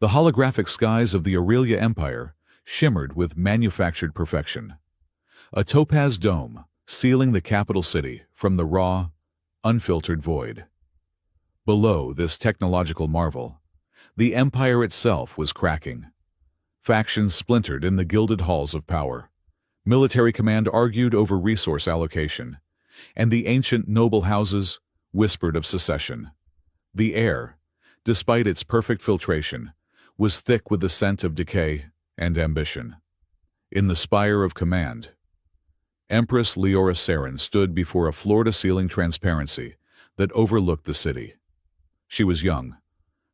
The holographic skies of the Aurelia Empire shimmered with manufactured perfection. A topaz dome sealing the capital city from the raw, unfiltered void. Below this technological marvel, the empire itself was cracking. Factions splintered in the gilded halls of power. Military command argued over resource allocation, and the ancient noble houses whispered of secession. The air, despite its perfect filtration, was thick with the scent of decay and ambition. In the spire of command, Empress Leora Saren stood before a floor-to-ceiling transparency that overlooked the city. She was young,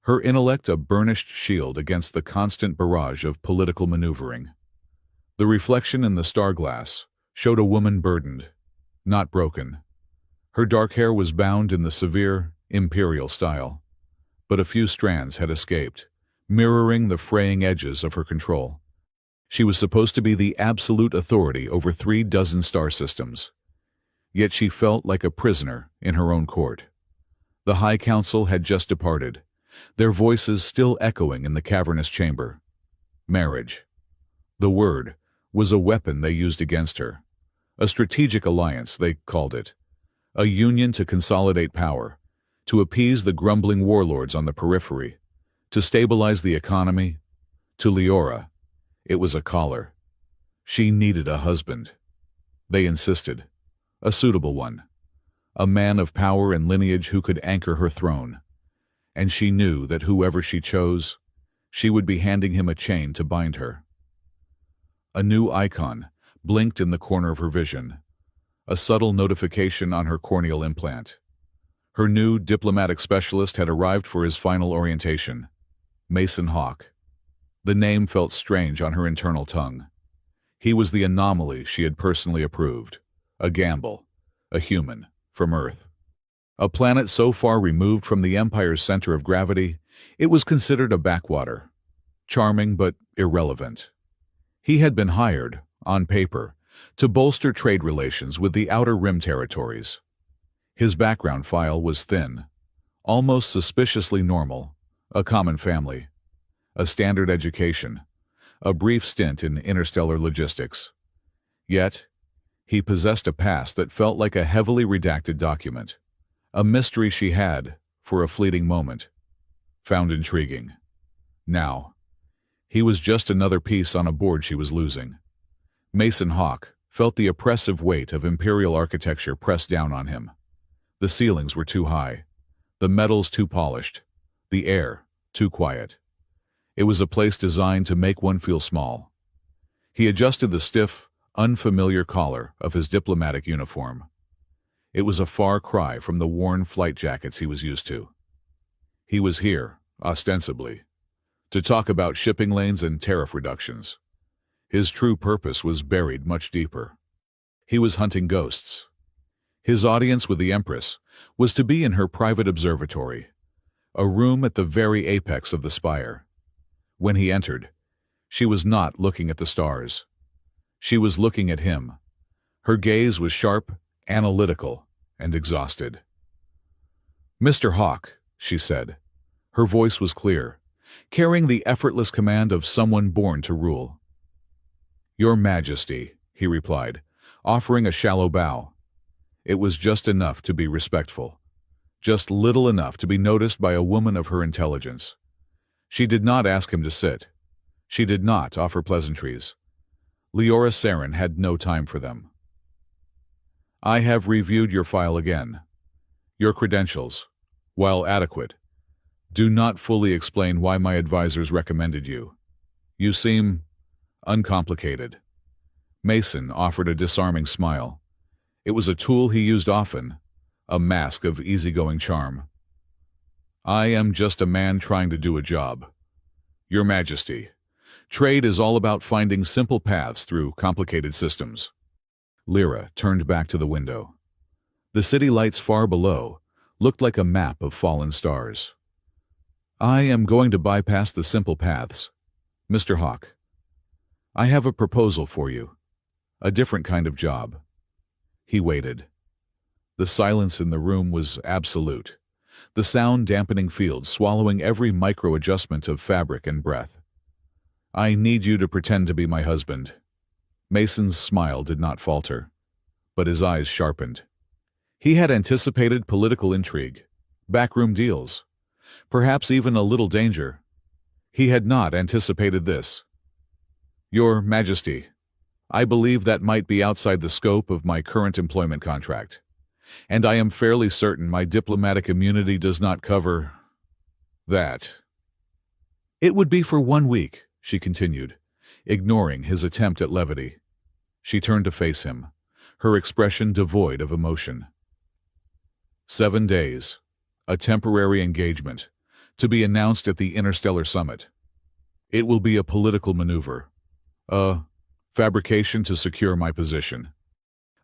her intellect a burnished shield against the constant barrage of political maneuvering. The reflection in the star glass showed a woman burdened, not broken. Her dark hair was bound in the severe, imperial style, but a few strands had escaped, mirroring the fraying edges of her control. She was supposed to be the absolute authority over 36 star systems. Yet she felt like a prisoner in her own court. The High Council had just departed, their voices still echoing in the cavernous chamber. Marriage. The word was a weapon they used against her. A strategic alliance, they called it. A union to consolidate power, to appease the grumbling warlords on the periphery, to stabilize the economy. To Leora, it was a collar. She needed a husband. They insisted. A suitable one. A man of power and lineage who could anchor her throne. And she knew that whoever she chose, she would be handing him a chain to bind her. A new icon blinked in the corner of her vision, a subtle notification on her corneal implant. Her new diplomatic specialist had arrived for his final orientation. Mason Hawk. The name felt strange on her internal tongue. He was the anomaly she had personally approved. A gamble. A human. From Earth. A planet so far removed from the Empire's center of gravity, it was considered a backwater. Charming but irrelevant. He had been hired, on paper, to bolster trade relations with the Outer Rim territories. His background file was thin, almost suspiciously normal, a common family, a standard education, a brief stint in interstellar logistics. Yet, he possessed a past that felt like a heavily redacted document, a mystery she had, for a fleeting moment, found intriguing. Now, he was just another piece on a board she was losing. Mason Hawk felt the oppressive weight of imperial architecture pressed down on him. The ceilings were too high, the metals too polished, the air too quiet. It was a place designed to make one feel small. He adjusted the stiff, unfamiliar collar of his diplomatic uniform. It was a far cry from the worn flight jackets he was used to. He was here, ostensibly, to talk about shipping lanes and tariff reductions. His true purpose was buried much deeper. He was hunting ghosts. His audience with the Empress was to be in her private observatory, a room at the very apex of the spire. When he entered, she was not looking at the stars. She was looking at him. Her gaze was sharp, analytical, and exhausted. "Mr. Hawk," she said. Her voice was clear, carrying the effortless command of someone born to rule. "Your Majesty," he replied, offering a shallow bow. It was just enough to be respectful, just little enough to be noticed by a woman of her intelligence. She did not ask him to sit. She did not offer pleasantries. Leora Saren had no time for them. "I have reviewed your file again. Your credentials, while adequate, do not fully explain why my advisors recommended you. You seem uncomplicated." Mason offered a disarming smile. It was a tool he used often, a mask of easygoing charm. "I am just a man trying to do a job. Your Majesty, trade is all about finding simple paths through complicated systems." Lyra turned back to the window. The city lights far below looked like a map of fallen stars. "I am going to bypass the simple paths. Mr. Hawk, I have a proposal for you. A different kind of job." He waited. The silence in the room was absolute. the sound-dampening field swallowing every micro-adjustment of fabric and breath. "I need you to pretend to be my husband." Mason's smile did not falter, but his eyes sharpened. He had anticipated political intrigue, backroom deals, perhaps even a little danger. He had not anticipated this. "Your Majesty, I believe that might be outside the scope of my current employment contract, and I am fairly certain my diplomatic immunity does not cover that." "It would be for 1 week," she continued, ignoring his attempt at levity. She turned to face him, her expression devoid of emotion. 7 days, a temporary engagement, to be announced at the Interstellar Summit. It will be a political maneuver, a fabrication to secure my position.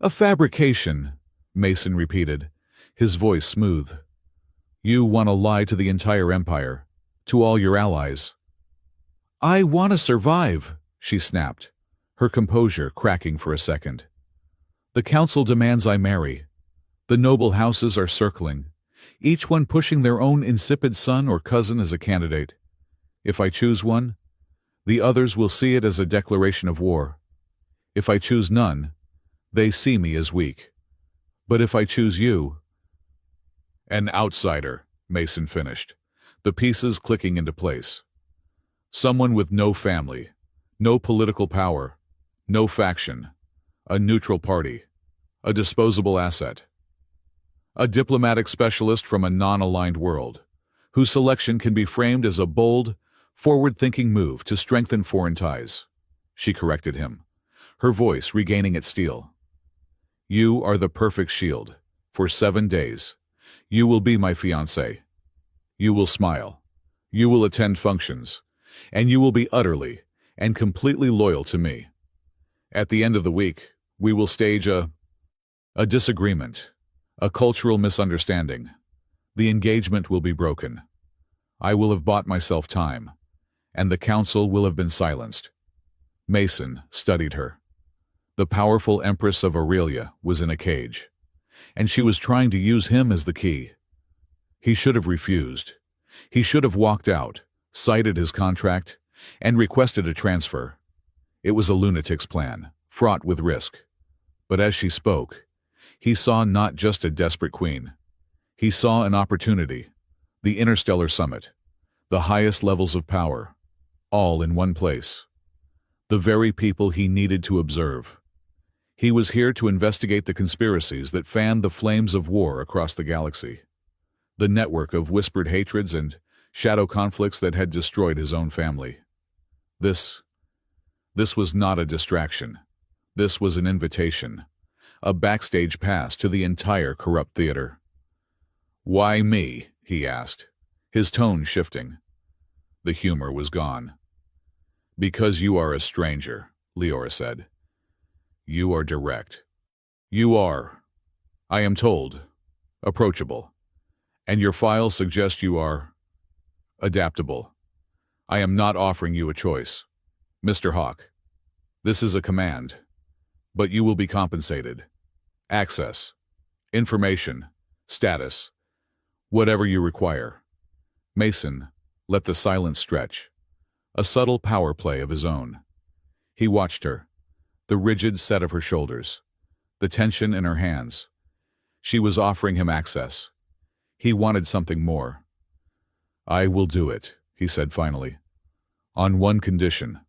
"A fabrication," Mason repeated, his voice smooth. "You want to lie to the entire empire, to all your allies." "I want to survive," she snapped, her composure cracking for a second. "The council demands I marry. The noble houses are circling, each one pushing their own insipid son or cousin as a candidate. If I choose one, the others will see it as a declaration of war. If I choose none, they see me as weak. But if I choose you—" "An outsider," Mason finished, the pieces clicking into place. "Someone with no family, no political power, no faction, a neutral party, a disposable asset. A diplomatic specialist from a non-aligned world, whose selection can be framed as a bold, forward-thinking move to strengthen foreign ties." She corrected him, her voice regaining its steel. "You are the perfect shield. For 7 days. You will be my fiancé. You will smile. You will attend functions. And you will be utterly and completely loyal to me. At the end of the week, we will stage a disagreement, a cultural misunderstanding. The engagement will be broken. I will have bought myself time, and the council will have been silenced." Mason studied her. The powerful Empress of Aurelia was in a cage, and she was trying to use him as the key. He should have refused. He should have walked out, cited his contract, and requested a transfer. It was a lunatic's plan, fraught with risk. But as she spoke, he saw not just a desperate queen. He saw an opportunity, the Interstellar Summit, the highest levels of power, all in one place. The very people he needed to observe. He was here to investigate the conspiracies that fanned the flames of war across the galaxy. The network of whispered hatreds and shadow conflicts that had destroyed his own family. This was not a distraction. This was an invitation, a backstage pass to the entire corrupt theater. "Why me?" he asked, his tone shifting. The humor was gone. "Because you are a stranger," Leora said. "You are direct. You are, I am told, approachable. And your file suggests you are adaptable. I am not offering you a choice, Mr. Hawk. This is a command. But you will be compensated. Access, information, status, whatever you require." Mason let the silence stretch, a subtle power play of his own. He watched her, the rigid set of her shoulders, the tension in her hands. She was offering him access. He wanted something more. "I will do it," he said finally. "On one condition."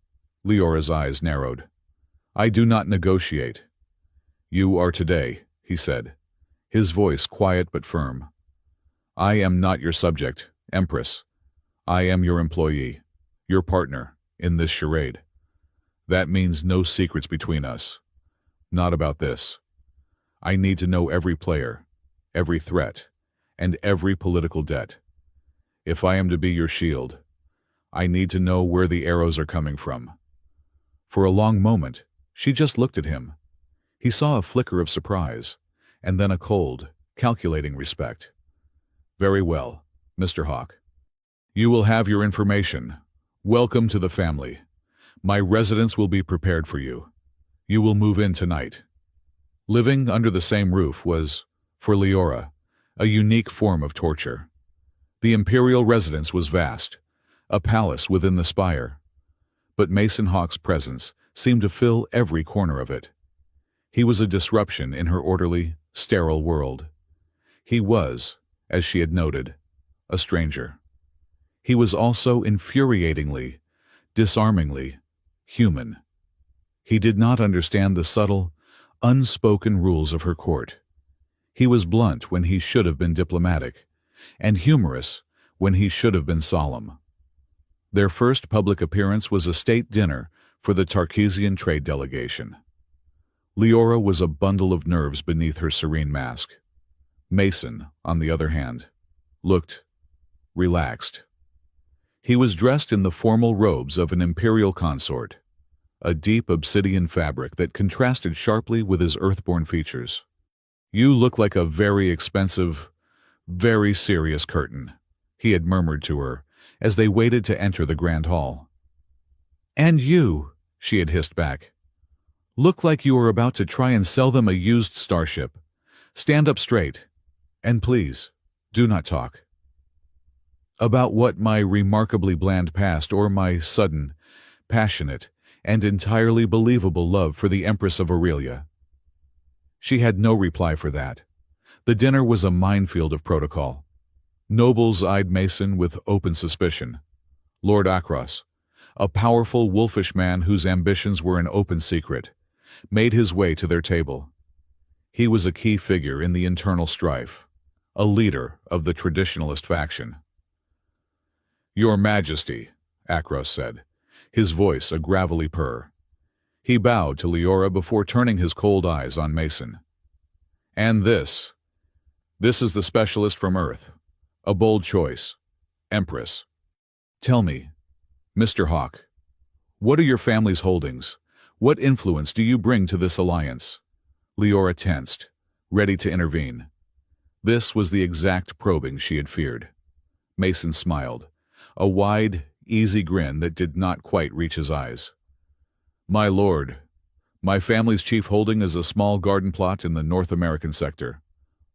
Leora's eyes narrowed. "I do not negotiate." "You are today," he said, his voice quiet but firm. "I am not your subject, Empress. I am your employee, your partner, in this charade. That means no secrets between us. Not about this. I need to know every player, every threat, and every political debt. If I am to be your shield, I need to know where the arrows are coming from." For a long moment, she just looked at him. He saw a flicker of surprise, and then a cold, calculating respect. "Very well, Mr. Hawk. You will have your information. Welcome to the family. My residence will be prepared for you. You will move in tonight." Living under the same roof was, for Leora, a unique form of torture. The imperial residence was vast, a palace within the spire, but Mason Hawke's presence seemed to fill every corner of it. He was a disruption in her orderly, sterile world. He was, as she had noted, a stranger. He was also infuriatingly, disarmingly human. He did not understand the subtle, unspoken rules of her court. He was blunt when he should have been diplomatic, and humorous when he should have been solemn. Their first public appearance was a state dinner for the Tarkesian trade delegation. Leora was a bundle of nerves beneath her serene mask. Mason, on the other hand, looked relaxed. He was dressed in the formal robes of an imperial consort, a deep obsidian fabric that contrasted sharply with his earthborn features. "You look like a very expensive, very serious curtain," he had murmured to her as they waited to enter the grand hall. "And you," she had hissed back, "look like you are about to try and sell them a used starship. Stand up straight, and please, do not talk about what my remarkably bland past or my sudden, passionate, and entirely believable love for the Empress of Aurelia." She had no reply for that. The dinner was a minefield of protocol. Nobles eyed Mason with open suspicion. Lord Akros, a powerful wolfish man whose ambitions were an open secret, made his way to their table. He was a key figure in the internal strife, a leader of the traditionalist faction. "Your Majesty," Akros said, his voice a gravelly purr. He bowed to Leora before turning his cold eyes on Mason. "And this is the specialist from Earth. A bold choice. Empress. Tell me, Mr. Hawke, what are your family's holdings? What influence do you bring to this alliance?" Leora tensed, ready to intervene. This was the exact probing she had feared. Mason smiled, a wide, easy grin that did not quite reach his eyes. "My lord, my family's chief holding is a small garden plot in the North American sector,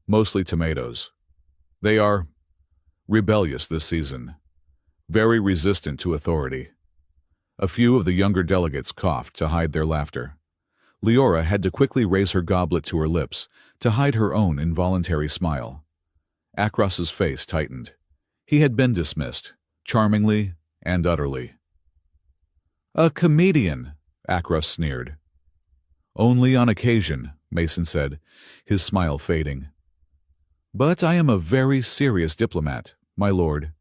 mostly tomatoes. They are rebellious this season, very resistant to authority." A few of the younger delegates coughed to hide their laughter. Leora had to quickly raise her goblet to her lips to hide her own involuntary smile. Akros's face tightened. He had been dismissed, charmingly and utterly. "A comedian," Akros sneered. "Only on occasion," Mason said, his smile fading. "But I am a very serious diplomat, my lord,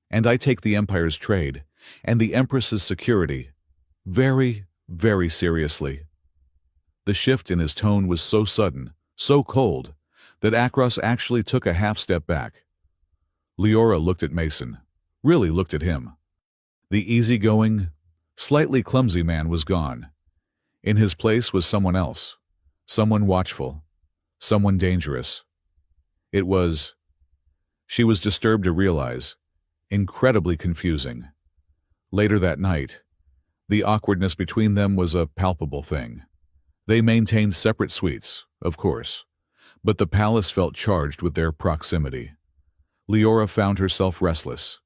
and I take the Empire's trade and the Empress's security very, very seriously." The shift in his tone was so sudden, so cold, that Akros actually took a half-step back. Leora looked at Mason, really looked at him. The easygoing, slightly clumsy man was gone. In his place was someone else, someone watchful, someone dangerous. It was, she was disturbed to realize, incredibly confusing. Later that night, the awkwardness between them was a palpable thing. They maintained separate suites, of course, but the palace felt charged with their proximity. Leora found herself restless.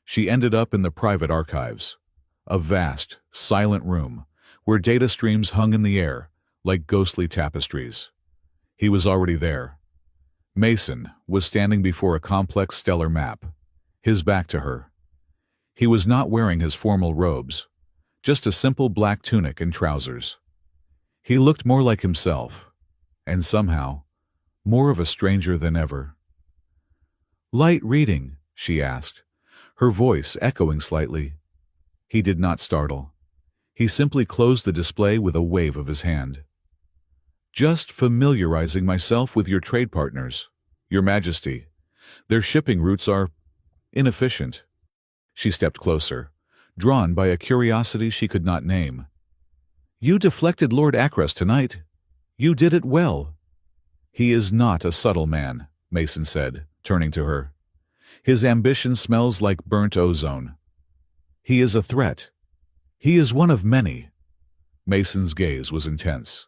She ended up in the private archives, a vast, silent room where data streams hung in the air like ghostly tapestries. He was already there. Mason was standing before a complex stellar map, his back to her. He was not wearing his formal robes, just a simple black tunic and trousers. He looked more like himself, and somehow, more of a stranger than ever. "Light reading?" she asked, her voice echoing slightly. He did not startle. He simply closed the display with a wave of his hand. "Just familiarizing myself with your trade partners, Your Majesty. Their shipping routes are inefficient." She stepped closer, drawn by a curiosity she could not name. "You deflected Lord Akros tonight. You did it well." "He is not a subtle man," Mason said, turning to her. "His ambition smells like burnt ozone. He is a threat. He is one of many." Mason's gaze was intense.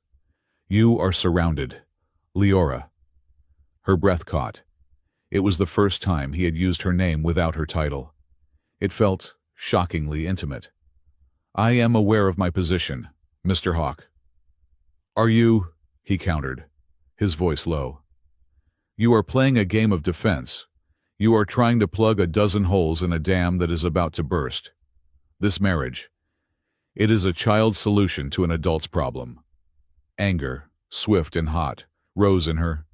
"You are surrounded, Leora." Her breath caught. It was the first time he had used her name without her title. It felt shockingly intimate. "I am aware of my position, Mr. Hawk." "Are you?" he countered, his voice low. "You are playing a game of defense. You are trying to plug a dozen holes in a dam that is about to burst. This marriage, it is a child's solution to an adult's problem." Anger, swift and hot, rose in her.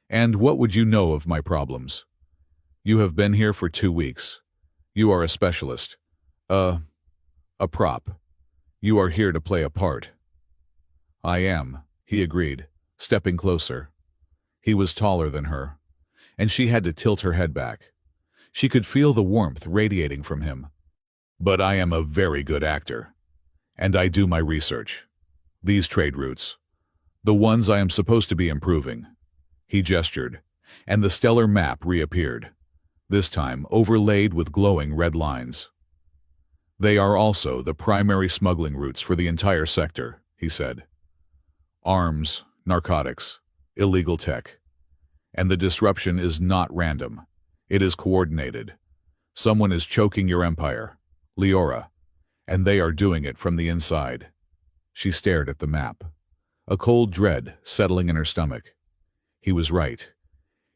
"And what would you know of my problems? You have been here for 2 weeks. You are a specialist. A prop. You are here to play a part." "I am," he agreed, stepping closer. He was taller than her, and she had to tilt her head back. She could feel the warmth radiating from him. "But I am a very good actor. And I do my research. These trade routes. The ones I am supposed to be improving." He gestured, and the stellar map reappeared, this time overlaid with glowing red lines. "They are also the primary smuggling routes for the entire sector," he said. "Arms, narcotics, illegal tech. And the disruption is not random. It is coordinated. Someone is choking your empire, Leora, and they are doing it from the inside." She stared at the map, a cold dread settling in her stomach. He was right.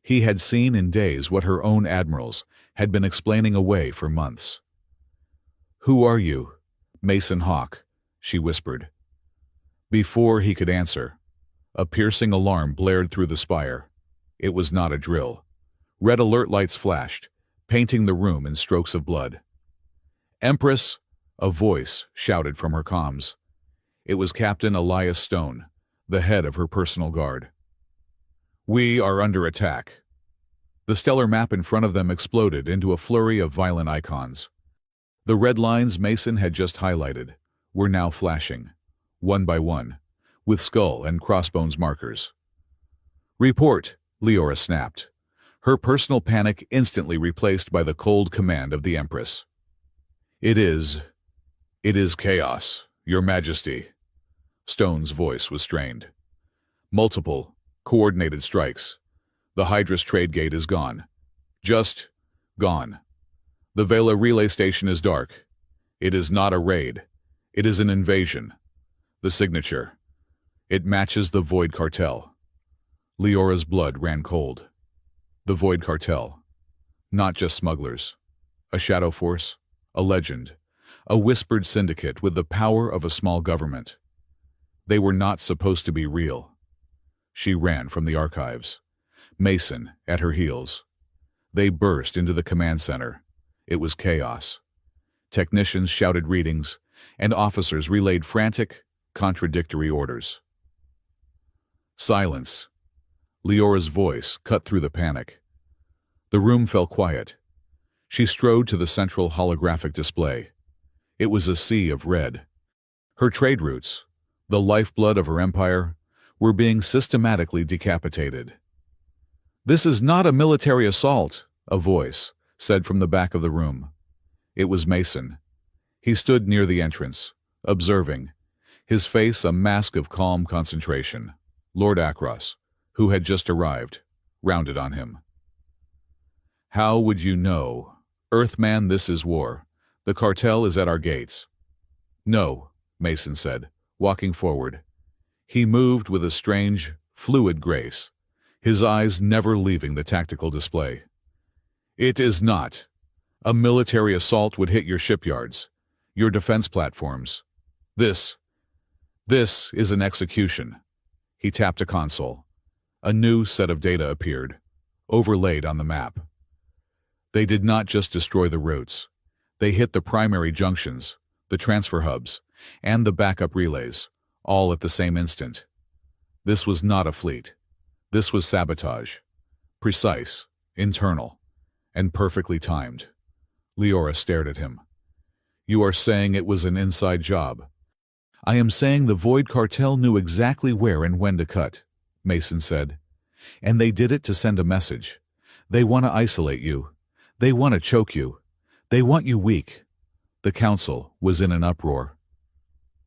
He had seen in days what her own admirals had been explaining away for months. "Who are you?" "Mason Hawk," she whispered. Before he could answer, a piercing alarm blared through the spire. It was not a drill. Red alert lights flashed, painting the room in strokes of blood. "Empress!" a voice shouted from her comms. It was Captain Elias Stone, the head of her personal guard. "We are under attack." The stellar map in front of them exploded into a flurry of violent icons. The red lines Mason had just highlighted were now flashing, one by one, with skull and crossbones markers. "Report," Leora snapped, her personal panic instantly replaced by the cold command of the Empress. It is chaos, Your Majesty." Stone's voice was strained. "Multiple, coordinated strikes. The Hydrus trade gate is gone. Just gone. The Vela relay station is dark. It is not a raid. It is an invasion. The signature. It matches the Void Cartel." Leora's blood ran cold. The Void Cartel. Not just smugglers. A shadow force. A legend. A whispered syndicate with the power of a small government. They were not supposed to be real. She ran from the archives, Mason at her heels. They burst into the command center. It was chaos. Technicians shouted readings, and officers relayed frantic, contradictory orders. Silence. Leora's voice cut through the panic. The room fell quiet. She strode to the central holographic display. It was a sea of red. Her trade routes, the lifeblood of her empire, were being systematically decapitated. "This is not a military assault," a voice said from the back of the room. It was Mason. He stood near the entrance, observing, his face a mask of calm concentration. Lord Akros, who had just arrived, rounded on him. "How would you know? Earthman, this is war. The cartel is at our gates." "No," Mason said, walking forward. He moved with a strange, fluid grace, his eyes never leaving the tactical display. "It is not. A military assault would hit your shipyards, your defense platforms. This is an execution." He tapped a console. A new set of data appeared, overlaid on the map. They did not just destroy the routes. They hit the primary junctions, the transfer hubs, and the backup relays, all at the same instant. This was not a fleet. This was sabotage. Precise, internal, and perfectly timed. Leora stared at him. "You are saying it was an inside job." "I am saying the Void Cartel knew exactly where and when to cut," Mason said. "And they did it to send a message. They want to isolate you. They want to choke you. They want you weak." The council was in an uproar.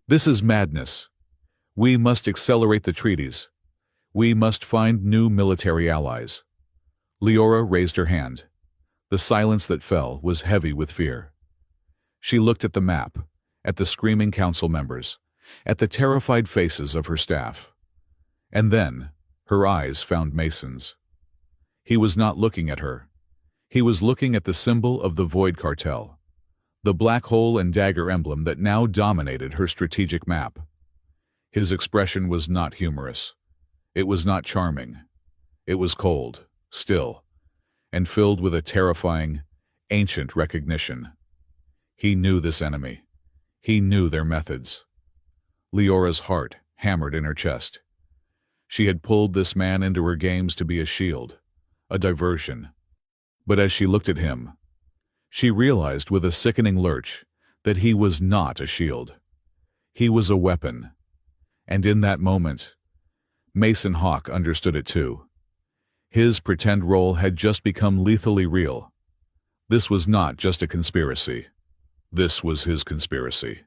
"This is madness. We must accelerate the treaties. We must find new military allies." Leora raised her hand. The silence that fell was heavy with fear. She looked at the map, at the screaming council members, at the terrified faces of her staff. And then, her eyes found Mason's. He was not looking at her. He was looking at the symbol of the Void Cartel, the black hole and dagger emblem that now dominated her strategic map. His expression was not humorous. It was not charming. It was cold, still, and filled with a terrifying, ancient recognition. He knew this enemy. He knew their methods. Leora's heart hammered in her chest. She had pulled this man into her games to be a shield, a diversion. But as she looked at him, she realized with a sickening lurch that he was not a shield. He was a weapon. And in that moment, Mason Hawk understood it too. His pretend role had just become lethally real. This was not just a conspiracy. This was his conspiracy.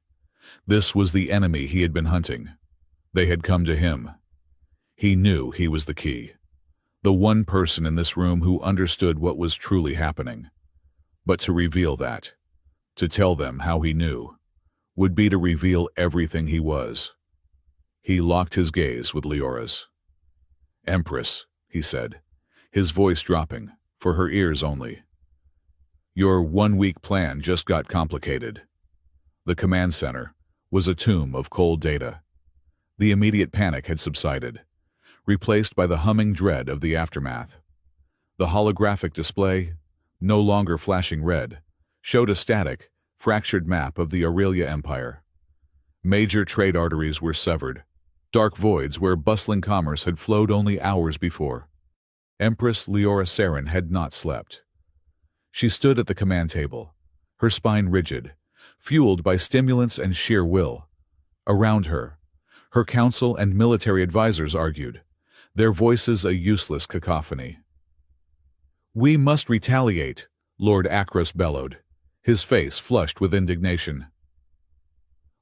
This was the enemy he had been hunting. They had come to him. He knew he was the key. The one person in this room who understood what was truly happening. But to reveal that, to tell them how he knew, would be to reveal everything he was. He locked his gaze with Leora's. "Empress," he said, his voice dropping, for her ears only. "Your 1-week plan just got complicated." The command center was a tomb of cold data. The immediate panic had subsided, replaced by the humming dread of the aftermath. The holographic display, no longer flashing red, showed a static, fractured map of the Aurelia Empire. Major trade arteries were severed, dark voids where bustling commerce had flowed only hours before. Empress Leora Saren had not slept. She stood at the command table, her spine rigid, fueled by stimulants and sheer will. Around her, her council and military advisors argued, their voices a useless cacophony. "We must retaliate," Lord Akros bellowed, his face flushed with indignation.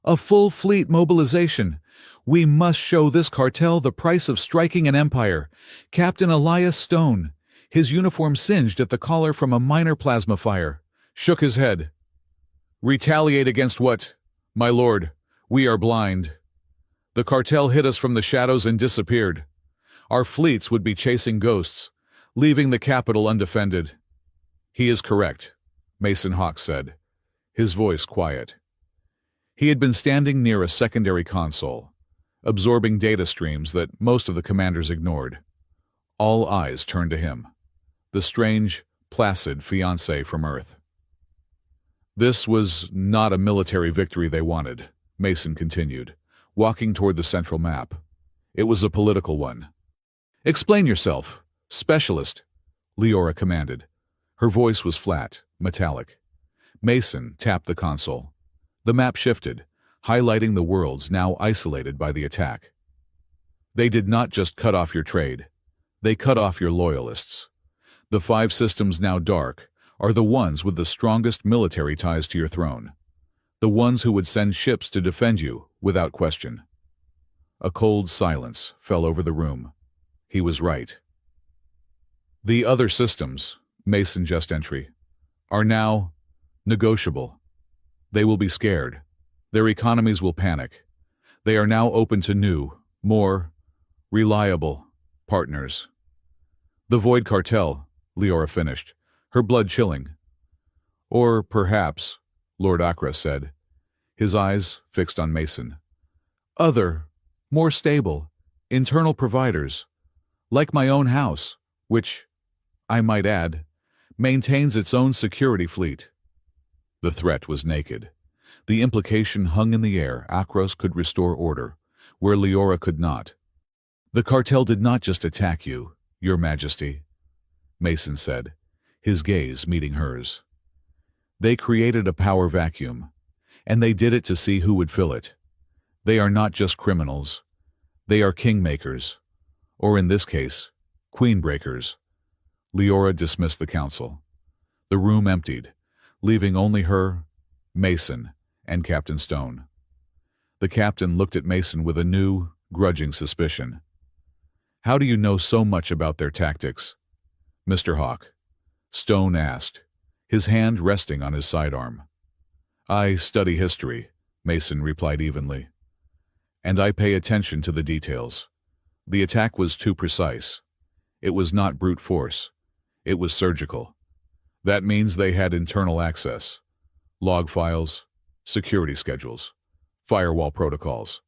"A full fleet mobilization. We must show this cartel the price of striking an empire." Captain Elias Stone, his uniform singed at the collar from a minor plasma fire, shook his head. "Retaliate against what? My lord, we are blind. The cartel hit us from the shadows and disappeared. Our fleets would be chasing ghosts, leaving the capital undefended." "He is correct," Mason Hawk said, his voice quiet. He had been standing near a secondary console, absorbing data streams that most of the commanders ignored. All eyes turned to him, the strange, placid fiancé from Earth. "This was not a military victory they wanted," Mason continued, walking toward the central map. "It was a political one." "Explain yourself, specialist," Leora commanded. Her voice was flat, metallic. Mason tapped the console. The map shifted, highlighting the worlds now isolated by the attack. "They did not just cut off your trade. They cut off your loyalists. The 5 systems now dark are the ones with the strongest military ties to your throne. The ones who would send ships to defend you without question." A cold silence fell over the room. He was right. "The other systems," Mason just entry, "are now negotiable. They will be scared. Their economies will panic. They are now open to new, more reliable partners." "The Void Cartel," Leora finished, her blood chilling. "Or perhaps," Lord Akra said, his eyes fixed on Mason, "other, more stable, internal providers, like my own house, which, I might add, maintains its own security fleet." The threat was naked. The implication hung in the air. Akros could restore order, where Leora could not. "The cartel did not just attack you, Your Majesty," Mason said, his gaze meeting hers. "They created a power vacuum, and they did it to see who would fill it. They are not just criminals. They are kingmakers, or in this case, queenbreakers." Leora dismissed the council. The room emptied, leaving only her, Mason, and Captain Stone. The captain looked at Mason with a new, grudging suspicion. "How do you know so much about their tactics?" Mr. Hawk? Stone asked, his hand resting on his sidearm. I study history, Mason replied evenly. And I pay attention to the details. The attack was too precise. It was not brute force. It was surgical. That means they had internal access. Log files, security schedules, firewall protocols.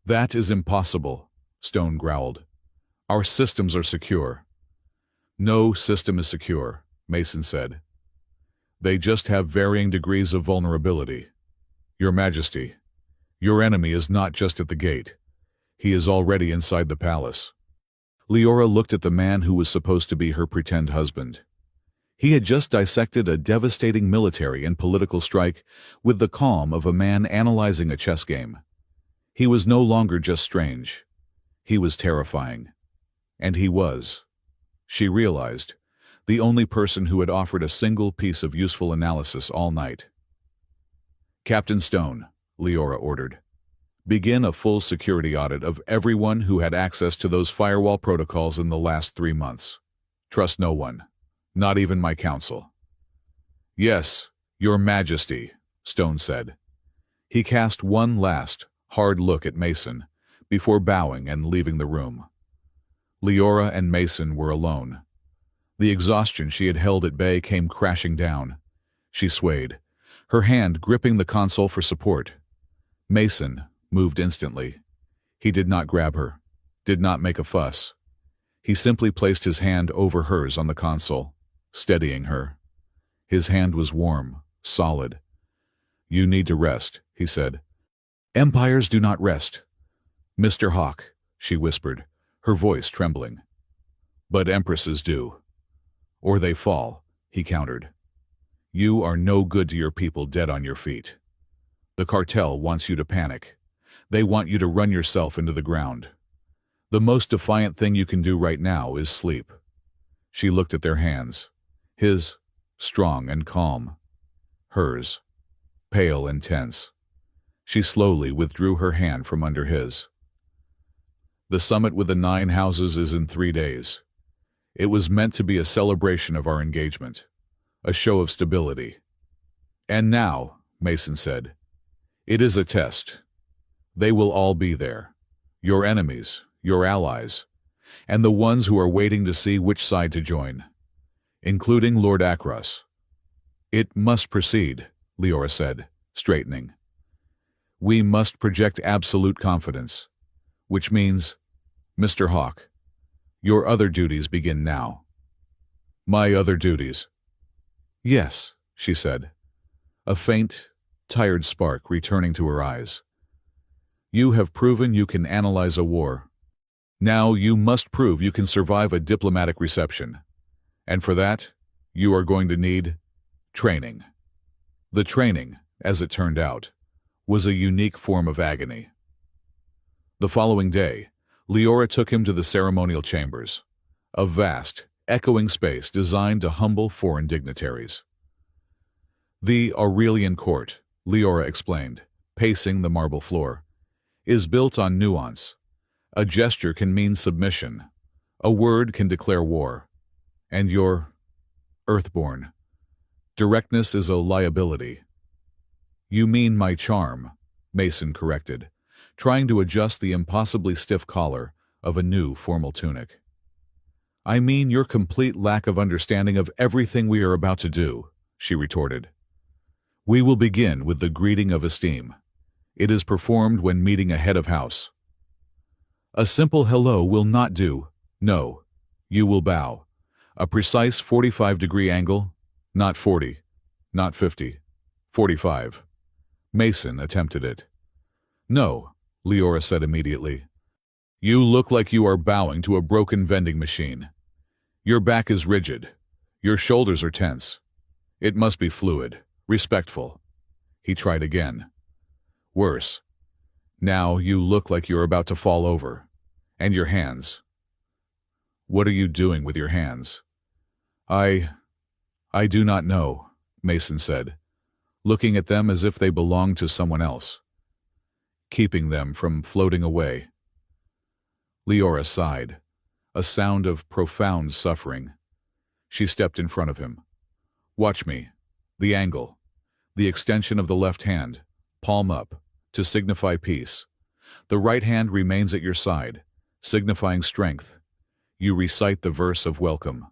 That is impossible, Stone growled. Our systems are secure. No system is secure, Mason said. They just have varying degrees of vulnerability. Your Majesty, your enemy is not just at the gate. He is already inside the palace. Leora looked at the man who was supposed to be her pretend husband. He had just dissected a devastating military and political strike with the calm of a man analyzing a chess game. He was no longer just strange. He was terrifying. And he was, she realized, the only person who had offered a single piece of useful analysis all night. Captain Stone, Leora ordered. Begin a full security audit of everyone who had access to those firewall protocols in the last 3 months. Trust no one, not even my council. Yes, Your Majesty, Stone said. He cast one last, hard look at Mason before bowing and leaving the room. Leora and Mason were alone. The exhaustion she had held at bay came crashing down. She swayed, her hand gripping the console for support. Mason moved instantly. He did not grab her, did not make a fuss. He simply placed his hand over hers on the console, steadying her. His hand was warm, solid. You need to rest, he said. Empires do not rest. Mr. Hawk, she whispered, her voice trembling. But empresses do. Or they fall, he countered. You are no good to your people dead on your feet. The cartel wants you to panic. They want you to run yourself into the ground. The most defiant thing you can do right now is sleep. She looked at their hands. His, strong and calm. Hers, pale and tense. She slowly withdrew her hand from under his. The summit with the 9 houses is in 3 days. It was meant to be a celebration of our engagement, a show of stability. And now, Mason said, it is a test. They will all be there. Your enemies, your allies, and the ones who are waiting to see which side to join, including Lord Akros. It must proceed, Leora said, straightening. We must project absolute confidence, which means, Mr. Hawk, your other duties begin now. My other duties? Yes, she said, a faint, tired spark returning to her eyes. You have proven you can analyze a war. Now you must prove you can survive a diplomatic reception. And for that, you are going to need training. The training, as it turned out, was a unique form of agony. The following day, Leora took him to the ceremonial chambers, a vast, echoing space designed to humble foreign dignitaries. The Aurelian court, Leora explained, pacing the marble floor, is built on nuance. A gesture can mean submission. A word can declare war. And you're earthborn. Directness is a liability. You mean my charm, Mason corrected, trying to adjust the impossibly stiff collar of a new formal tunic. I mean your complete lack of understanding of everything we are about to do, she retorted. We will begin with the greeting of esteem. It is performed when meeting a head of house. A simple hello will not do. No, you will bow. A precise 45-degree angle, not 40, not 50, 45. Mason attempted it. No, Leora said immediately. You look like you are bowing to a broken vending machine. Your back is rigid. Your shoulders are tense. It must be fluid, respectful. He tried again. Worse. Now you look like you're about to fall over. And your hands. What are you doing with your hands? I do not know, Mason said, looking at them as if they belonged to someone else, keeping them from floating away. Leora sighed, a sound of profound suffering. She stepped in front of him. Watch me. The angle. The extension of the left hand, palm up, to signify peace. The right hand remains at your side, signifying strength. You recite the verse of welcome.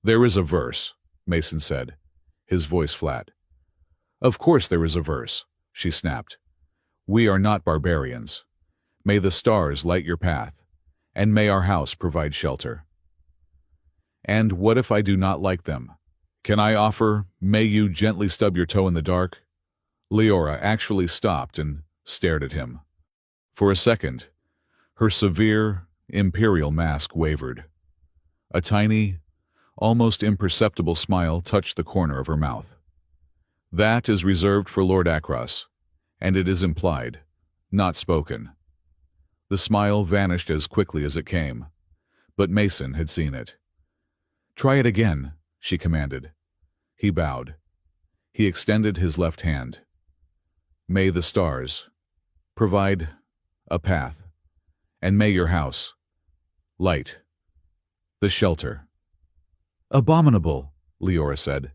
There is a verse, Mason said, his voice flat. Of course there is a verse, she snapped. We are not barbarians. May the stars light your path, and may our house provide shelter. And what if I do not like them? Can I offer, may you gently stub your toe in the dark? Leora actually stopped and stared at him. For a second, her severe, imperial mask wavered. A tiny, almost imperceptible smile touched the corner of her mouth. That is reserved for Lord Akros, and it is implied, not spoken. The smile vanished as quickly as it came, but Mason had seen it. Try it again, she commanded. He bowed. He extended his left hand. May the stars provide a path, and may your house light the shelter. Abominable, Leora said.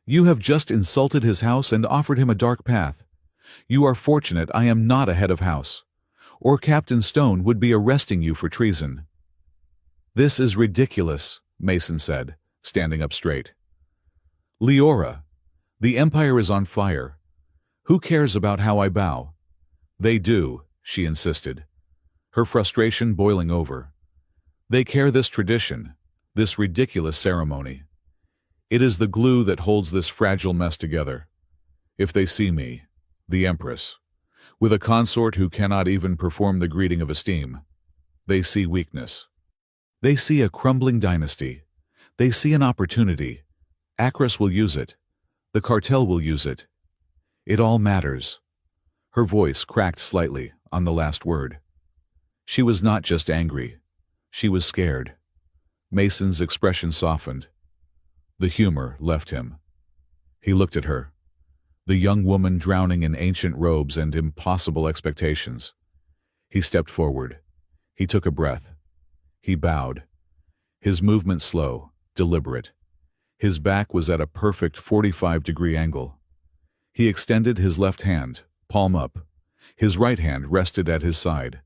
You have just insulted his house and offered him a dark path. You are fortunate I am not a head of house, or Captain Stone would be arresting you for treason. This is ridiculous, Mason said, standing up straight. Leora, the Empire is on fire. Who cares about how I bow? They do, she insisted, her frustration boiling over. They care this tradition, this ridiculous ceremony. It is the glue that holds this fragile mess together. If they see me, the Empress, with a consort who cannot even perform the greeting of esteem, they see weakness. They see a crumbling dynasty. They see an opportunity. Akros will use it. The cartel will use it. It all matters. Her voice cracked slightly on the last word. She was not just angry. She was scared. Mason's expression softened. The humor left him. He looked at her, the young woman drowning in ancient robes and impossible expectations. He stepped forward. He took a breath. He bowed. His movement slow, deliberate. His back was at a perfect 45-degree angle. He extended his left hand, palm up. His right hand rested at his side.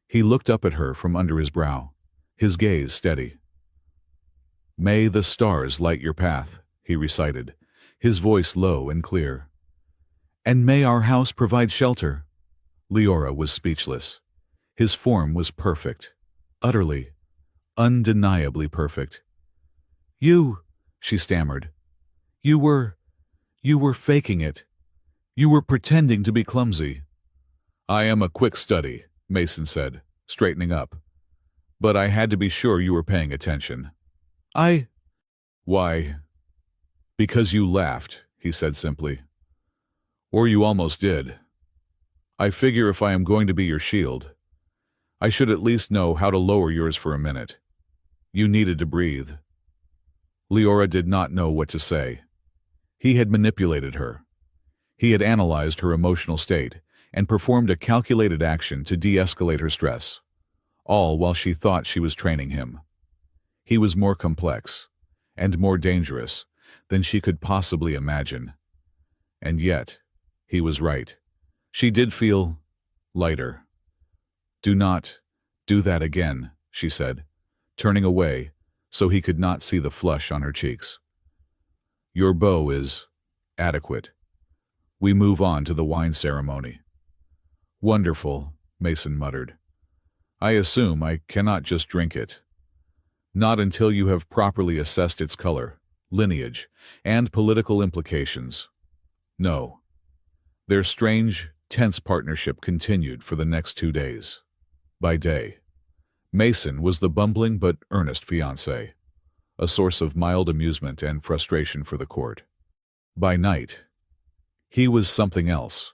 He looked up at her from under his brow, his gaze steady. May the stars light your path, he recited, his voice low and clear. And may our house provide shelter. Leora was speechless. His form was perfect, utterly, undeniably perfect. You, she stammered. You were faking it. You were pretending to be clumsy. I am a quick study, Mason said, straightening up. But I had to be sure you were paying attention. Why? Because you laughed, he said simply. Or you almost did. I figure if I am going to be your shield, I should at least know how to lower yours for a minute. You needed to breathe. Leora did not know what to say. He had manipulated her. He had analyzed her emotional state and performed a calculated action to de-escalate her stress, all while she thought she was training him. He was more complex and more dangerous than she could possibly imagine. And yet, he was right. She did feel lighter. Do not do that again, she said, turning away so he could not see the flush on her cheeks. Your bow is adequate. We move on to the wine ceremony. Wonderful, Mason muttered. I assume I cannot just drink it. Not until you have properly assessed its color, lineage, and political implications. No. Their strange, tense partnership continued for the next 2 days. By day, Mason was the bumbling but earnest fiancé, a source of mild amusement and frustration for the court. By night, he was something else.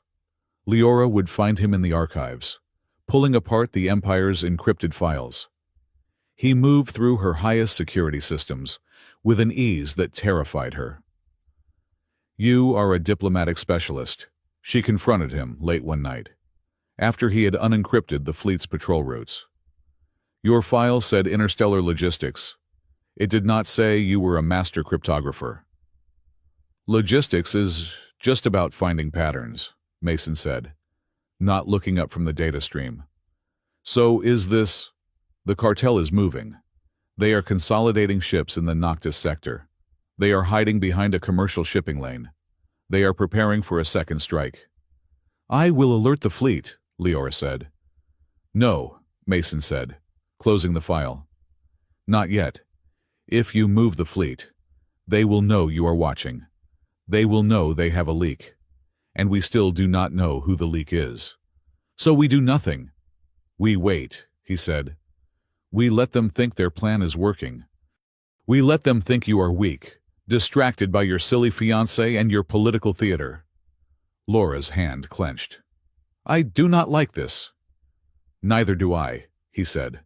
Leora would find him in the archives, pulling apart the Empire's encrypted files. He moved through her highest security systems with an ease that terrified her. You are a diplomatic specialist, she confronted him late one night, after he had unencrypted the fleet's patrol routes. Your file said interstellar logistics. It did not say you were a master cryptographer. Logistics is just about finding patterns, Mason said, not looking up from the data stream. So is this... The cartel is moving. They are consolidating ships in the Noctis sector. They are hiding behind a commercial shipping lane. They are preparing for a second strike. I will alert the fleet, Leora said. No, Mason said, closing the file. Not yet. If you move the fleet, they will know you are watching. They will know they have a leak. And we still do not know who the leak is. So we do nothing. We wait, he said. We let them think their plan is working. We let them think you are weak, distracted by your silly fiancé and your political theater. Laura's hand clenched. I do not like this. Neither do I, he said.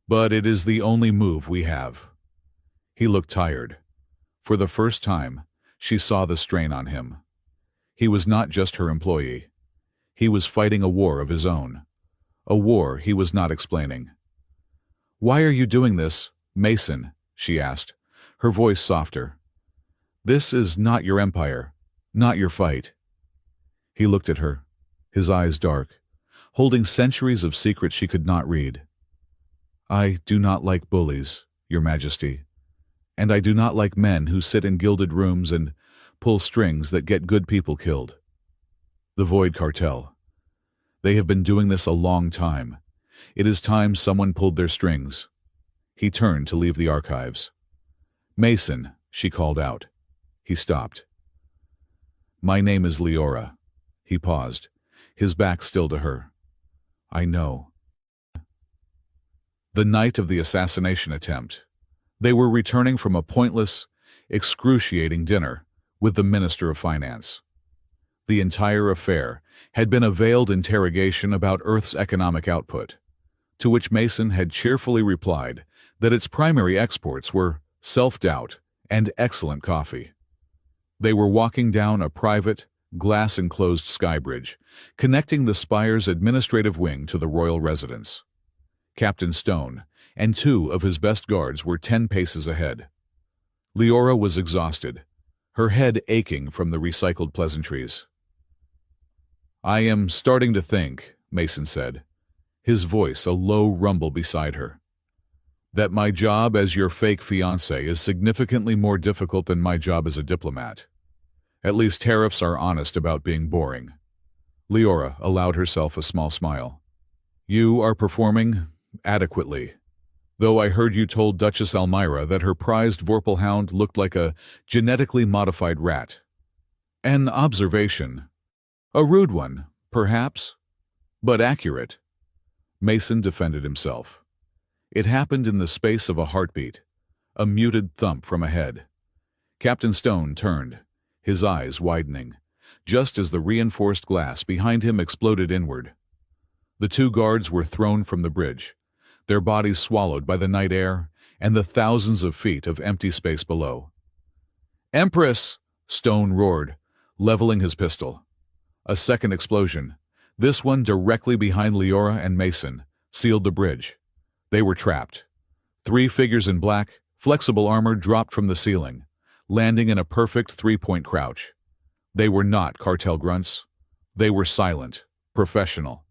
But it is the only move we have. He looked tired. For the first time, she saw the strain on him. He was not just her employee. He was fighting a war of his own. A war he was not explaining. Why are you doing this, Mason? She asked, her voice softer. This is not your empire, not your fight. He looked at her, his eyes dark, holding centuries of secrets she could not read. I do not like bullies, Your Majesty, and I do not like men who sit in gilded rooms and pull strings that get good people killed. The Void Cartel. They have been doing this a long time. It is time someone pulled their strings. He turned to leave the archives. Mason, she called out. He stopped. My name is Leora. He paused, his back still to her. I know. The night of the assassination attempt, they were returning from a pointless, excruciating dinner with the Minister of Finance. The entire affair had been a veiled interrogation about Earth's economic output, to which Mason had cheerfully replied that its primary exports were self-doubt and excellent coffee. They were walking down a private, glass-enclosed skybridge, connecting the Spire's administrative wing to the royal residence. Captain Stone and 2 of his best guards were 10 paces ahead. Leora was exhausted, her head aching from the recycled pleasantries. I am starting to think, Mason said, his voice a low rumble beside her, that my job as your fake fiancé is significantly more difficult than my job as a diplomat. At least tariffs are honest about being boring. Leora allowed herself a small smile. You are performing adequately, though I heard you told Duchess Elmira that her prized Vorpal hound looked like a genetically modified rat. An observation. A rude one, perhaps, but accurate. Mason defended himself. It happened in the space of a heartbeat, a muted thump from ahead. Captain Stone turned, his eyes widening, just as the reinforced glass behind him exploded inward. The 2 guards were thrown from the bridge, their bodies swallowed by the night air and the thousands of feet of empty space below. Empress! Stone roared, leveling his pistol. A second explosion, this one directly behind Leora and Mason, sealed the bridge. They were trapped. 3 figures in black, flexible armor dropped from the ceiling, landing in a perfect 3-point crouch. They were not cartel grunts. They were silent, professional,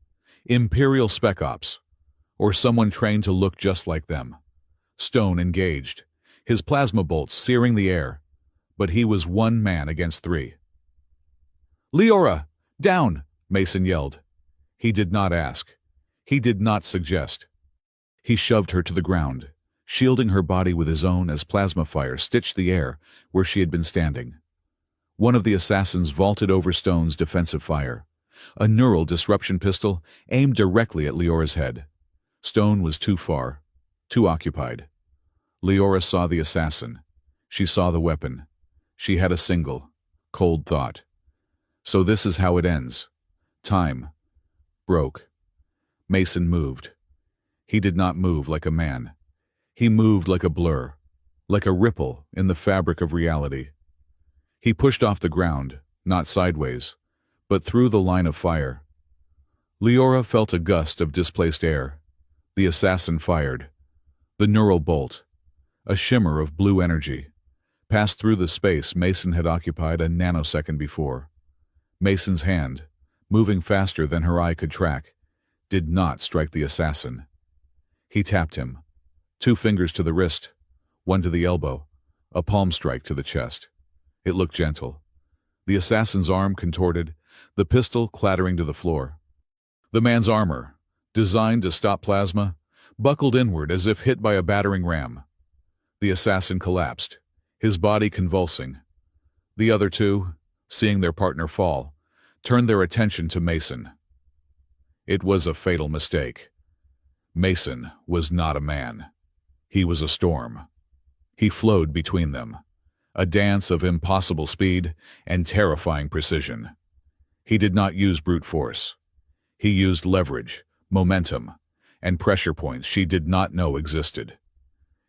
Imperial Spec Ops, or someone trained to look just like them. Stone engaged, his plasma bolts searing the air, but he was 1 man against 3. Leora! Down! Mason yelled. He did not ask. He did not suggest. He shoved her to the ground, shielding her body with his own as plasma fire stitched the air where she had been standing. One of the assassins vaulted over Stone's defensive fire, a neural disruption pistol aimed directly at Leora's head. Stone was too far, too occupied. Leora saw the assassin. She saw the weapon. She had a single, cold thought. So this is how it ends. Time. Broke. Mason moved. He did not move like a man. He moved like a blur, like a ripple in the fabric of reality. He pushed off the ground, not sideways, but through the line of fire. Leora felt a gust of displaced air. The assassin fired. The neural bolt. A shimmer of blue energy passed through the space Mason had occupied a nanosecond before. Mason's hand, moving faster than her eye could track, did not strike the assassin. He tapped him, 2 fingers to the wrist, 1 to the elbow, a palm strike to the chest. It looked gentle. The assassin's arm contorted, the pistol clattering to the floor. The man's armor, designed to stop plasma, buckled inward as if hit by a battering ram. The assassin collapsed, his body convulsing. The other two, seeing their partner fall, turned their attention to Mason. It was a fatal mistake. Mason was not a man. He was a storm. He flowed between them, a dance of impossible speed and terrifying precision. He did not use brute force. He used leverage, momentum, and pressure points she did not know existed.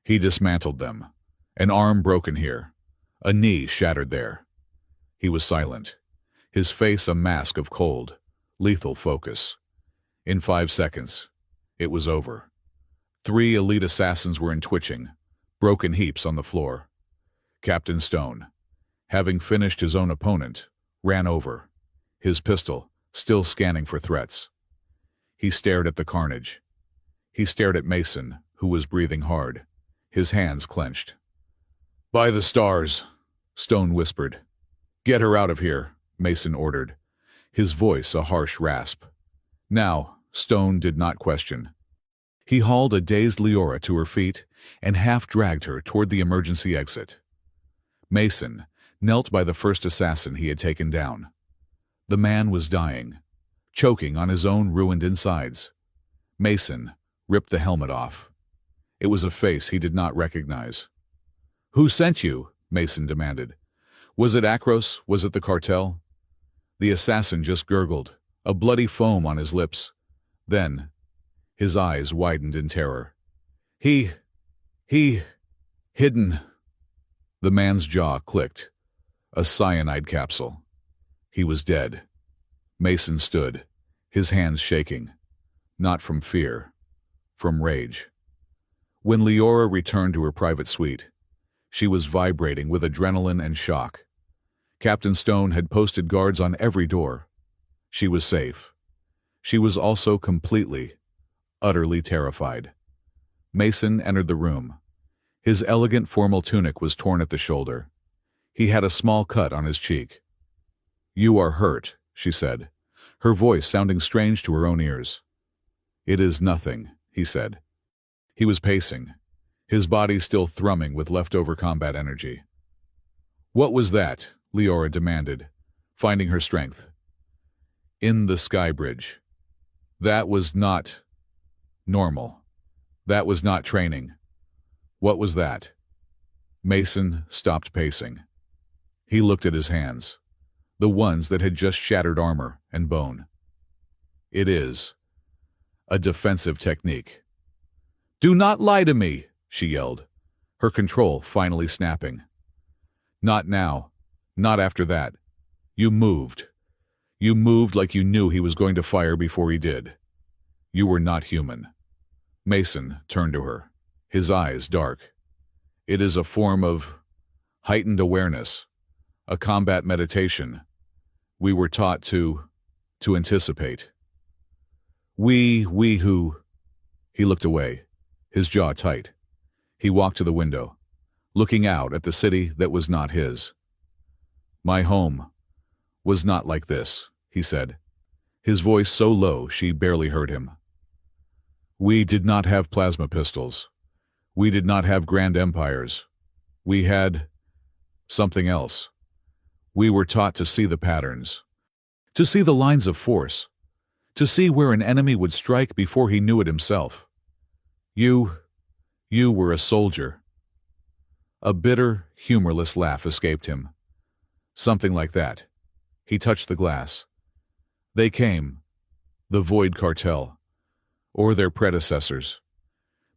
He dismantled them, an arm broken here, a knee shattered there. He was silent, his face a mask of cold, lethal focus. In 5 seconds, it was over. 3 elite assassins were in twitching, broken heaps on the floor. Captain Stone, having finished his own opponent, ran over, his pistol still scanning for threats. He stared at the carnage. He stared at Mason, who was breathing hard, his hands clenched. "By the stars," Stone whispered. "Get her out of here," Mason ordered, his voice a harsh rasp. Now, Stone did not question. He hauled a dazed Leora to her feet and half-dragged her toward the emergency exit. Mason knelt by the first assassin he had taken down. The man was dying, choking on his own ruined insides. Mason ripped the helmet off. It was a face he did not recognize. "Who sent you?" Mason demanded. "Was it Akros? Was it the cartel?" The assassin just gurgled, a bloody foam on his lips. Then, his eyes widened in terror. He, hidden." The man's jaw clicked. A cyanide capsule. He was dead. Mason stood, his hands shaking. Not from fear, from rage. When Leora returned to her private suite, she was vibrating with adrenaline and shock. Captain Stone had posted guards on every door. She was safe. She was also completely, utterly terrified. Mason entered the room. His elegant formal tunic was torn at the shoulder. He had a small cut on his cheek. "You are hurt," she said, her voice sounding strange to her own ears. "It is nothing," he said. He was pacing, his body still thrumming with leftover combat energy. "What was that?" Leora demanded, finding her strength. "In the sky bridge. That was not normal. That was not training. What was that?" Mason stopped pacing. He looked at his hands, the ones that had just shattered armor and bone. "It is a defensive technique." "Do not lie to me," she yelled, her control finally snapping. "Not now. Not after that. You moved. You moved like you knew he was going to fire before he did. You were not human." Mason turned to her, his eyes dark. "It is a form of heightened awareness, a combat meditation. We were taught to anticipate." We who..." He looked away, his jaw tight. He walked to the window, looking out at the city that was not his. "My home was not like this," he said, his voice so low she barely heard him. "We did not have plasma pistols. We did not have grand empires. We had something else. We were taught to see the patterns, to see the lines of force, to see where an enemy would strike before he knew it himself. You were a soldier." A bitter, humorless laugh escaped him. "Something like that." He touched the glass. "They came, the Void Cartel, or their predecessors.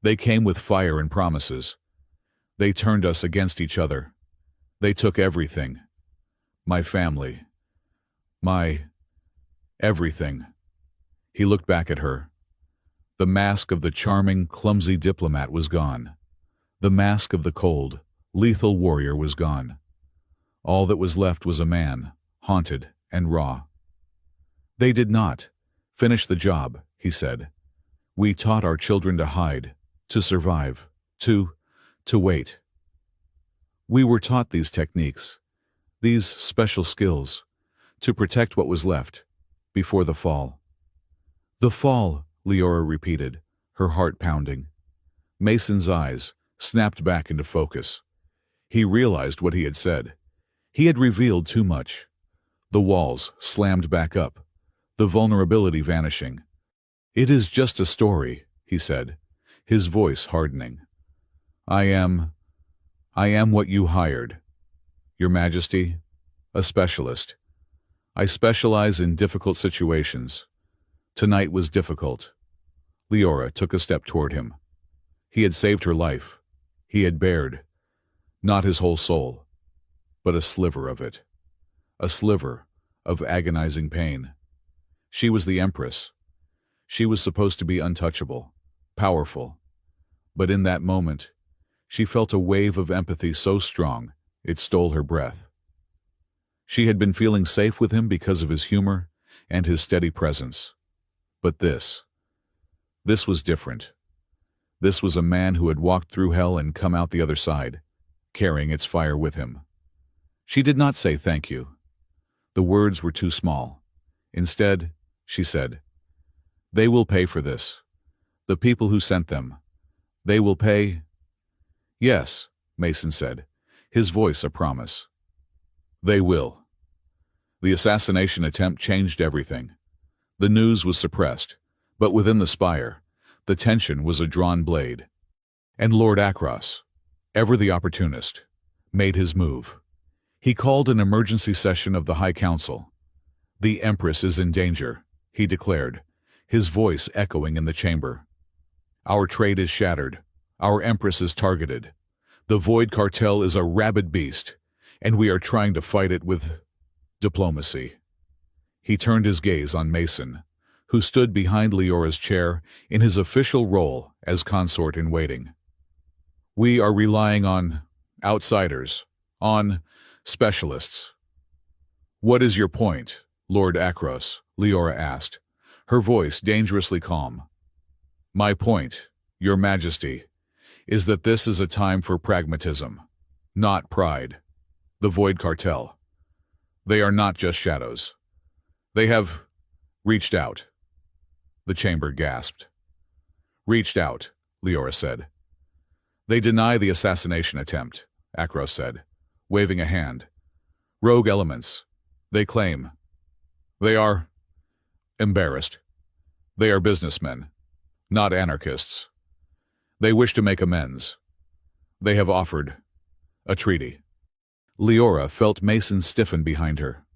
They came with fire and promises. They turned us against each other. They took everything. My family. My everything." He looked back at her. The mask of the charming, clumsy diplomat was gone. The mask of the cold, lethal warrior was gone. All that was left was a man, haunted and raw. "They did not finish the job," he said. "We taught our children to hide, to survive, to wait. We were taught these techniques, these special skills, to protect what was left, before the fall." "The fall," Leora repeated, her heart pounding. Mason's eyes snapped back into focus. He realized what he had said. He had revealed too much. The walls slammed back up, the vulnerability vanishing. "It is just a story," he said, his voice hardening. I am what you hired, Your Majesty, a specialist. I specialize in difficult situations. Tonight was difficult." Leora took a step toward him. He had saved her life. He had bared, not his whole soul, but a sliver of it. A sliver of agonizing pain. She was the Empress. She was supposed to be untouchable, powerful. But in that moment, she felt a wave of empathy so strong it stole her breath. She had been feeling safe with him because of his humor and his steady presence. But this was different. This was a man who had walked through hell and come out the other side, carrying its fire with him. She did not say thank you. The words were too small. Instead, she said, "They will pay for this. The people who sent them. They will pay." "Yes," Mason said, his voice a promise. "They will." The assassination attempt changed everything. The news was suppressed, but within the spire, the tension was a drawn blade. And Lord Akros, ever the opportunist, made his move. He called an emergency session of the High Council. "The Empress is in danger," he declared, his voice echoing in the chamber. "Our trade is shattered. Our Empress is targeted. The Void Cartel is a rabid beast, and we are trying to fight it with diplomacy." He turned his gaze on Mason, who stood behind Leora's chair in his official role as consort in waiting. "We are relying on outsiders, on specialists." "What is your point, Lord Akros?" Leora asked, her voice dangerously calm. "My point, Your Majesty, is that this is a time for pragmatism, not pride. The Void Cartel. They are not just shadows. They have reached out." The chamber gasped. "Reached out," Leora said. "They deny the assassination attempt," Akros said, waving a hand. "Rogue elements. They claim. They are embarrassed. They are businessmen, not anarchists. They wish to make amends. They have offered a treaty." Leora felt Mason stiffen behind her.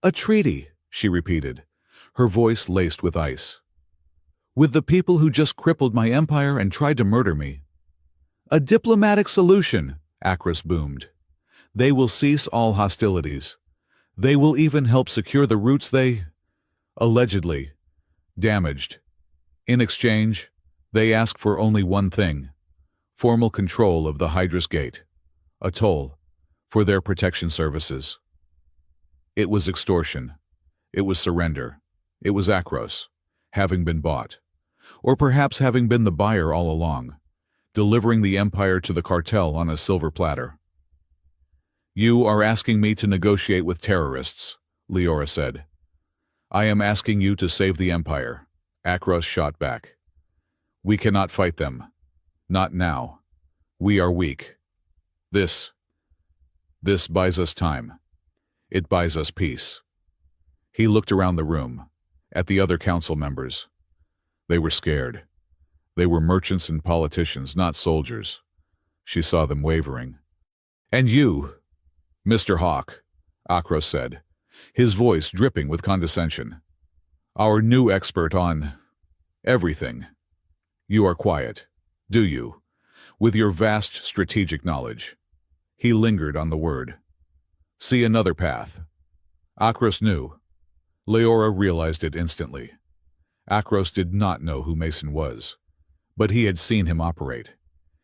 "A treaty," she repeated, her voice laced with ice. "With the people who just crippled my empire and tried to murder me." "A diplomatic solution," Akros boomed. "They will cease all hostilities. They will even help secure the routes they, allegedly, damaged. In exchange, they ask for only one thing: formal control of the Hydra's Gate, a toll for their protection services." It was extortion. It was surrender. It was Akros, having been bought. Or perhaps having been the buyer all along, delivering the empire to the cartel on a silver platter. "You are asking me to negotiate with terrorists," Leora said. "I am asking you to save the empire," Akros shot back. "We cannot fight them. Not now. We are weak. This buys us time. It buys us peace." He looked around the room, at the other council members. They were scared. They were merchants and politicians, not soldiers. She saw them wavering. "And you, Mr. Hawk," Akros said, his voice dripping with condescension. "Our new expert on everything. You are quiet, do you, with your vast strategic knowledge?" He lingered on the word. "See another path." Akros knew. Leora realized it instantly. Akros did not know who Mason was, but he had seen him operate.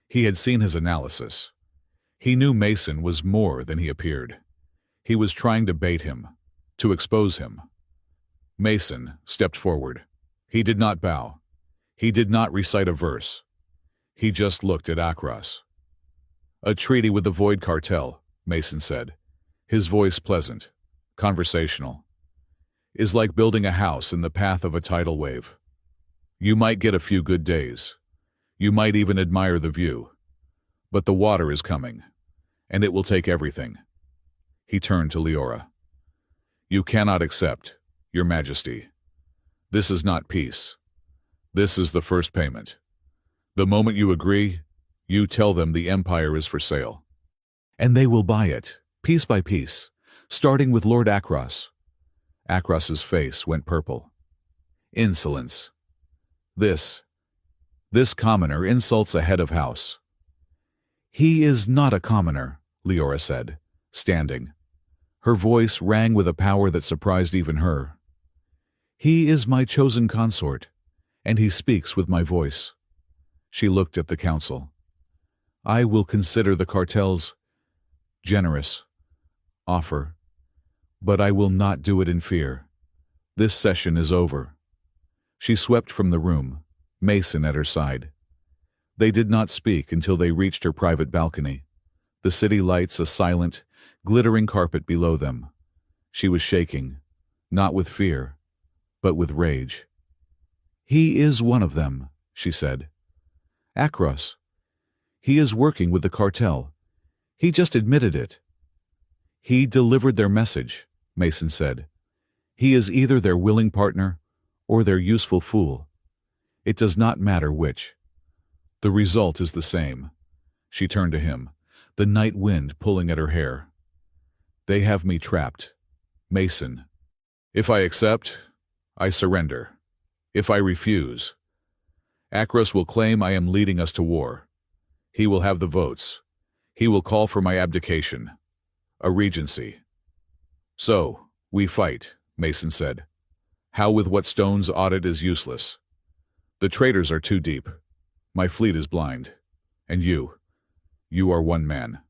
He had seen his analysis. He knew Mason was more than he appeared. He was trying to bait him, to expose him. Mason stepped forward. He did not bow. He did not recite a verse. He just looked at Akros. "A treaty with the Void Cartel," Mason said, his voice pleasant, conversational, "is like building a house in the path of a tidal wave. You might get a few good days. You might even admire the view. But the water is coming, and it will take everything." He turned to Leora. "You cannot accept, Your Majesty. This is not peace. This is the first payment. The moment you agree, you tell them the Empire is for sale. And they will buy it, piece by piece, starting with Lord Akros." Akros's face went purple. "Insolence. This commoner insults a head of house." "He is not a commoner," Leora said, standing. Her voice rang with a power that surprised even her. "He is my chosen consort, and he speaks with my voice." She looked at the council. "I will consider the cartel's generous offer, but I will not do it in fear. This session is over." She swept from the room, Mason at her side. They did not speak until they reached her private balcony, the city lights a silent, glittering carpet below them. She was shaking, not with fear, but with rage. "He is one of them," she said. "Akros. He is working with the cartel. He just admitted it." "He delivered their message," Mason said. "He is either their willing partner or their useful fool. It does not matter which. The result is the same." She turned to him, the night wind pulling at her hair. "They have me trapped. Mason. If I accept, I surrender. If I refuse, Akros will claim I am leading us to war. He will have the votes. He will call for my abdication. A regency." "So, we fight," Mason said. "How with what stones audit is useless. The traitors are too deep. My fleet is blind. And you are one man."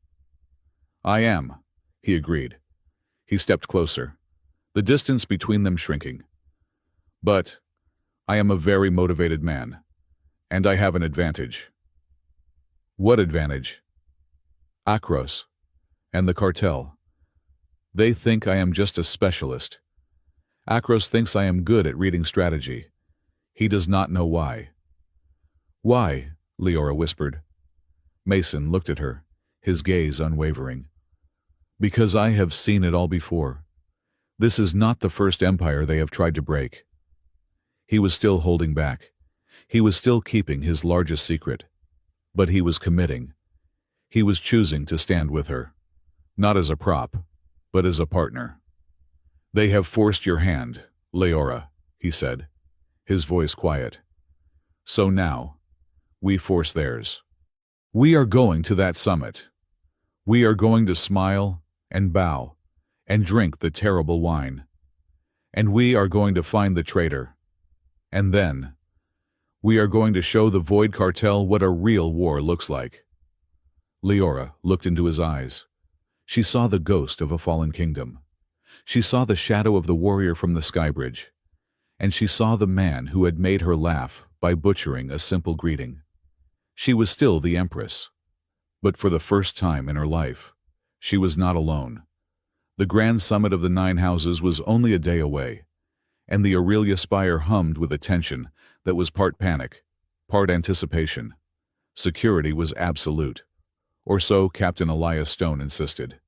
"I am," he agreed. He stepped closer, the distance between them shrinking. "But I am a very motivated man, and I have an advantage." "What advantage?" "Akros and the cartel. They think I am just a specialist. Akros thinks I am good at reading strategy. He does not know why." "Why?" Leora whispered. Mason looked at her, his gaze unwavering. "Because I have seen it all before. This is not the first empire they have tried to break." He was still holding back. He was still keeping his largest secret. But he was committing. He was choosing to stand with her. Not as a prop, but as a partner. "They have forced your hand, Leora," he said, his voice quiet. "So now, we force theirs. We are going to that summit. We are going to smile and bow and drink the terrible wine. And we are going to find the traitor. And then, we are going to show the Void Cartel what a real war looks like." Leora looked into his eyes. She saw the ghost of a fallen kingdom. She saw the shadow of the warrior from the skybridge. And she saw the man who had made her laugh by butchering a simple greeting. She was still the Empress. But for the first time in her life, she was not alone. The grand summit of the 9 houses was only a day away, and the Aurelia spire hummed with a tension that was part panic, part anticipation. Security was absolute, or so Captain Elias Stone insisted.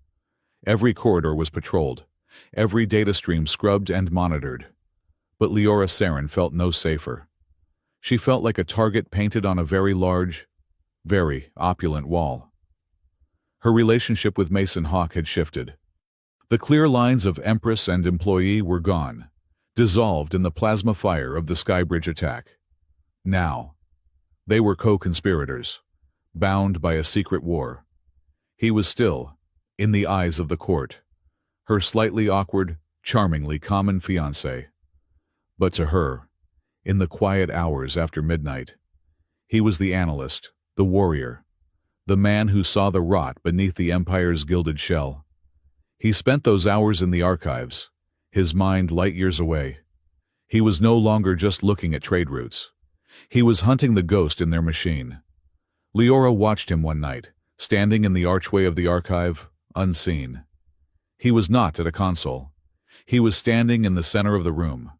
Every corridor was patrolled, every data stream scrubbed and monitored. But Leora Saren felt no safer. She felt like a target painted on a very large, very opulent wall. Her relationship with Mason Hawk had shifted. The clear lines of Empress and employee were gone, dissolved in the plasma fire of the Skybridge attack. Now, they were co-conspirators, bound by a secret war. He was still, in the eyes of the court, her slightly awkward, charmingly common fiancé. But to her, in the quiet hours after midnight, he was the analyst, the warrior, the man who saw the rot beneath the Empire's gilded shell. He spent those hours in the archives, his mind light years away. He was no longer just looking at trade routes. He was hunting the ghost in their machine. Leora watched him one night, standing in the archway of the archive, unseen. He was not at a console. He was standing in the center of the room,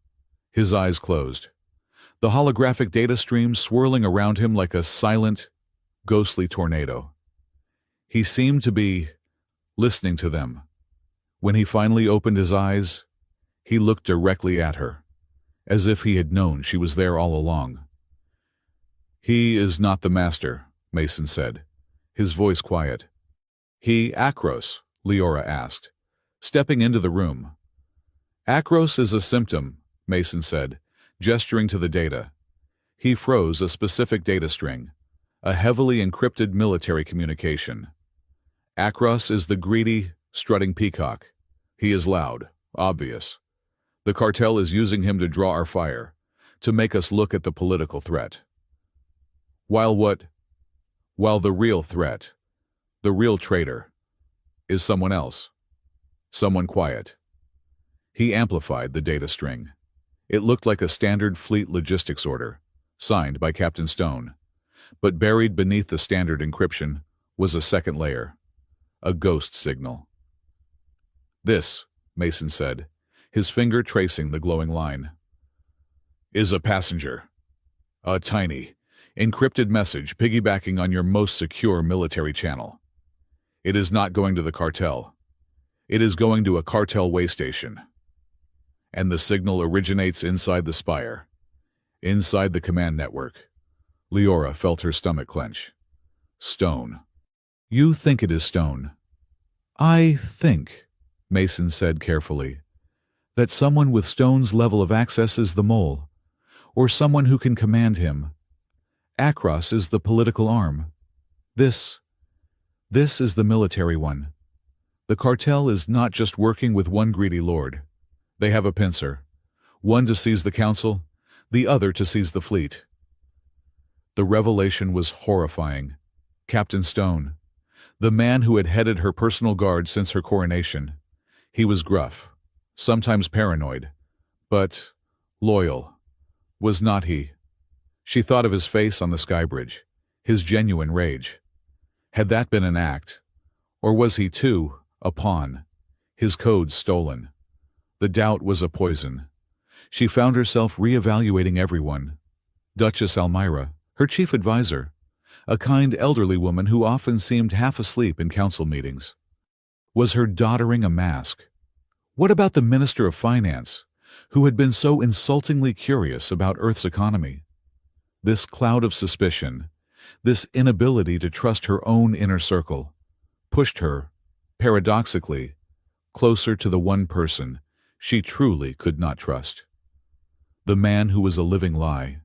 his eyes closed, the holographic data stream swirling around him like a silent, ghostly tornado. He seemed to be listening to them. When he finally opened his eyes, he looked directly at her, as if he had known she was there all along. "He is not the master," Mason said, his voice quiet. "He Akros?" Leora asked, stepping into the room. "Akros is a symptom," Mason said, gesturing to the data. He froze a specific data string, a heavily encrypted military communication. "Akros is the greedy, strutting peacock. He is loud, obvious. The cartel is using him to draw our fire, to make us look at the political threat. While the real threat, the real traitor, is someone else. Someone quiet." He amplified the data string. It looked like a standard fleet logistics order, signed by Captain Stone. But buried beneath the standard encryption was a second layer, a ghost signal. "This," Mason said, his finger tracing the glowing line, "is a passenger. A tiny, encrypted message piggybacking on your most secure military channel. It is not going to the cartel. It is going to a cartel way station. And the signal originates inside the spire, inside the command network." Leora felt her stomach clench. "Stone." "You think it is Stone." "I think," Mason said carefully, "that someone with Stone's level of access is the mole, or someone who can command him. Akros is the political arm. This is the military one. The cartel is not just working with one greedy lord. They have a pincer, one to seize the council, the other to seize the fleet." The revelation was horrifying. Captain Stone, the man who had headed her personal guard since her coronation. He was gruff, sometimes paranoid, but loyal. Was not he? She thought of his face on the sky bridge, his genuine rage. Had that been an act? Or was he, too, a pawn, his codes stolen? The doubt was a poison. She found herself reevaluating everyone. Duchess Almira, her chief advisor, a kind elderly woman who often seemed half asleep in council meetings. Was her doddering a mask? What about the Minister of Finance, who had been so insultingly curious about Earth's economy? This cloud of suspicion, this inability to trust her own inner circle, pushed her, paradoxically, closer to the one person she truly could not trust. The man who was a living lie.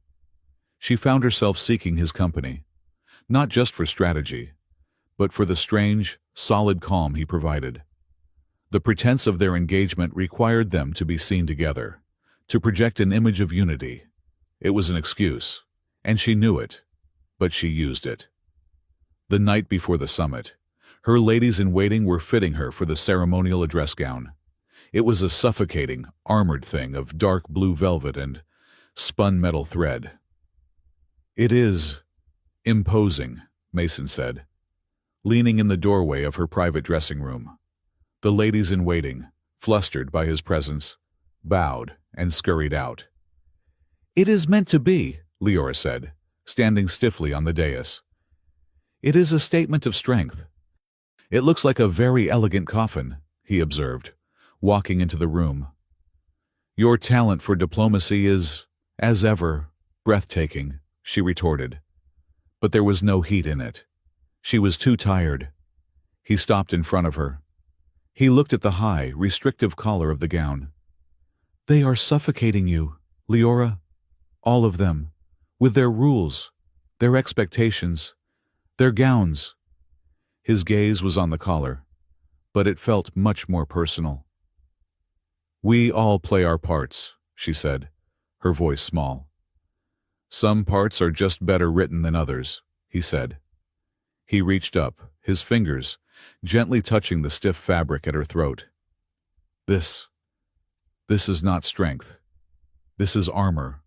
She found herself seeking his company, not just for strategy, but for the strange, solid calm he provided. The pretense of their engagement required them to be seen together, to project an image of unity. It was an excuse, and she knew it, but she used it. The night before the summit, her ladies-in-waiting were fitting her for the ceremonial address gown. It was a suffocating, armored thing of dark blue velvet and spun metal thread. "It is imposing," Mason said, leaning in the doorway of her private dressing room. The ladies-in-waiting, flustered by his presence, bowed and scurried out. "It is meant to be," Leora said, standing stiffly on the dais. "It is a statement of strength." "It looks like a very elegant coffin," he observed, walking into the room. "Your talent for diplomacy is, as ever, breathtaking," she retorted. But there was no heat in it. She was too tired. He stopped in front of her. He looked at the high, restrictive collar of the gown. "They are suffocating you, Leora. All of them. With their rules, their expectations, their gowns." His gaze was on the collar, but it felt much more personal. "We all play our parts," she said, her voice small. "Some parts are just better written than others," he said. He reached up, his fingers gently touching the stiff fabric at her throat. This is not strength. This is armor.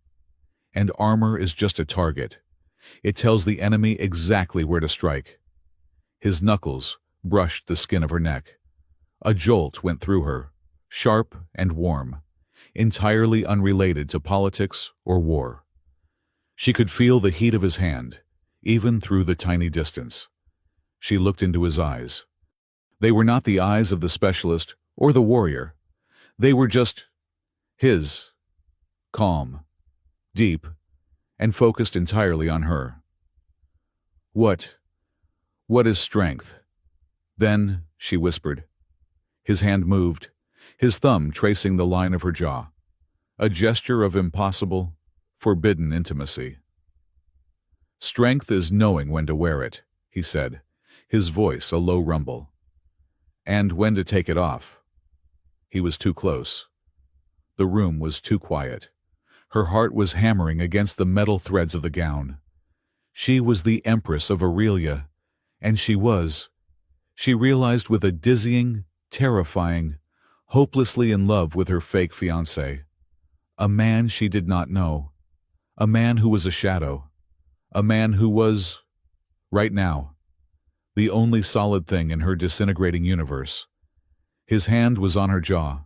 And armor is just a target. It tells the enemy exactly where to strike. His knuckles brushed the skin of her neck. A jolt went through her, sharp and warm, entirely unrelated to politics or war. She could feel the heat of his hand, even through the tiny distance. She looked into his eyes. They were not the eyes of the specialist or the warrior. They were just his, calm, deep, and focused entirely on her. What is strength? Then, she whispered. His hand moved, his thumb tracing the line of her jaw, a gesture of impossible, forbidden intimacy. Strength is knowing when to wear it, he said, his voice a low rumble. And when to take it off. He was too close. The room was too quiet. Her heart was hammering against the metal threads of the gown. She was the Empress of Aurelia, and she realized with a dizzying, terrifying, hopelessly in love with her fake fiancé. A man she did not know. A man who was a shadow. A man who was, right now, the only solid thing in her disintegrating universe. His hand was on her jaw,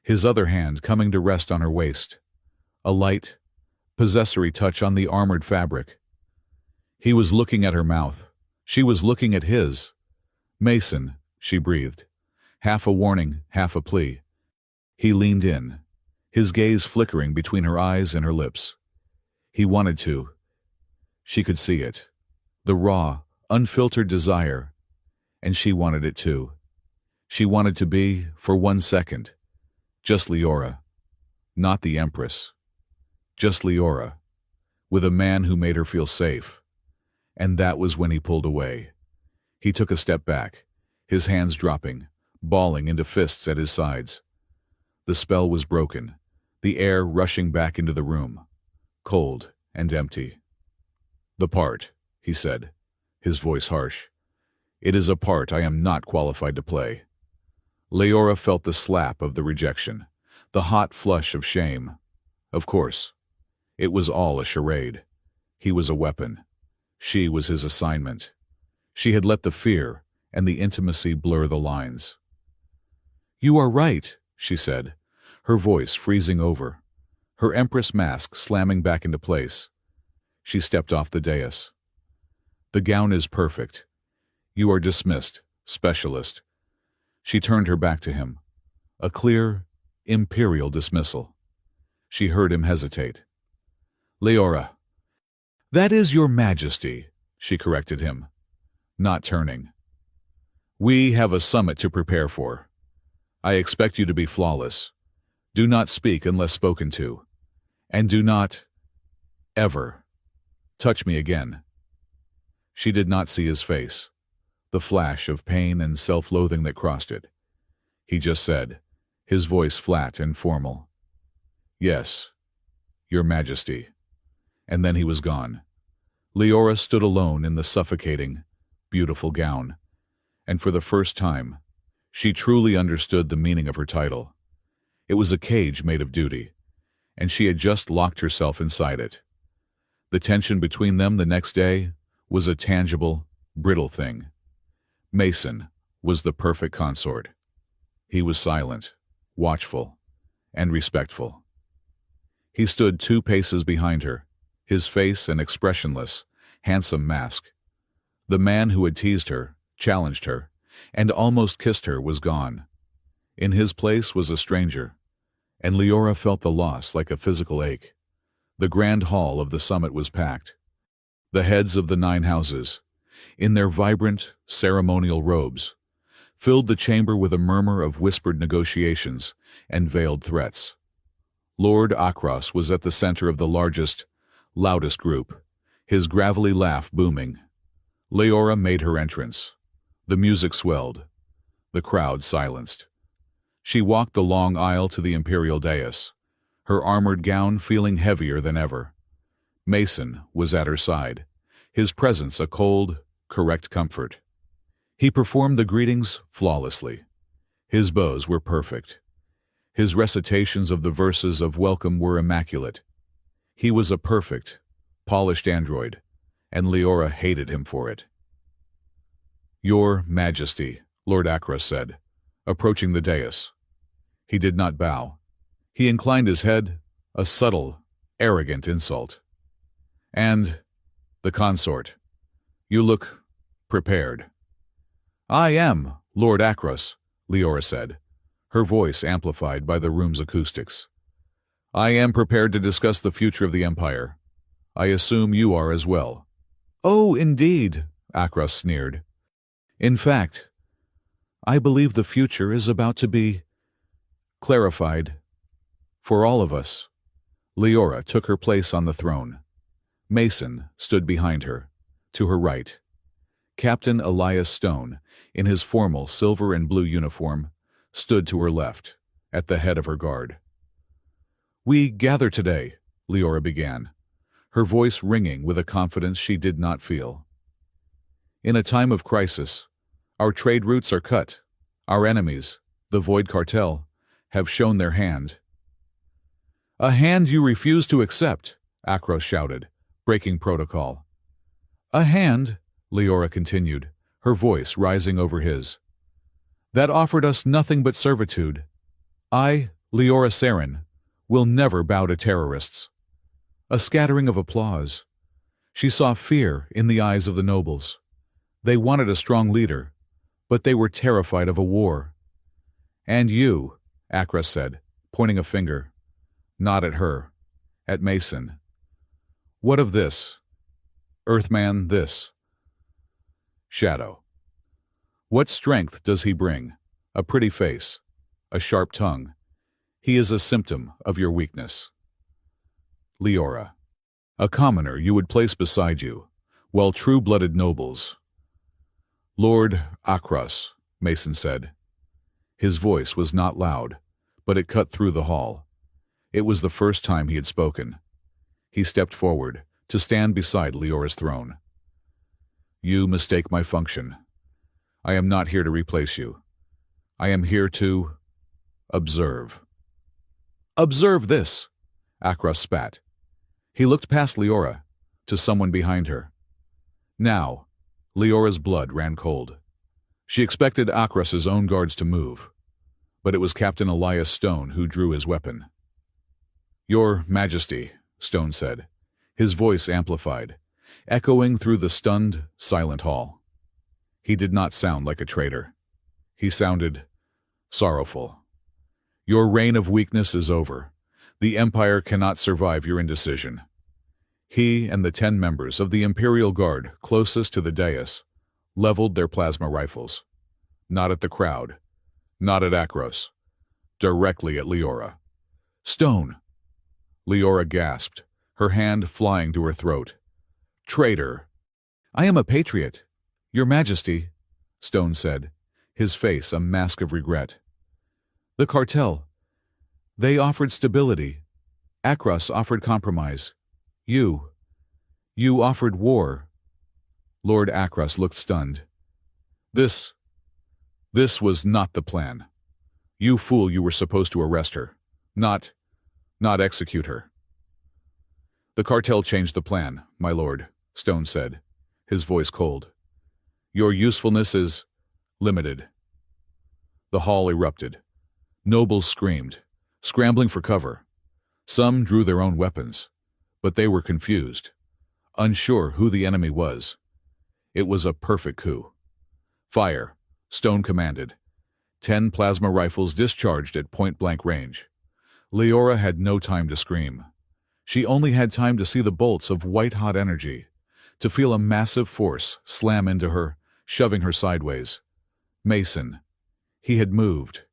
his other hand coming to rest on her waist. A light, possessory touch on the armored fabric. He was looking at her mouth. She was looking at his. Mason, she breathed, half a warning, half a plea. He leaned in, his gaze flickering between her eyes and her lips. He wanted to. She could see it. The raw, unfiltered desire. And she wanted it too. She wanted to be, for 1 second, just Leora, not the Empress. Just Leora, with a man who made her feel safe. And that was when he pulled away. He took a step back, his hands dropping, balling into fists at his sides. The spell was broken, the air rushing back into the room, cold and empty. The part, he said, his voice harsh. It is a part I am not qualified to play. Leora felt the slap of the rejection, the hot flush of shame. Of course. It was all a charade. He was a weapon. She was his assignment. She had let the fear and the intimacy blur the lines. You are right, she said, her voice freezing over, her Empress mask slamming back into place. She stepped off the dais. The gown is perfect. You are dismissed, specialist. She turned her back to him. A clear, imperial dismissal. She heard him hesitate. Leora. That is your Majesty, she corrected him, not turning. We have a summit to prepare for. I expect you to be flawless. Do not speak unless spoken to. And do not, ever, touch me again. She did not see his face, the flash of pain and self-loathing that crossed it. He just said, his voice flat and formal. Yes, Your Majesty. And then he was gone. Leora stood alone in the suffocating, beautiful gown, and for the first time, she truly understood the meaning of her title. It was a cage made of duty, and she had just locked herself inside it. The tension between them the next day was a tangible, brittle thing. Mason was the perfect consort. He was silent, watchful, and respectful. He stood 2 paces behind her, his face an expressionless, handsome mask. The man who had teased her, challenged her, and almost kissed her was gone. In his place was a stranger, and Leora felt the loss like a physical ache. The grand hall of the summit was packed. The heads of the 9 houses, in their vibrant, ceremonial robes, filled the chamber with a murmur of whispered negotiations and veiled threats. Lord Akros was at the center of the largest, loudest group, his gravelly laugh booming. Leora made her entrance. The music swelled. The crowd silenced. She walked the long aisle to the imperial dais, her armored gown feeling heavier than ever. Mason was at her side, his presence a cold, correct comfort. He performed the greetings flawlessly. His bows were perfect. His recitations of the verses of welcome were immaculate. He was a perfect, polished android, and Leora hated him for it. "Your Majesty," Lord Akros said, approaching the dais. He did not bow. He inclined his head, a subtle, arrogant insult. "And the consort. You look prepared." "I am, Lord Akros," Leora said, her voice amplified by the room's acoustics. "I am prepared to discuss the future of the Empire. I assume you are as well." "Oh, indeed," Akros sneered. "In fact, I believe the future is about to be clarified for all of us." Leora took her place on the throne. Mason stood behind her, to her right. Captain Elias Stone, in his formal silver and blue uniform, stood to her left, at the head of her guard. "We gather today," Leora began, her voice ringing with a confidence she did not feel. "In a time of crisis, our trade routes are cut. Our enemies, the Void Cartel, have shown their hand." "A hand you refuse to accept," Akros shouted, breaking protocol. "A hand," Leora continued, her voice rising over his, "that offered us nothing but servitude. I, Leora Saren, will never bow to terrorists." A scattering of applause. She saw fear in the eyes of the nobles. They wanted a strong leader, but they were terrified of a war. "And you," Akros said, pointing a finger, not at her, at Mason. "What of this? Earthman, this?" Shadow. "What strength does he bring? A pretty face, a sharp tongue. He is a symptom of your weakness." Leora. "A commoner you would place beside you, while true-blooded nobles." "Lord Akros," Mason said. His voice was not loud, but it cut through the hall. It was the first time he had spoken. He stepped forward, to stand beside Leora's throne. "You mistake my function. I am not here to replace you. I am here to observe." "Observe this!" Akros spat. He looked past Leora, to someone behind her. Now, Leora's blood ran cold. She expected Akros's own guards to move, but it was Captain Elias Stone who drew his weapon. "Your Majesty," Stone said, his voice amplified, echoing through the stunned, silent hall. He did not sound like a traitor. He sounded sorrowful. "Your reign of weakness is over. The Empire cannot survive your indecision." He and the 10 members of the Imperial Guard closest to the dais leveled their plasma rifles. Not at the crowd, not at Akros, directly at Leora. "Stone!" Leora gasped, her hand flying to her throat. "Traitor!" "I am a patriot, Your Majesty," Stone said, his face a mask of regret. "The cartel. They offered stability. Akros offered compromise. You offered war." Lord Akros looked stunned. This was not the plan. You fool, you were supposed to arrest her, not execute her." "The cartel changed the plan, my lord," Stone said, his voice cold. "Your usefulness is limited." The hall erupted. Nobles screamed, scrambling for cover. Some drew their own weapons, but they were confused, unsure who the enemy was. It was a perfect coup. "Fire," Stone commanded. 10 plasma rifles discharged at point-blank range. Leora had no time to scream. She only had time to see the bolts of white-hot energy, to feel a massive force slam into her, shoving her sideways. Mason. He had moved.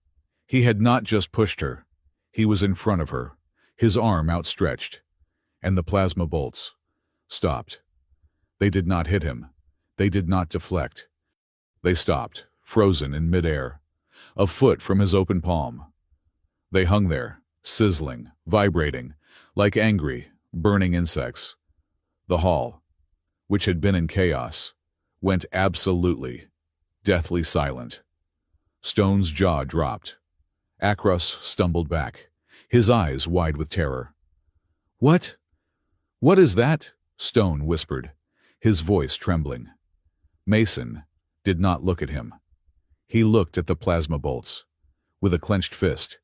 He had not just pushed her. He was in front of her, his arm outstretched. And the plasma bolts stopped. They did not hit him. They did not deflect. They stopped, frozen in midair, a foot from his open palm. They hung there, sizzling, vibrating, like angry, burning insects. The hall, which had been in chaos, went absolutely, deathly silent. Stone's jaw dropped. Akros stumbled back, his eyes wide with terror. "What? What is that?" Stone whispered, his voice trembling. Mason did not look at him. He looked at the plasma bolts. With a clenched fist,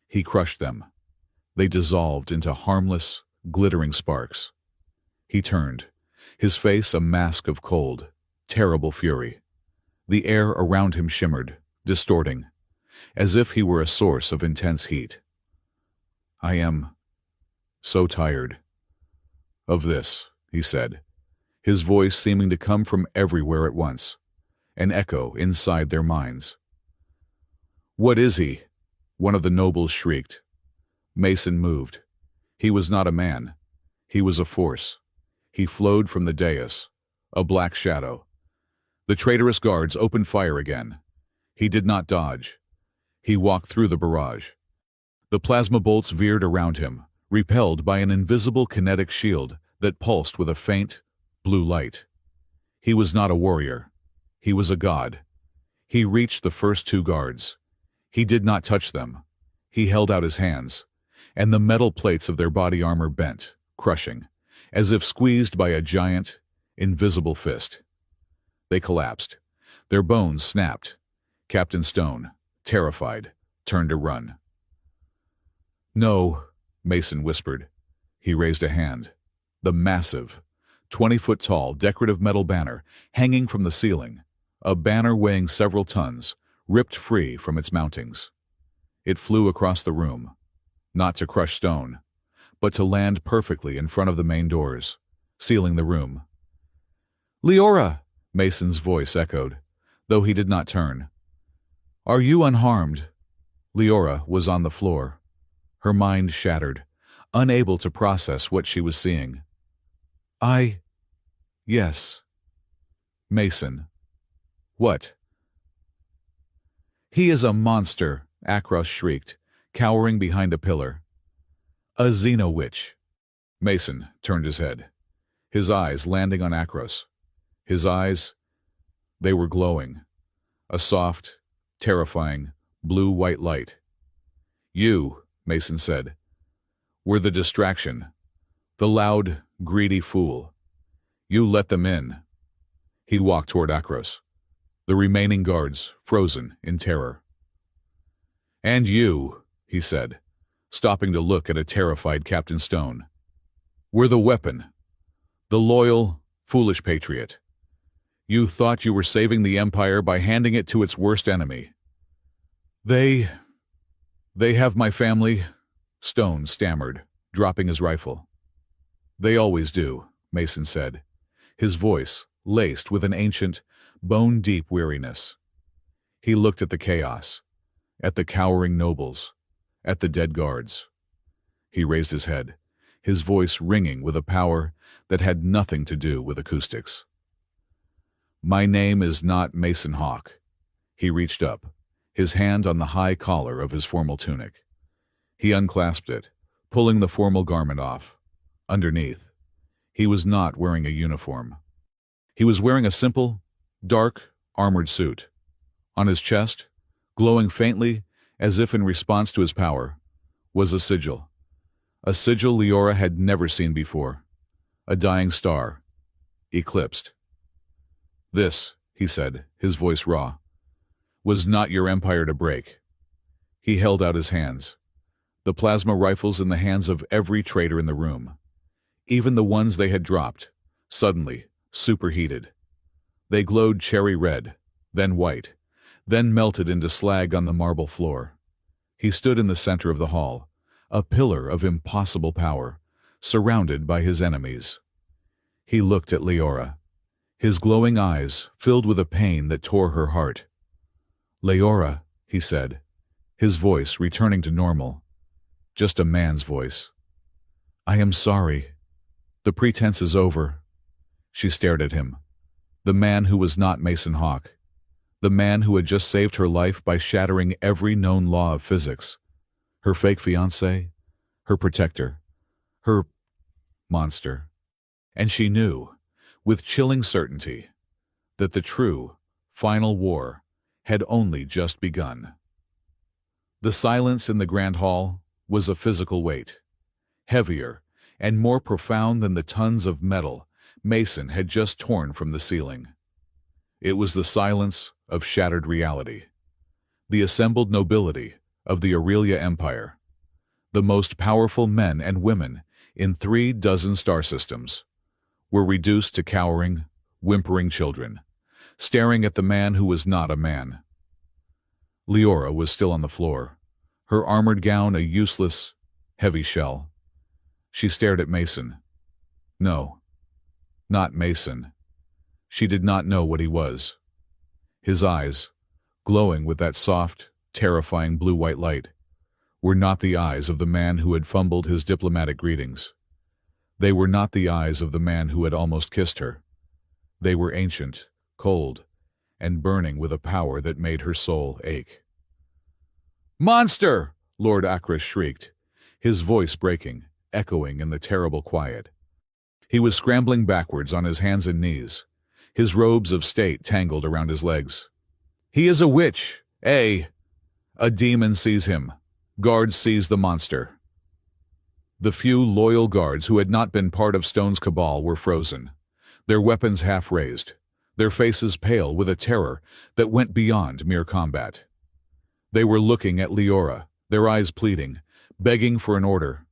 he crushed them. They dissolved into harmless, glittering sparks. He turned, his face a mask of cold, terrible fury. The air around him shimmered, distorting, as if he were a source of intense heat. "I am so tired of this," he said, his voice seeming to come from everywhere at once, an echo inside their minds. "What is he?" one of the nobles shrieked. Mason moved. He was not a man. He was a force. He flowed from the dais, a black shadow. The traitorous guards opened fire again. He did not dodge. He walked through the barrage. The plasma bolts veered around him, repelled by an invisible kinetic shield that pulsed with a faint, blue light. He was not a warrior. He was a god. He reached the first two guards. He did not touch them. He held out his hands, and the metal plates of their body armor bent, crushing, as if squeezed by a giant, invisible fist. They collapsed. Their bones snapped. Captain Stone, terrified, turned to run. "No," Mason whispered. He raised a hand. The massive, 20-foot-tall decorative metal banner hanging from the ceiling, a banner weighing several tons, ripped free from its mountings. It flew across the room, not to crush Stone, but to land perfectly in front of the main doors, sealing the room. "Leora!" Mason's voice echoed, though he did not turn. "Are you unharmed?" Leora was on the floor, her mind shattered, unable to process what she was seeing. Yes." "Mason." "What?" "He is a monster," Akros shrieked, cowering behind a pillar. "A Xeno-witch." Mason turned his head, his eyes landing on Akros. His eyes, they were glowing, a soft, terrifying, blue-white light. "You," Mason said, "were the distraction, the loud, greedy fool. You let them in." He walked toward Akros, the remaining guards frozen in terror. "And you," he said, stopping to look at a terrified Captain Stone, "were the weapon, the loyal, foolish patriot. You thought you were saving the Empire by handing it to its worst enemy." They have my family," Stone stammered, dropping his rifle. "They always do," Mason said, his voice laced with an ancient, bone-deep weariness. He looked at the chaos, at the cowering nobles, at the dead guards. He raised his head, his voice ringing with a power that had nothing to do with acoustics. "My name is not Mason Hawk." He reached up, his hand on the high collar of his formal tunic. He unclasped it, pulling the formal garment off. Underneath, he was not wearing a uniform. He was wearing a simple, dark, armored suit. On his chest, glowing faintly as if in response to his power, was a sigil Leora had never seen before, a dying star, eclipsed. "This," he said, his voice raw, "was not your empire to break." He held out his hands, the plasma rifles in the hands of every traitor in the room, even the ones they had dropped, suddenly superheated. They glowed cherry red, then white, then melted into slag on the marble floor. He stood in the center of the hall, a pillar of impossible power, surrounded by his enemies. He looked at Leora, his glowing eyes filled with a pain that tore her heart. "Leora," he said, his voice returning to normal, just a man's voice. "I am sorry. The pretense is over." She stared at him, the man who was not Mason Hawk, the man who had just saved her life by shattering every known law of physics, her fake fiancé, her protector, her monster. And she knew, with chilling certainty, that the true, final war had only just begun. The silence in the grand hall was a physical weight, heavier and more profound than the tons of metal Mason had just torn from the ceiling. It was the silence of shattered reality, the assembled nobility of the Aurelia Empire, the most powerful men and women in 3 dozen star systems, were reduced to cowering, whimpering children, staring at the man who was not a man. Leora was still on the floor, her armored gown a useless, heavy shell. She stared at Mason. No, not Mason. She did not know what he was. His eyes, glowing with that soft, terrifying blue-white light, were not the eyes of the man who had fumbled his diplomatic greetings. They were not the eyes of the man who had almost kissed her. They were ancient, cold, and burning with a power that made her soul ache. "Monster!" Lord Akros shrieked, his voice breaking, echoing in the terrible quiet. He was scrambling backwards on his hands and knees, his robes of state tangled around his legs. "He is a witch! A demon seize him! Guards seize the monster!" The few loyal guards who had not been part of Stone's cabal were frozen, their weapons half raised, their faces pale with a terror that went beyond mere combat. They were looking at Leora, their eyes pleading, begging for an order,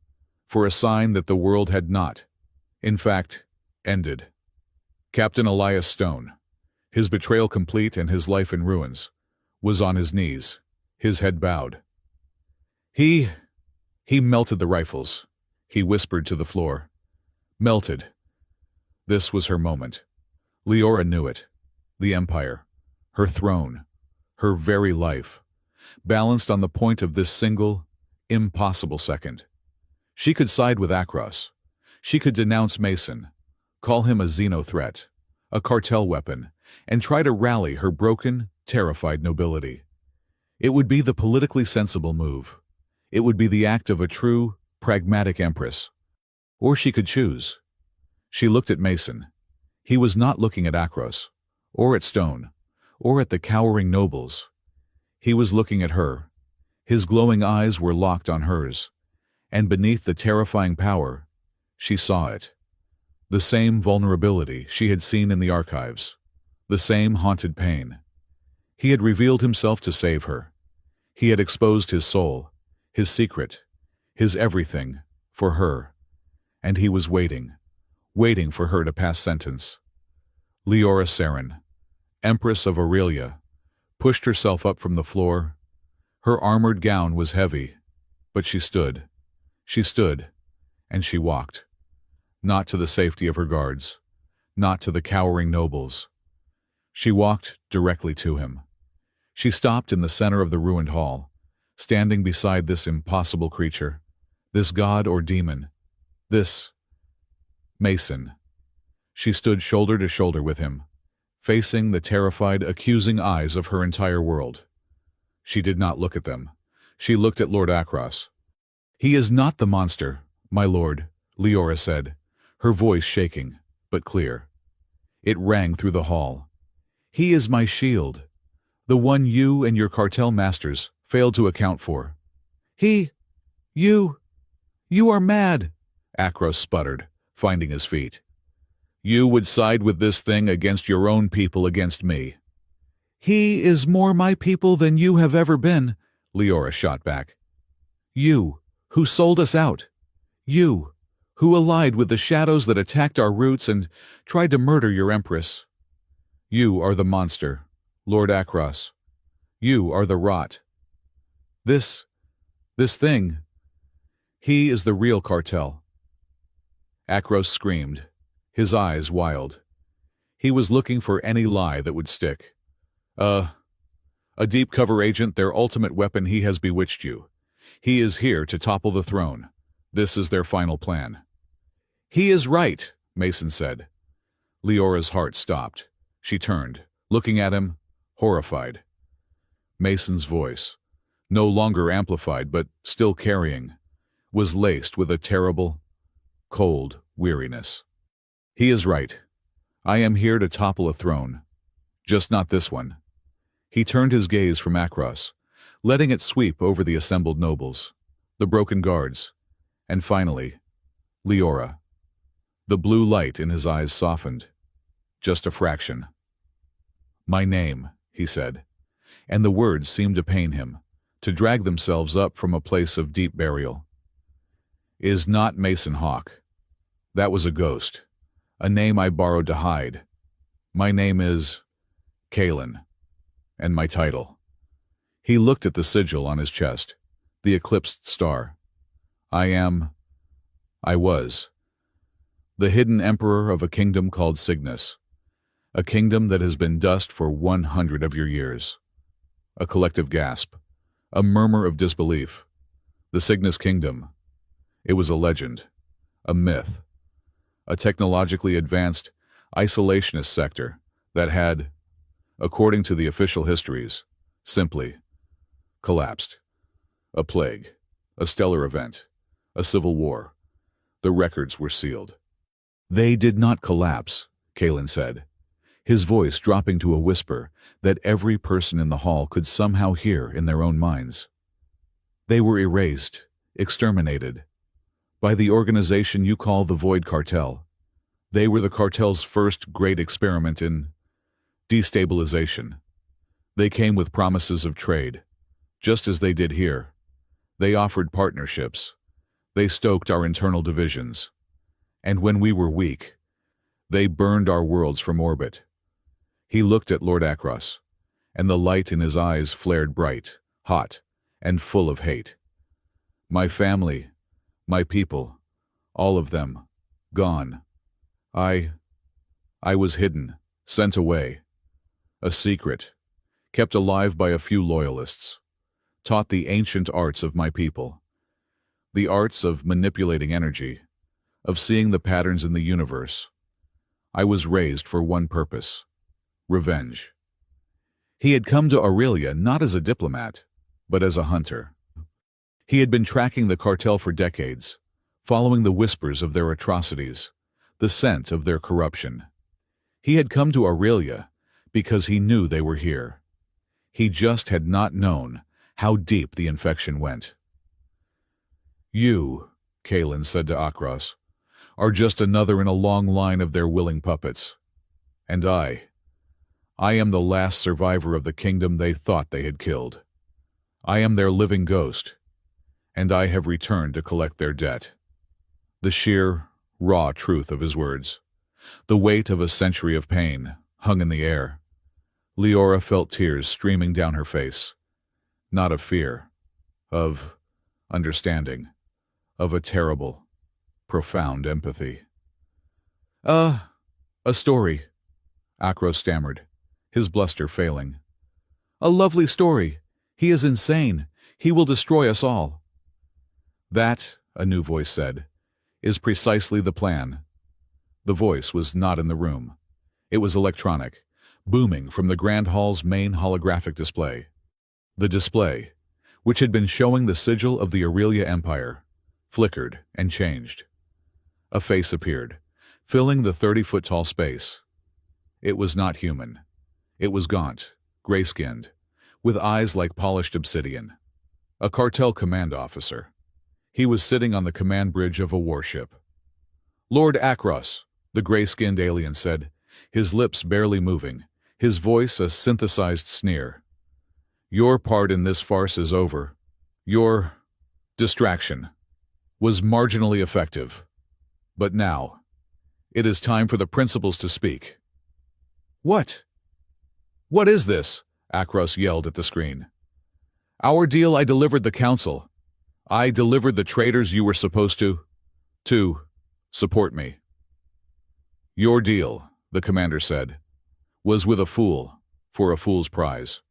for a sign that the world had not, in fact, ended. Captain Elias Stone, his betrayal complete and his life in ruins, was on his knees, his head bowed. He melted the rifles, he whispered to the floor. Melted. This was her moment. Leora knew it. The Empire, her throne, her very life, balanced on the point of this single, impossible second. She could side with Akros. She could denounce Mason, call him a xeno threat, a cartel weapon, and try to rally her broken, terrified nobility. It would be the politically sensible move. It would be the act of a true, pragmatic empress. Or she could choose. She looked at Mason. He was not looking at Akros, or at Stone, or at the cowering nobles. He was looking at her. His glowing eyes were locked on hers, and beneath the terrifying power, she saw it. The same vulnerability she had seen in the archives, the same haunted pain. He had revealed himself to save her. He had exposed his soul, his secret, his everything, for her. And he was waiting for her to pass sentence. Leora Saren, Empress of Aurelia, pushed herself up from the floor. Her armored gown was heavy, but she stood, and she walked. Not to the safety of her guards, not to the cowering nobles. She walked directly to him. She stopped in the center of the ruined hall, standing beside this impossible creature, this god or demon, this Mason. She stood shoulder to shoulder with him, facing the terrified, accusing eyes of her entire world. She did not look at them. She looked at Lord Akros. "He is not the monster, my lord," Leora said, her voice shaking, but clear. It rang through the hall. "He is my shield, the one you and your cartel masters failed to account for." You are mad," Akros sputtered, finding his feet. "You would side with this thing against your own people against me." "He is more my people than you have ever been," Leora shot back. "You, who sold us out. You, who allied with the shadows that attacked our roots and tried to murder your empress. You are the monster, Lord Akros. You are the rot. This thing, he is the real cartel." Akros screamed, his eyes wild. He was looking for any lie that would stick. A deep cover agent, their ultimate weapon. He has bewitched you. He is here to topple the throne. This is their final plan." "He is right," Mason said. Leora's heart stopped. She turned, looking at him, horrified. Mason's voice, no longer amplified but still carrying, was laced with a terrible, cold weariness. "He is right. I am here to topple a throne. Just not this one. He turned his gaze from Akros, letting it sweep over the assembled nobles, the broken guards, and finally, Leora. The blue light in his eyes softened. Just a fraction. "My name," he said, and the words seemed to pain him, to drag themselves up from a place of deep burial. "Is not Mason Hawk. That was a ghost, a name I borrowed to hide. My name is Kalen, and my title." He looked at the sigil on his chest, the eclipsed star. I was, the hidden emperor of a kingdom called Cygnus, a kingdom that has been dust for 100 of your years. A collective gasp, a murmur of disbelief. The Cygnus kingdom. It was a legend, a myth, a technologically advanced, isolationist sector that had, according to the official histories, simply collapsed. A plague, a stellar event, a civil war. The records were sealed. "They did not collapse," Kalen said, his voice dropping to a whisper that every person in the hall could somehow hear in their own minds. "They were erased, exterminated, by the organization you call the Void Cartel. They were the cartel's first great experiment in destabilization. They came with promises of trade, just as they did here. They offered partnerships. They stoked our internal divisions. And when we were weak, they burned our worlds from orbit." He looked at Lord Akros, and the light in his eyes flared bright, hot, and full of hate. "My family, my people, all of them, gone. I was hidden, sent away. A secret, kept alive by a few loyalists, taught the ancient arts of my people. The arts of manipulating energy, of seeing the patterns in the universe. I was raised for one purpose: revenge." He had come to Aurelia not as a diplomat, but as a hunter. He had been tracking the cartel for decades, following the whispers of their atrocities, the scent of their corruption. He had come to Aurelia because he knew they were here. He just had not known how deep the infection went. "You," Kalen said to Akros, "are just another in a long line of their willing puppets. And I am the last survivor of the kingdom they thought they had killed. I am their living ghost, and I have returned to collect their debt." The sheer, raw truth of his words, the weight of a century of pain, hung in the air. Leora felt tears streaming down her face, not of fear, of understanding, of a terrible, profound empathy. A story," Akros stammered, his bluster failing. "A lovely story. He is insane. He will destroy us all." "That," a new voice said, "is precisely the plan." The voice was not in the room. It was electronic, booming from the Grand Hall's main holographic display. The display, which had been showing the sigil of the Aurelia Empire, flickered and changed. A face appeared, filling the 30-foot-tall space. It was not human. It was gaunt, gray-skinned, with eyes like polished obsidian. A cartel command officer. He was sitting on the command bridge of a warship. "Lord Akros," the gray-skinned alien said, his lips barely moving, his voice a synthesized sneer. "Your part in this farce is over. Your distraction was marginally effective. But now, it is time for the principals to speak." "What? What is this?" Akros yelled at the screen. "Our deal. I delivered the council. I delivered the traitors you were supposed to support me." "Your deal," the commander said, "was with a fool, for a fool's prize.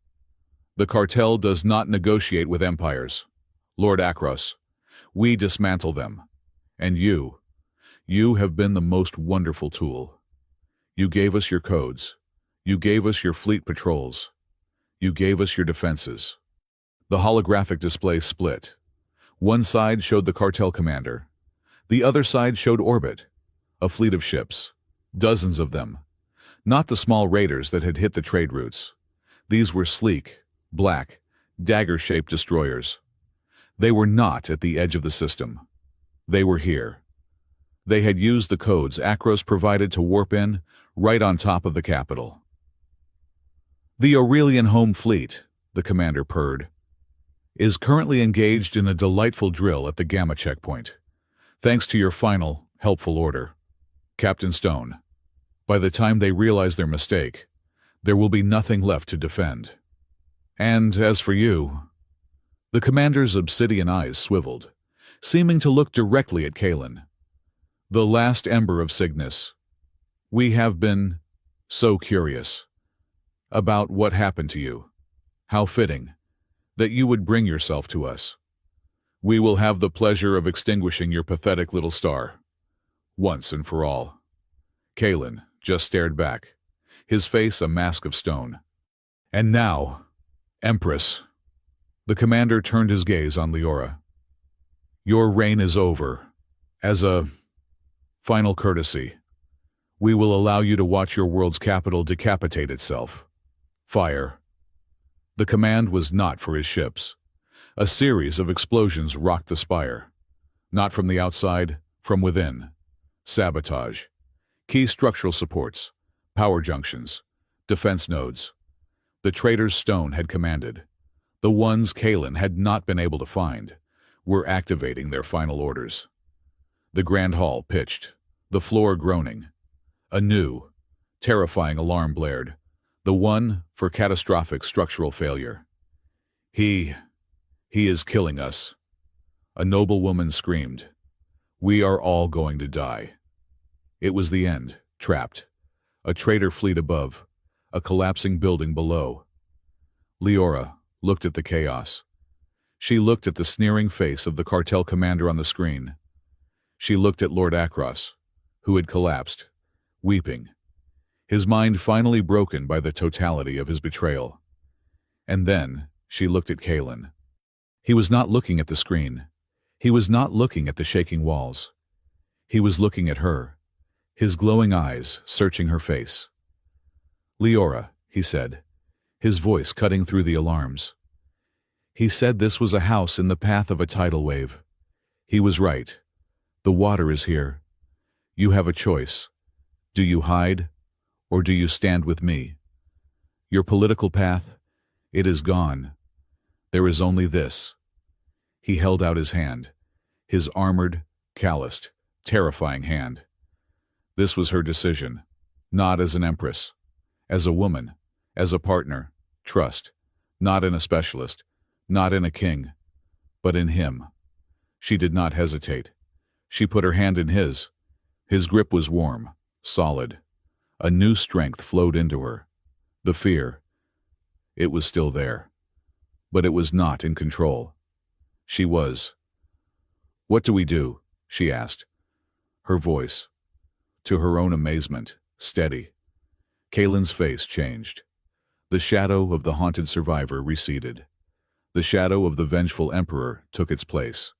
The cartel does not negotiate with empires. Lord Akros, we dismantle them. And you have been the most wonderful tool. You gave us your codes. You gave us your fleet patrols. You gave us your defenses." The holographic display split. One side showed the cartel commander. The other side showed orbit, a fleet of ships, dozens of them, Not the small raiders that had hit the trade routes. These were sleek, black, dagger-shaped destroyers. They were not at the edge of the system. They were here. They had used the codes Akros provided to warp in, right on top of the capital. "The Aurelian Home Fleet," the commander purred, "is currently engaged in a delightful drill at the Gamma checkpoint, thanks to your final, helpful order, Captain Stone. By the time they realize their mistake, there will be nothing left to defend. And as for you..." The commander's obsidian eyes swiveled, seeming to look directly at Kalen. "The last ember of Cygnus. We have been so curious about what happened to you. How fitting that you would bring yourself to us. We will have the pleasure of extinguishing your pathetic little star, once and for all." Kalen just stared back, his face a mask of stone. "And now, Empress." The commander turned his gaze on Leora. "Your reign is over. As a final courtesy, we will allow you to watch your world's capital decapitate itself. Fire." The command was not for his ships. A series of explosions rocked the spire. Not from the outside, from within. Sabotage. Key structural supports, power junctions, defense nodes. The traitors Stone had commanded, the ones Kalen had not been able to find, were activating their final orders. The Grand Hall pitched, the floor groaning. A new, terrifying alarm blared, the one for catastrophic structural failure. He is killing us." A noble woman screamed. "We are all going to die." It was the end, trapped. A traitor fleet above, a collapsing building below. Leora looked at the chaos. She looked at the sneering face of the cartel commander on the screen. She looked at Lord Akros, who had collapsed, weeping, his mind finally broken by the totality of his betrayal. And then she looked at Kalen. He was not looking at the screen. He was not looking at the shaking walls. He was looking at her, his glowing eyes searching her face. "Leora," he said, his voice cutting through the alarms. He said this was a house in the path of a tidal wave. He was right. The water is here. You have a choice. Do you hide, or do you stand with me? Your political path, it is gone. There is only this." He held out his hand, his armored, calloused, terrifying hand. This was her decision, not as an empress, as a woman, as a partner, trust, not in a specialist, not in a king, but in him. She did not hesitate. She put her hand in his. His grip was warm, solid. A new strength flowed into her. The fear, it was still there. But it was not in control. She was. "What do we do?" she asked. Her voice, to her own amazement, steady. Kalen's face changed. The shadow of the haunted survivor receded. The shadow of the vengeful emperor took its place.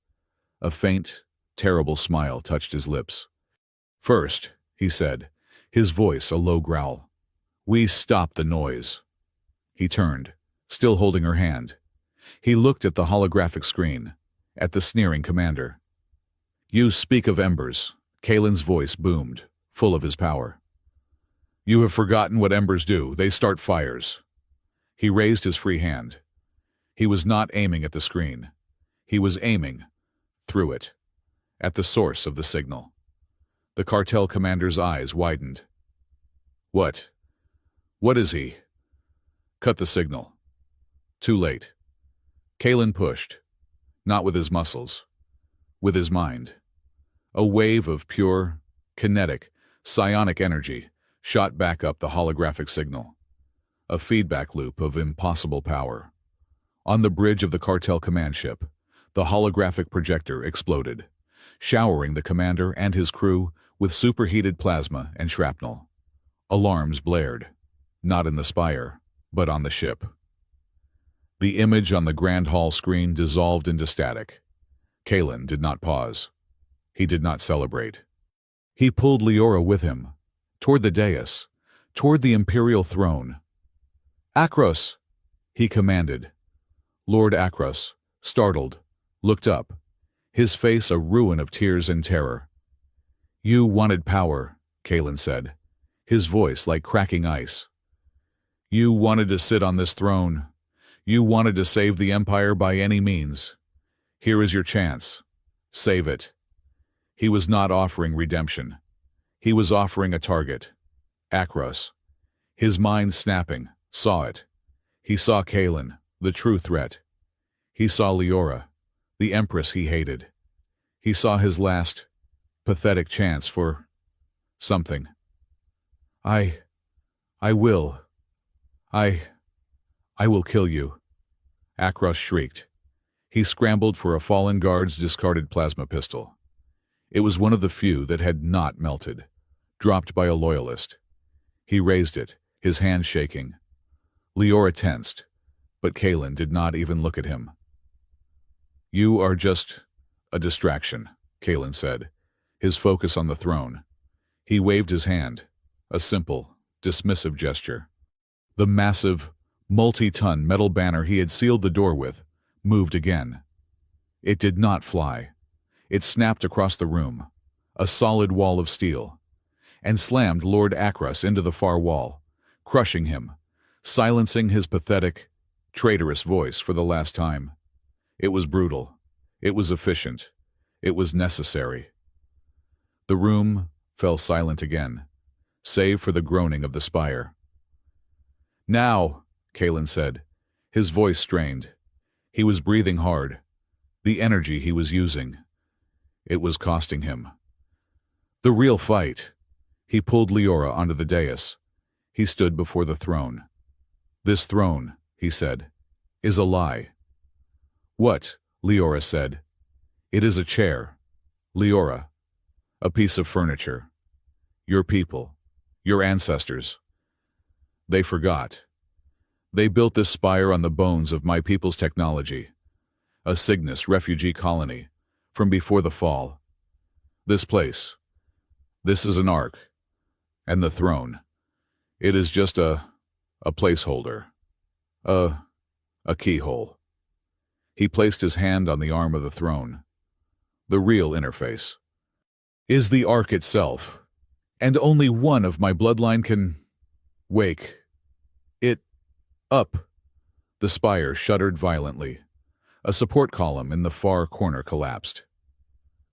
A faint, terrible smile touched his lips. "First," he said, his voice a low growl, "we stop the noise." He turned, still holding her hand. He looked at the holographic screen, at the sneering commander. "You speak of embers," Kalen's voice boomed, full of his power. "You have forgotten what embers do. They start fires." He raised his free hand. He was not aiming at the screen. He was aiming, through it, at the source of the signal. The cartel commander's eyes widened. What is he?" "Cut the signal." Too late. Kalen pushed, not with his muscles, with his mind. A wave of pure, kinetic, psionic energy shot back up the holographic signal. A feedback loop of impossible power. On the bridge of the cartel command ship, the holographic projector exploded, showering the commander and his crew with superheated plasma and shrapnel. Alarms blared, not in the spire, but on the ship. The image on the Grand Hall screen dissolved into static. Kalen did not pause. He did not celebrate. He pulled Leora with him, toward the dais, toward the imperial throne. "Akros!" he commanded. Lord Akros, startled, looked up, his face a ruin of tears and terror. "You wanted power," Kalen said, his voice like cracking ice. "You wanted to sit on this throne. You wanted to save the Empire by any means. Here is your chance. Save it." He was not offering redemption. He was offering a target. Akros. His mind snapping, saw it. He saw Kalen, the true threat. He saw Leora, the Empress he hated. He saw his last, pathetic chance for something. I will. I will kill you," Akros shrieked. He scrambled for a fallen guard's discarded plasma pistol. It was one of the few that had not melted, dropped by a loyalist. He raised it, his hand shaking. Leora tensed, but Kalen did not even look at him. "You are just a distraction," Kalen said, his focus on the throne. He waved his hand, a simple, dismissive gesture. The massive, multi-ton metal banner he had sealed the door with moved again. It did not fly. It snapped across the room, a solid wall of steel, and slammed Lord Akros into the far wall, crushing him, silencing his pathetic, traitorous voice for the last time. It was brutal. It was efficient. It was necessary. The room fell silent again, save for the groaning of the spire. "Now," Kalen said, his voice strained. He was breathing hard. The energy he was using. It was costing him. "The real fight." He pulled Leora onto the dais. He stood before the throne. "This throne," he said, "is a lie." "What?" Leora said. "It is a chair. Leora. A piece of furniture. Your people. Your ancestors. They forgot. They built this spire on the bones of my people's technology. A Cygnus refugee colony, from before the fall. This place. This is an ark. And the throne. It is just a placeholder. A keyhole." He placed his hand on the arm of the throne. "The real interface is the ark itself, and only one of my bloodline can wake it up." The spire shuddered violently. A support column in the far corner collapsed.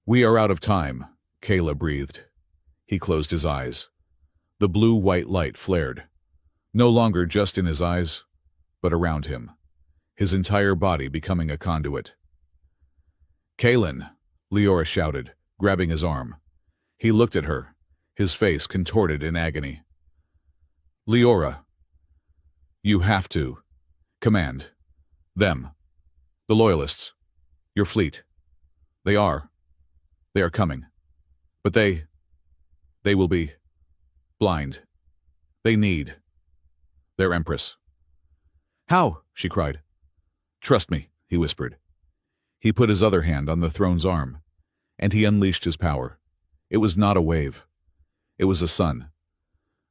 "We are out of time," Kayla breathed. He closed his eyes. The blue-white light flared, no longer just in his eyes, but around him, his entire body becoming a conduit. "Kalen," Leora shouted, grabbing his arm. He looked at her, his face contorted in agony. "Leora, you have to command them, the Loyalists, your fleet. They are coming. But they will be blind. They need their Empress." "How?" she cried. "Trust me," he whispered. He put his other hand on the throne's arm, and he unleashed his power. It was not a wave. It was a sun.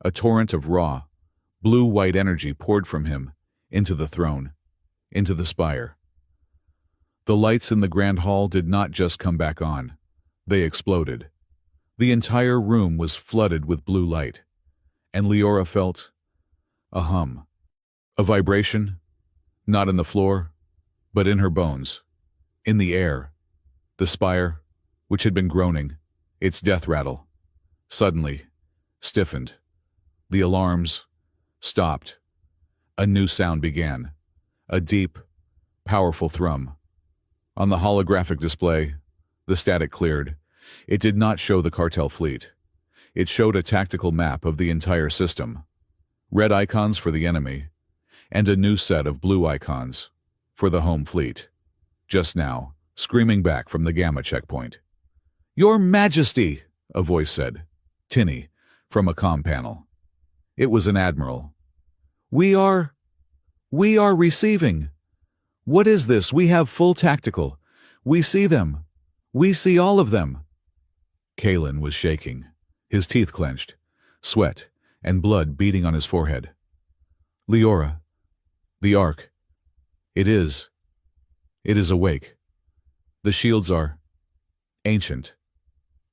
A torrent of raw, blue-white energy poured from him into the throne, into the spire. The lights in the grand hall did not just come back on. They exploded. The entire room was flooded with blue light, and Leora felt a hum, a vibration, not in the floor, but in her bones, in the air. The spire, which had been groaning, its death rattle, suddenly stiffened. The alarms stopped. A new sound began, a deep, powerful thrum. On the holographic display, the static cleared. It did not show the cartel fleet. It showed a tactical map of the entire system. Red icons for the enemy, and a new set of blue icons for the home fleet. Just now, screaming back from the Gamma checkpoint. "Your Majesty!" a voice said, tinny, from a comm panel. It was an admiral. We are receiving. What is this? We have full tactical. We see them. We see all of them." Kalen was shaking, his teeth clenched. Sweat and blood beading on his forehead. Leora, the Ark. It is awake. The shields are ancient,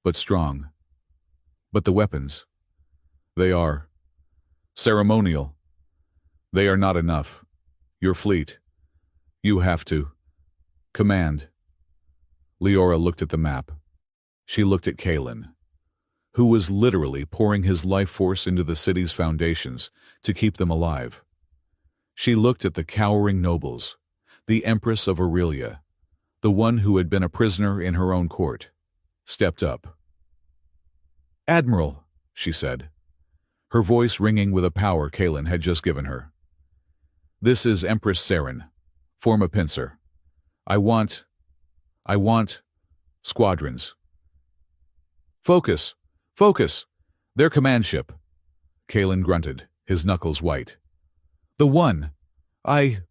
but strong. But the weapons, they are ceremonial. They are not enough. Your fleet. You have to command. Leora looked at the map. She looked at Kalen, who was literally pouring his life force into the city's foundations to keep them alive. She looked at the cowering nobles, the Empress of Aurelia, the one who had been a prisoner in her own court, stepped up. "Admiral," she said, her voice ringing with a power Kalen had just given her. "This is Empress Saren. Form a pincer. I want squadrons." "Focus! Focus! Their command ship," Kalen grunted, his knuckles white. "The one I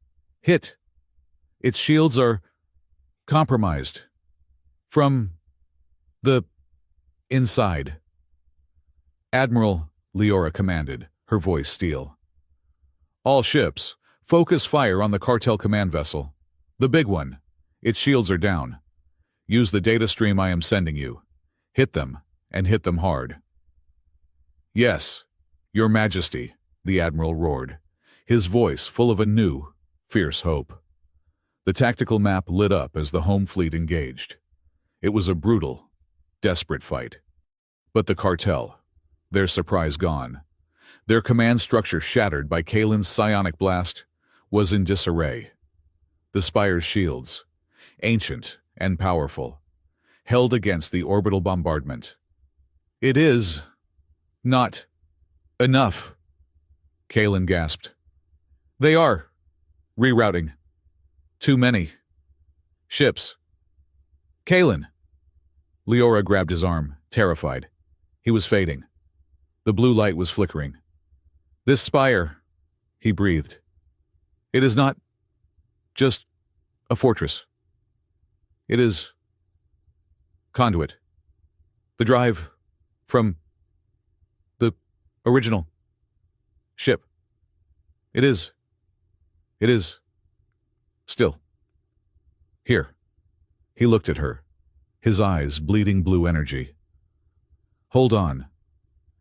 hit. Its shields are compromised. From the inside." "Admiral," Leora commanded, her voice steel. "All ships, focus fire on the cartel command vessel. The big one. Its shields are down. Use the data stream I am sending you. Hit them, and hit them hard." "Yes, Your Majesty," the Admiral roared, his voice full of a new, fierce hope. The tactical map lit up as the home fleet engaged. It was a brutal, desperate fight. But the cartel, their surprise gone, their command structure shattered by Kalen's psionic blast, was in disarray. The Spire's shields, ancient and powerful, held against the orbital bombardment. "It is not enough," Kalen gasped. "They are rerouting. Too many ships." "Kalen!" Leora grabbed his arm, terrified. He was fading. The blue light was flickering. "This spire," he breathed. "It is not just a fortress. It is conduit. The drive from the original ship. It is still here." He looked at her, his eyes bleeding blue energy. "Hold on."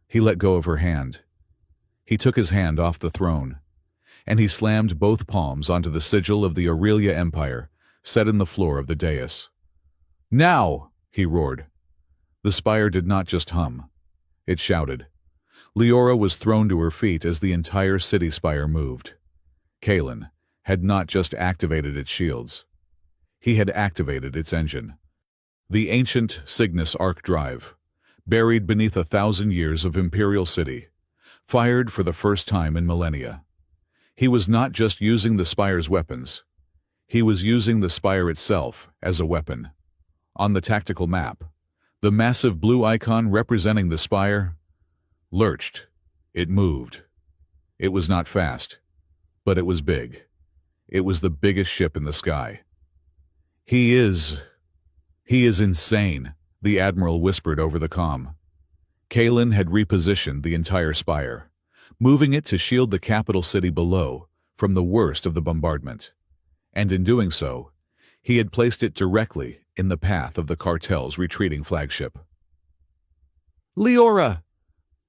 He let go of her hand. He took his hand off the throne, and he slammed both palms onto the sigil of the Aurelia Empire, set in the floor of the dais. "Now!" he roared. The spire did not just hum. It shouted. Leora was thrown to her feet as the entire city spire moved. Kalen had not just activated its shields. He had activated its engine. The ancient Cygnus Arc Drive, buried beneath 1,000 years of Imperial City, fired for the first time in millennia. He was not just using the spire's weapons. He was using the spire itself as a weapon. On the tactical map, the massive blue icon representing the spire lurched. It moved. It was not fast, but it was big. It was the biggest ship in the sky. He is insane," the Admiral whispered over the comm. Kalen had repositioned the entire spire, moving it to shield the capital city below from the worst of the bombardment. And in doing so, he had placed it directly in the path of the cartel's retreating flagship. "Leora!"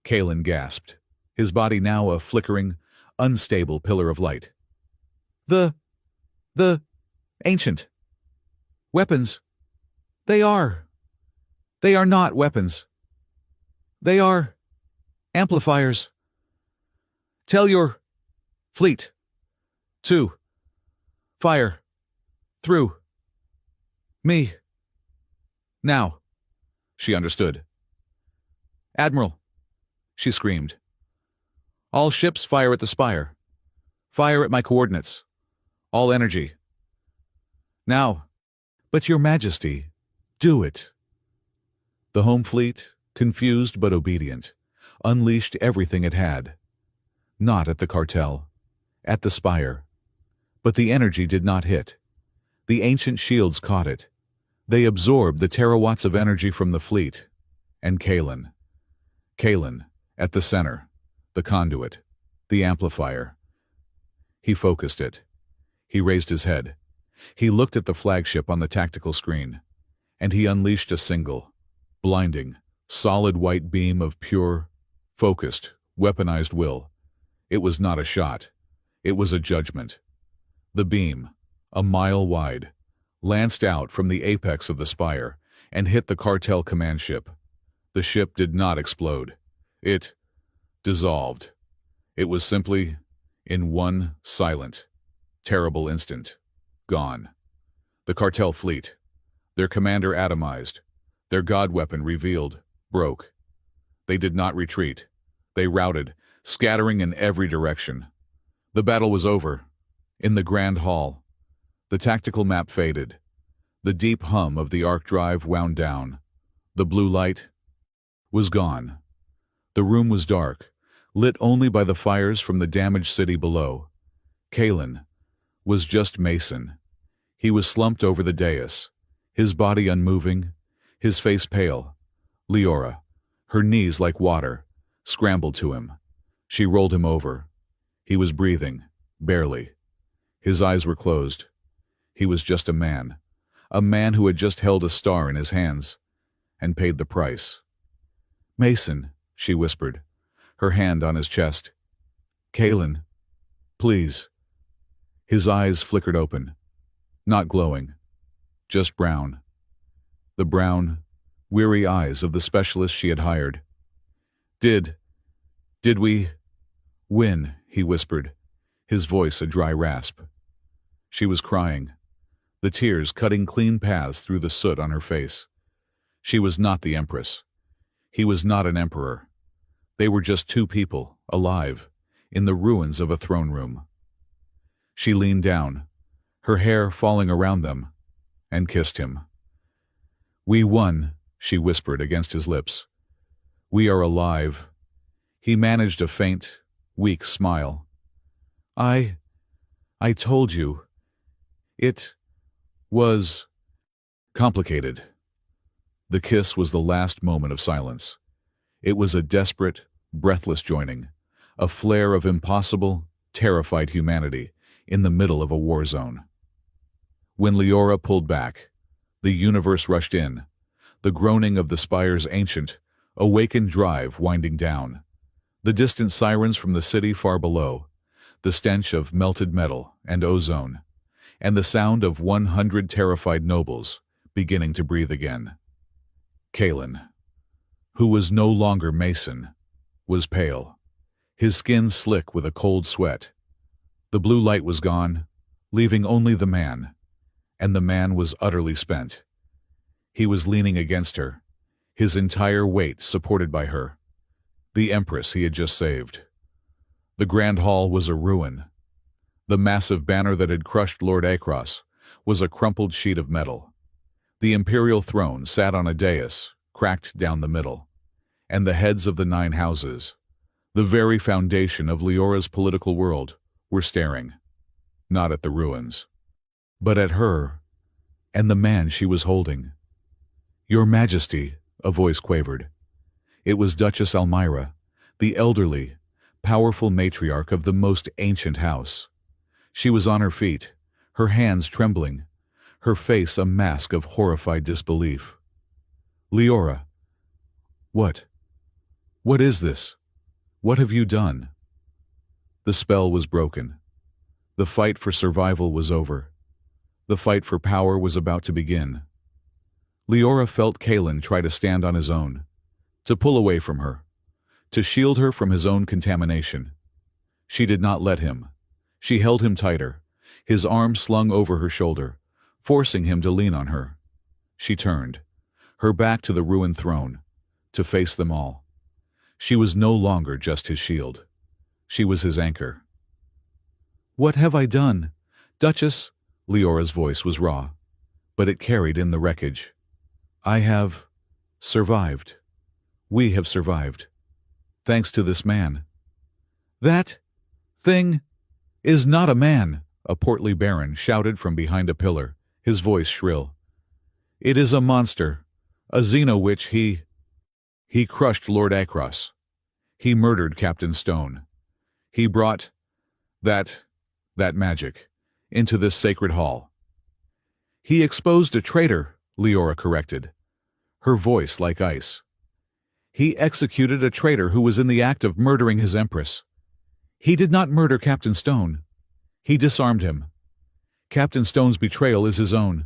Kalen gasped, his body now a flickering, unstable pillar of light. The ancient weapons, they are not weapons. They are amplifiers. Tell your fleet to fire through me. Now." She understood. "Admiral," she screamed. "All ships fire at the spire. Fire at my coordinates. All energy. Now." "But Your Majesty, do it." The home fleet, confused but obedient, unleashed everything it had. Not at the cartel, at the spire. But the energy did not hit. The ancient shields caught it. They absorbed the terawatts of energy from the fleet. And Kalen, at the center, the conduit, the amplifier. He focused it. He raised his head. He looked at the flagship on the tactical screen, and he unleashed a single, blinding, solid white beam of pure, focused, weaponized will. It was not a shot. It was a judgment. The beam, a mile wide, lanced out from the apex of the spire and hit the cartel command ship. The ship did not explode. It dissolved. It was simply, in one silent, terrible instant, gone. The cartel fleet, their commander atomized, their god weapon revealed, broke. They did not retreat. They routed, scattering in every direction. The battle was over. In the grand hall, the tactical map faded. The deep hum of the arc drive wound down. The blue light was gone. The room was dark, lit only by the fires from the damaged city below. Kalen was just Mason. He was slumped over the dais, his body unmoving, his face pale. Leora, her knees like water, scrambled to him. She rolled him over. He was breathing, barely. His eyes were closed. He was just a man who had just held a star in his hands and paid the price. "Mason," she whispered, her hand on his chest. "Kalen, please." His eyes flickered open, not glowing, just brown. The brown, weary eyes of the specialist she had hired. Did we win?" he whispered, his voice a dry rasp. She was crying, the tears cutting clean paths through the soot on her face. She was not the Empress. He was not an emperor. They were just two people, alive, in the ruins of a throne room. She leaned down, her hair falling around them, and kissed him. "We won," she whispered against his lips. "We are alive." He managed a faint, weak smile. I told you. It was complicated." The kiss was the last moment of silence. It was a desperate, breathless joining, a flare of impossible, terrified humanity in the middle of a war zone. When Leora pulled back, the universe rushed in, the groaning of the spire's ancient, awakened drive winding down, the distant sirens from the city far below, the stench of melted metal and ozone, and the sound of 100 terrified nobles beginning to breathe again. Kalen, who was no longer Mason, was pale, his skin slick with a cold sweat. The blue light was gone, leaving only the man, and the man was utterly spent. He was leaning against her, his entire weight supported by her, the Empress he had just saved. The Grand Hall was a ruin. The massive banner that had crushed Lord Acros was a crumpled sheet of metal. The imperial throne sat on a dais, cracked down the middle, and the heads of the 9 houses, the very foundation of Leora's political world, were staring, not at the ruins, but at her and the man she was holding. "Your Majesty," a voice quavered. It was Duchess Almyra, the elderly, powerful matriarch of the most ancient house. She was on her feet, her hands trembling, her face a mask of horrified disbelief. "Leora, what is this? What have you done?" The spell was broken. The fight for survival was over. The fight for power was about to begin. Leora felt Kalen try to stand on his own, to pull away from her, to shield her from his own contamination. She did not let him. She held him tighter, his arm slung over her shoulder, forcing him to lean on her. She turned, her back to the ruined throne, to face them all. She was no longer just his shield. She was his anchor. "What have I done? Duchess?" Leora's voice was raw, but it carried in the wreckage. "I have survived. We have survived. Thanks to this man." "That thing is not a man," a portly baron shouted from behind a pillar, his voice shrill. "It is a monster, a xeno-witch. He crushed Lord Acros. He murdered Captain Stone. He brought that magic into this sacred hall. He exposed a traitor, Leora corrected, her voice like ice. He executed a traitor who was in the act of murdering his Empress. He did not murder Captain Stone. He disarmed him. Captain Stone's betrayal is his own,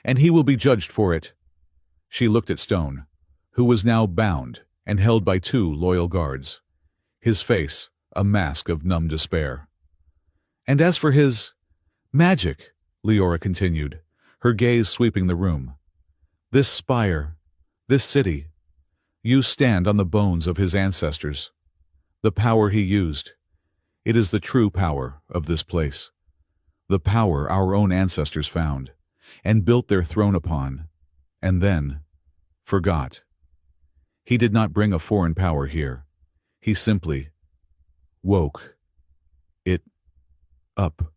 and he will be judged for it. She looked at Stone, who was now bound and held by 2 loyal guards, his face a mask of numb despair. And as for his magic, Leora continued, her gaze sweeping the room. This spire, this city, you stand on the bones of his ancestors. The power he used, it is the true power of this place. The power our own ancestors found and built their throne upon, and then forgot. He did not bring a foreign power here. He simply woke it up.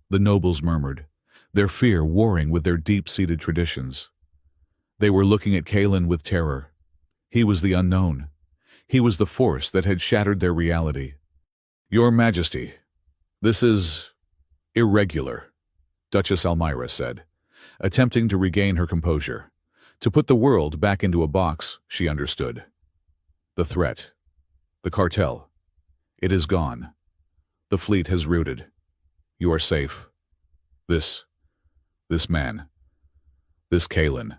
The nobles murmured, their fear warring with their deep-seated traditions. They were looking at Kalen with terror. He was the unknown. He was the force that had shattered their reality. Your Majesty, this is irregular, Duchess Almyra said, attempting to regain her composure. To put the world back into a box, she understood. The threat, the cartel, it is gone. The fleet has routed. You are safe. This man, this Kalen,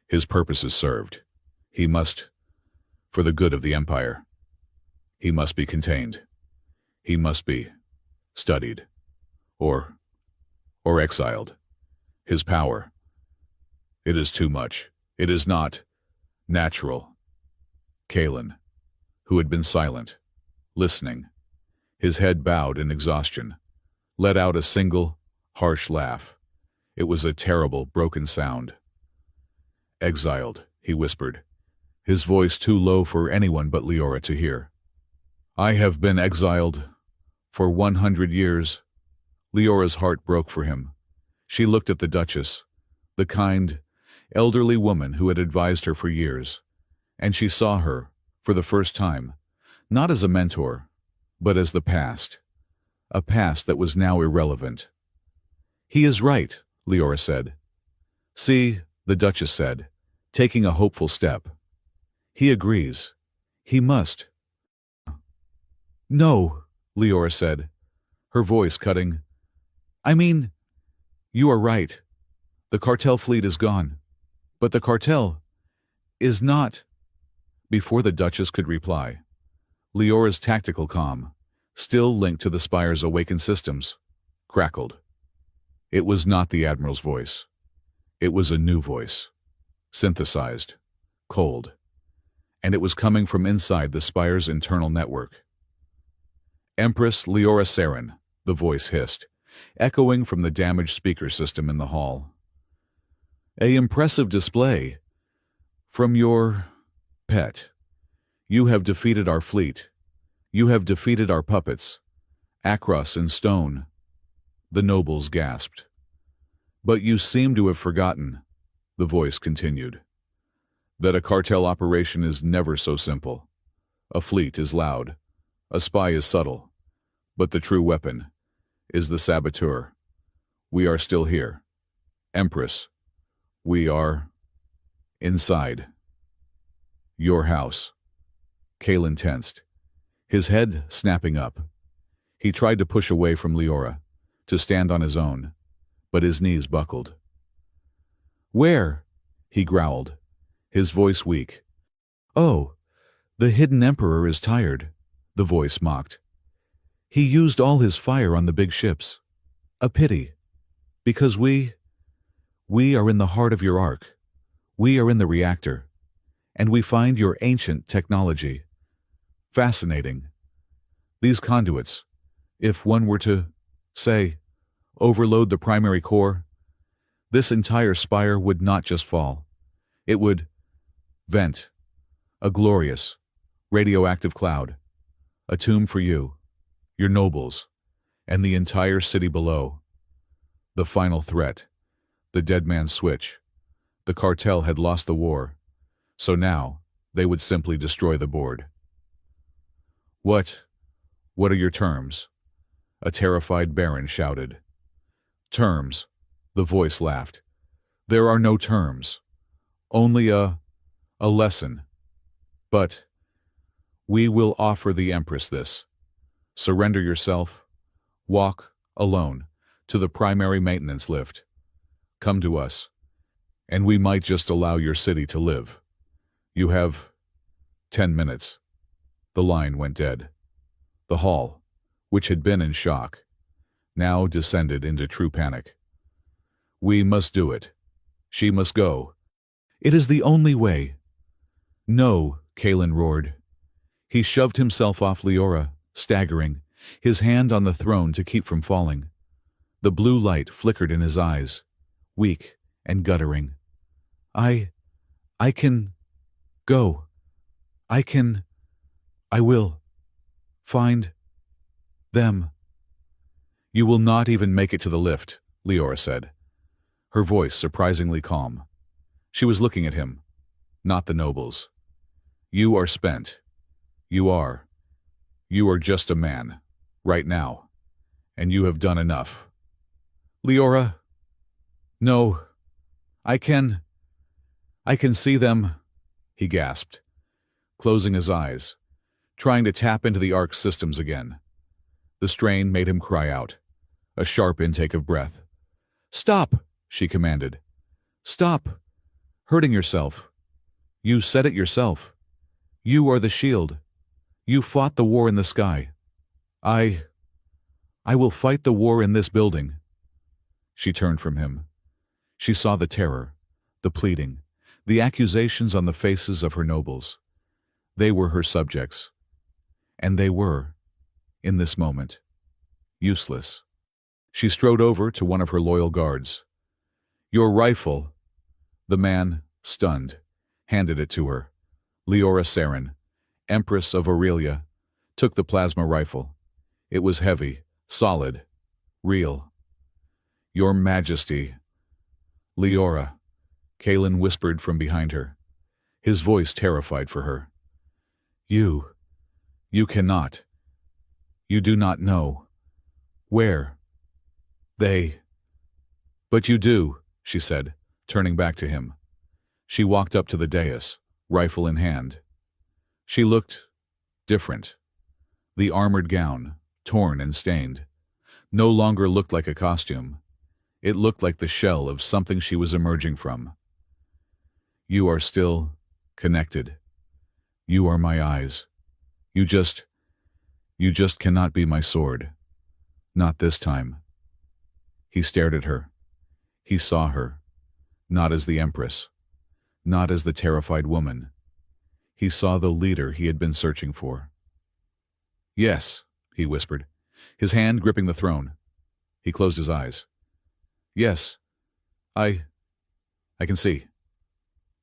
his purpose is served. He must, for the good of the Empire, he must be contained. He must be studied, or exiled. His power, it is too much. It is not natural. Kalen, who had been silent, listening, his head bowed in exhaustion, let out a single, harsh laugh. It was a terrible, broken sound. Exiled, he whispered, his voice too low for anyone but Leora to hear. I have been exiled for 100 years. Leora's heart broke for him. She looked at the Duchess, the kind, elderly woman who had advised her for years, and she saw her, for the first time, not as a mentor, but as the past, a past that was now irrelevant. He is right, Leora said. See, the Duchess said, taking a hopeful step. He agrees. He must. No, Leora said, her voice cutting. I mean, you are right. The cartel fleet is gone. But the cartel is not. Before the Duchess could reply, Leora's tactical comm, still linked to the Spire's awakened systems, crackled. It was not the Admiral's voice. It was a new voice, synthesized, cold, and it was coming from inside the Spire's internal network. Empress Leora Saren, the voice hissed, echoing from the damaged speaker system in the hall. An impressive display from your pet. You have defeated our fleet. You have defeated our puppets, Akros and Stone. The nobles gasped. But you seem to have forgotten, the voice continued, that a cartel operation is never so simple. A fleet is loud, a spy is subtle, but the true weapon is the saboteur. We are still here. Empress, we are inside your house. Kalen tensed, his head snapping up. He tried to push away from Leora, to stand on his own, but his knees buckled. Where? He growled, his voice weak. Oh, the hidden emperor is tired, the voice mocked. He used all his fire on the big ships. A pity, because we are in the heart of your ark. We are in the reactor, and we find your ancient technology fascinating. These conduits, if one were to, say, overload the primary core, this entire spire would not just fall. It would vent, a glorious, radioactive cloud, a tomb for you, your nobles, and the entire city below. The final threat, the dead man's switch. The cartel had lost the war, so now they would simply destroy the board. What? What are your terms? A terrified baron shouted. Terms, the voice laughed. There are no terms. Only a lesson. But we will offer the Empress this. Surrender yourself. Walk, alone, to the primary maintenance lift. Come to us, and we might just allow your city to live. You have 10 minutes. The line went dead. The hall, which had been in shock, now descended into true panic. We must do it. She must go. It is the only way. No, Kalen roared. He shoved himself off Leora, staggering, his hand on the throne to keep from falling. The blue light flickered in his eyes, weak and guttering. I can go. I will find them. You will not even make it to the lift, Leora said, her voice surprisingly calm. She was looking at him, not the nobles. You are spent. You are just a man, right now, and you have done enough. Leora, no, I can see them, he gasped, closing his eyes, trying to tap into the Ark's systems again. The strain made him cry out, a sharp intake of breath. Stop, she commanded. Stop hurting yourself. You said it yourself. You are the shield. You fought the war in the sky. I will fight the war in this building. She turned from him. She saw the terror, the pleading, the accusations on the faces of her nobles. They were her subjects. And they were, in this moment, useless. She strode over to one of her loyal guards. Your rifle. The man, stunned, handed it to her. Leora Saren, Empress of Aurelia, took the plasma rifle. It was heavy, solid, real. Your Majesty. Leora, Kalen whispered from behind her, his voice terrified for her. You cannot. You do not know. Where? They. But you do, she said, turning back to him. She walked up to the dais, rifle in hand. She looked different. The armored gown, torn and stained, no longer looked like a costume. It looked like the shell of something she was emerging from. You are still connected. You are my eyes. You just cannot be my sword. Not this time. He stared at her. He saw her, not as the Empress, not as the terrified woman. He saw the leader he had been searching for. Yes, he whispered, his hand gripping the throne. He closed his eyes. Yes, I can see.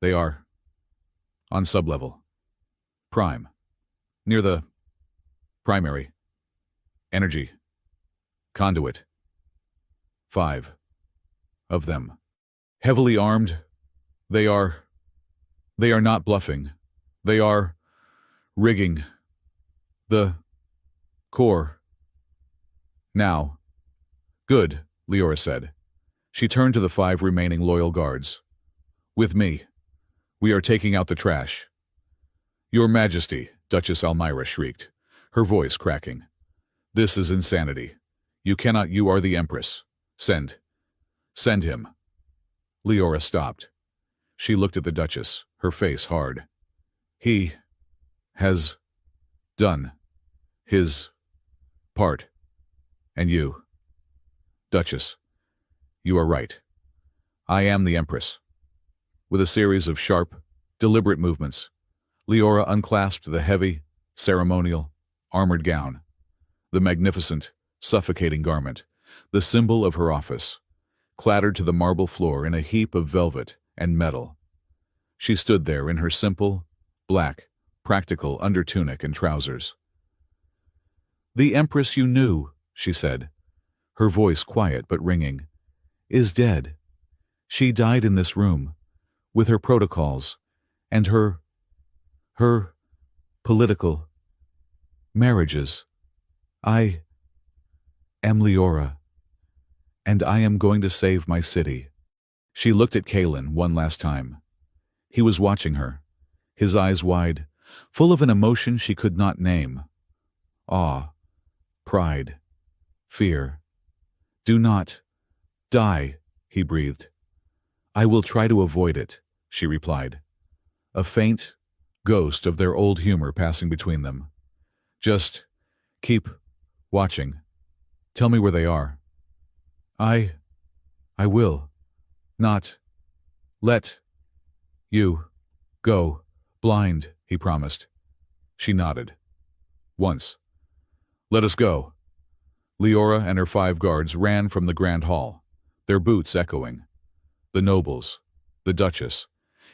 They are on sublevel. Prime. Near the primary. Energy. Conduit. 5 of them. Heavily armed. They are not bluffing. They are rigging the core. Now. Good, Leora said. She turned to the 5 remaining loyal guards. With me. We are taking out the trash. Your Majesty, Duchess Almyra shrieked, her voice cracking. This is insanity. You cannot. You are the Empress. Send him. Leora stopped. She looked at the Duchess, her face hard. He has done his part. And you. Duchess, you are right. I am the Empress. With a series of sharp, deliberate movements, Leora unclasped the heavy, ceremonial, armored gown, the magnificent, suffocating garment, the symbol of her office, clattered to the marble floor in a heap of velvet and metal. She stood there in her simple, black, practical undertunic and trousers. The Empress you knew, she said, her voice quiet but ringing, is dead. She died in this room, with her protocols, and her political. marriages. I am Leora, and I am going to save my city." She looked at Kalen one last time. He was watching her, his eyes wide, full of an emotion she could not name. Awe, pride, fear. "Do not die," he breathed. "I will try to avoid it," she replied, a faint ghost of their old humor passing between them. "Just keep watching. Tell me where they are." I will not let you go blind," he promised. She nodded. "Once. Let us go." Leora and her 5 guards ran from the grand hall, their boots echoing. The nobles, the duchess,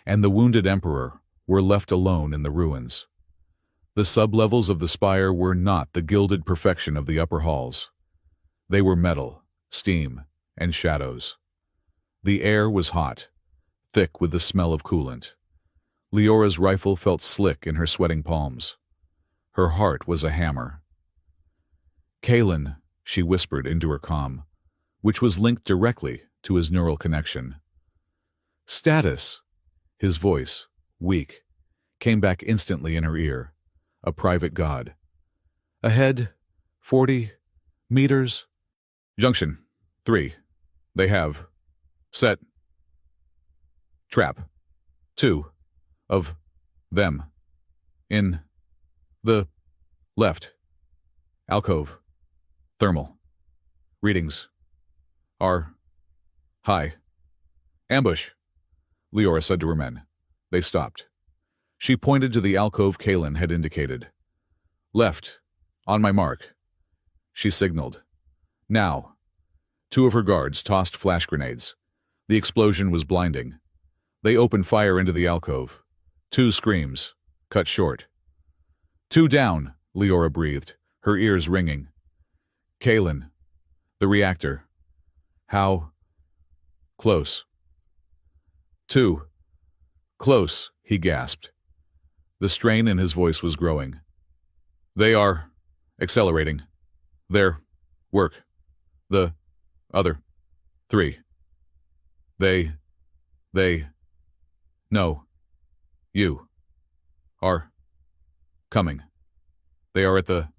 and the wounded emperor were left alone in the ruins. The sublevels of the spire were not the gilded perfection of the upper halls. They were metal, steam, and shadows. The air was hot, thick with the smell of coolant. Leora's rifle felt slick in her sweating palms. Her heart was a hammer. "Kalen," she whispered into her comm, which was linked directly to his neural connection. "Status." His voice, weak, came back instantly in her ear, a private god. "Ahead, 40 meters. Junction 3. They have set trap 2 of them in the left alcove. Thermal readings are high. Ambush," Leora said to her men. They stopped. She pointed to the alcove Kalen had indicated. "Left, on my mark." She signaled. "Now." 2 of her guards tossed flash grenades. The explosion was blinding. They opened fire into the alcove. 2 screams, cut short. "2 down," Leora breathed, her ears ringing. "Kalen, the reactor. How close?" "Too close," he gasped. The strain in his voice was growing. "They are accelerating their work. The other 3. They know you are coming. They are at the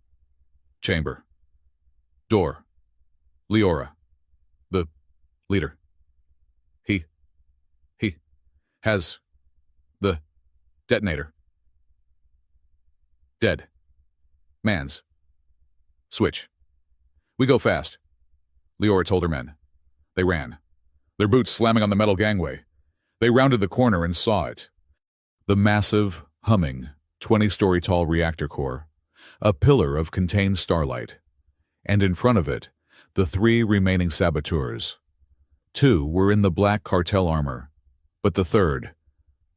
chamber door. Leora, the leader. He has the detonator. Dead man's switch. We go fast," Leora told her men. They ran, their boots slamming on the metal gangway. They rounded the corner and saw it. The massive, humming, 20-story tall reactor core, a pillar of contained starlight. And in front of it, the 3 remaining saboteurs. 2 were in the black cartel armor, but the third,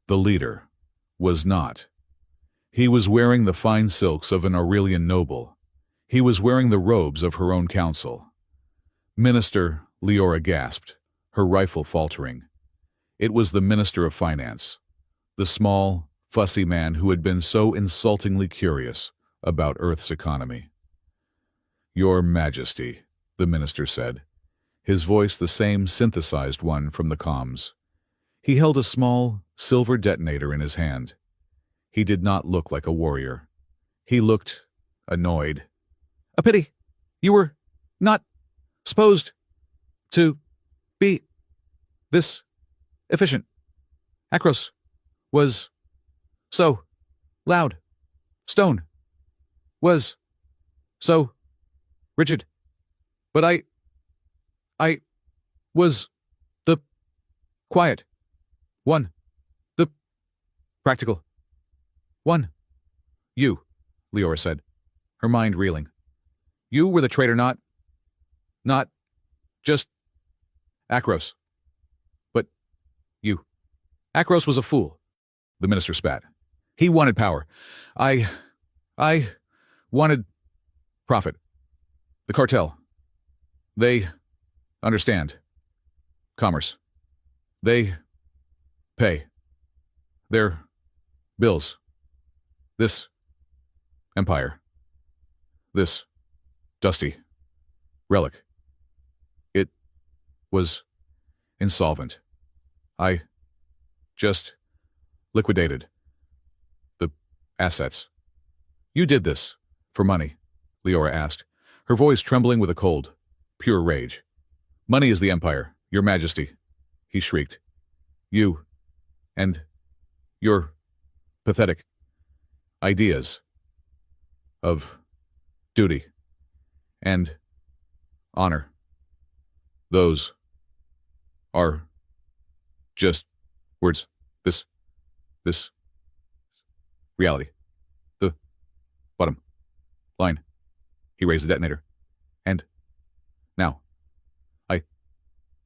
the leader, was not. He was wearing the fine silks of an Aurelian noble. He was wearing the robes of her own council. "Minister," Leora gasped, her rifle faltering. It was the Minister of Finance, the small, fussy man who had been so insultingly curious about Earth's economy. "Your Majesty," the minister said, his voice the same synthesized one from the comms. He held a small, silver detonator in his hand. He did not look like a warrior. He looked annoyed. "A pity. You were not supposed to be this efficient. Akros was so loud. Stone was so rigid. But I was the quiet one, the practical one." "You," Leora said, her mind reeling. "You were the traitor, not just Akros. But you. Akros was a fool," the minister spat. "He wanted power. I wanted profit. The cartel. They understand commerce. They pay their bills. This empire This dusty relic. It was insolvent. I just liquidated the assets. You did this for money, Leora asked, her voice trembling with a cold, pure rage. Money is the Empire, Your Majesty, he shrieked. You and your pathetic ideas of duty and honor. Those are just words. This reality. The bottom line. He raised the detonator. And now I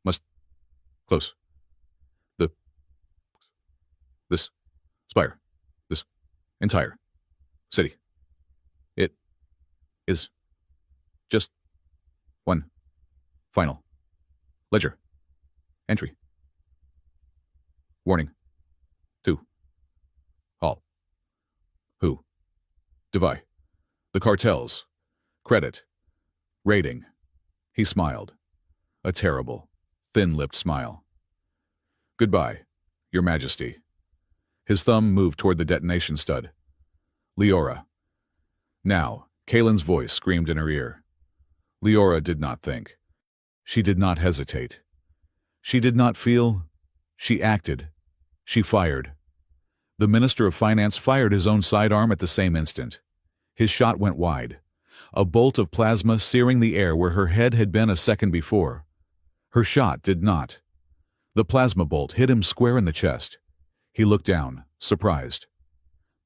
must close this spire, this entire city. It is just one final ledger entry. Warning to all who defy the cartel's credit rating. He smiled, a terrible, thin-lipped smile. Goodbye, Your Majesty. His thumb moved toward the detonation stud. Leora. Now, Kalen's voice screamed in her ear. Leora did not think. She did not hesitate. She did not feel. She acted. She fired. The Minister of Finance fired his own sidearm at the same instant. His shot went wide, a bolt of plasma searing the air where her head had been a second before. Her shot did not. The plasma bolt hit him square in the chest. He looked down, surprised.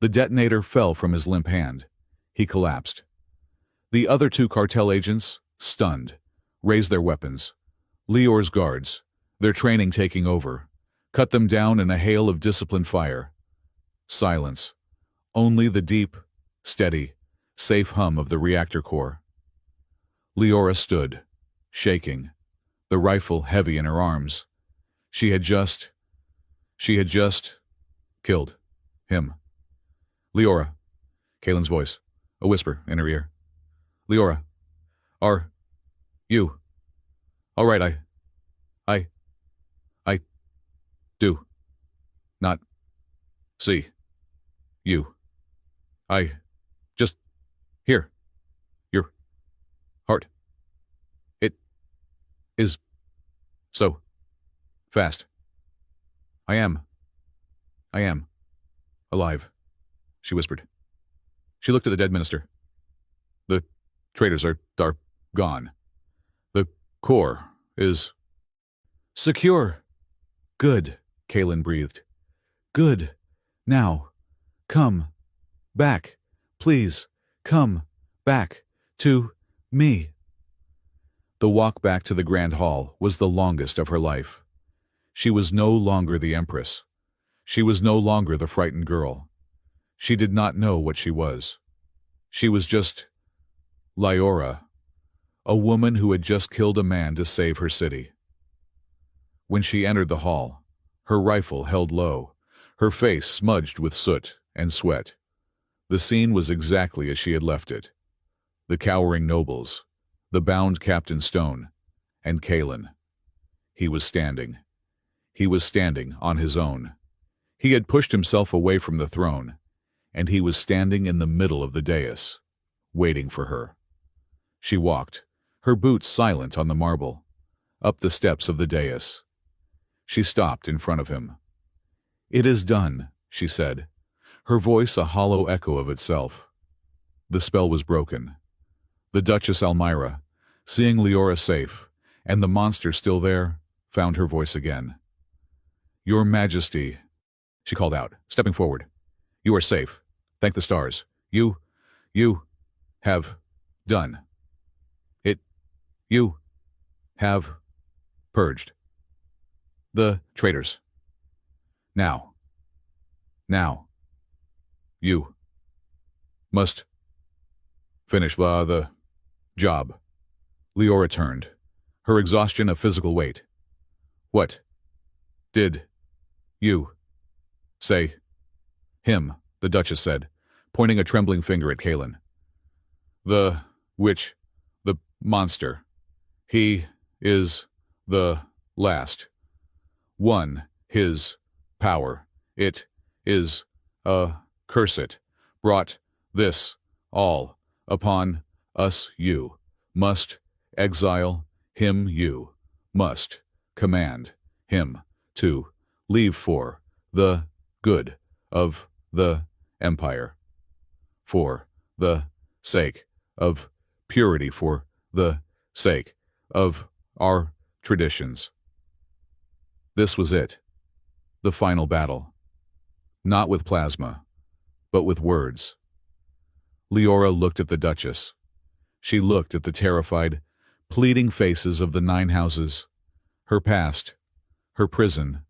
The detonator fell from his limp hand. He collapsed. The other two cartel agents, stunned, raised their weapons. Leora's guards, their training taking over, cut them down in a hail of disciplined fire. Silence. Only the deep, steady, safe hum of the reactor core. Leora stood, shaking, the rifle heavy in her arms. She had just killed him. Leora, Kalen's voice, a whisper in her ear. Leora, are you all right? I do not see you. I just hear your heart. It is so fast. I am alive, she whispered. She looked at the dead minister. The traitors are gone. The core is secure. Good, Kalen breathed. Good. Now, come back. Please, come back to me. The walk back to the Grand Hall was the longest of her life. She was no longer the Empress. She was no longer the frightened girl. She did not know what she was. She was just Leora, a woman who had just killed a man to save her city. When she entered the hall, her rifle held low, her face smudged with soot and sweat. The scene was exactly as she had left it. The cowering nobles, the bound Captain Stone, and Kalen. He was standing. He was standing on his own. He had pushed himself away from the throne, and he was standing in the middle of the dais, waiting for her. She walked, her boots silent on the marble, up the steps of the dais. She stopped in front of him. "It is done," she said, her voice a hollow echo of itself. The spell was broken. The Duchess Almira, seeing Leora safe, and the monster still there, found her voice again. "Your Majesty," she called out, stepping forward. "You are safe. Thank the stars. You have done it. You have purged the traitors. Now, you must finish the job." Leora turned, her exhaustion a physical weight. "What did you say?" "Him," the Duchess said, pointing a trembling finger at Kalen. "The which the monster. He is the last one. His power, it is cursed, brought this all upon us. You must exile him. You must command him to leave for the good of the empire, for the sake of purity, for the sake of our traditions. This was it, the final battle, not with plasma, but with words. Leora looked at the Duchess. She looked at the terrified, pleading faces of the 9 houses, her past, her prison.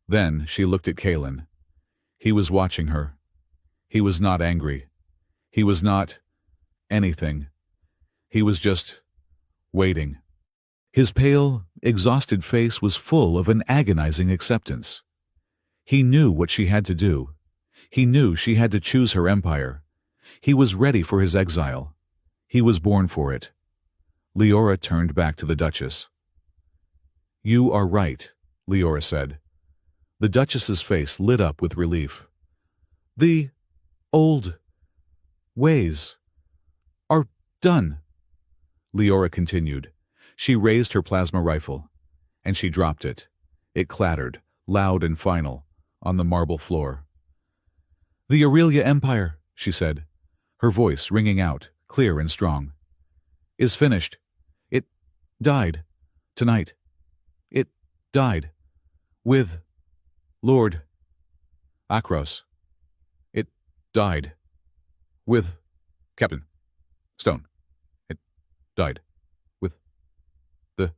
Then she looked at Kalen. He was watching her. He was not angry. He was not anything. He was just waiting. His pale, exhausted face was full of an agonizing acceptance. He knew what she had to do. He knew she had to choose her empire. He was ready for his exile. He was born for it. Leora turned back to the Duchess. "You are right," Leora said. The Duchess's face lit up with relief. "The old ways are done," Leora continued. She raised her plasma rifle, and she dropped it. It clattered, loud and final, on the marble floor. "The Aurelia Empire," she said, her voice ringing out, clear and strong, "is finished. It died tonight. It died with Lord Akros. It died with Captain Stone. It died with the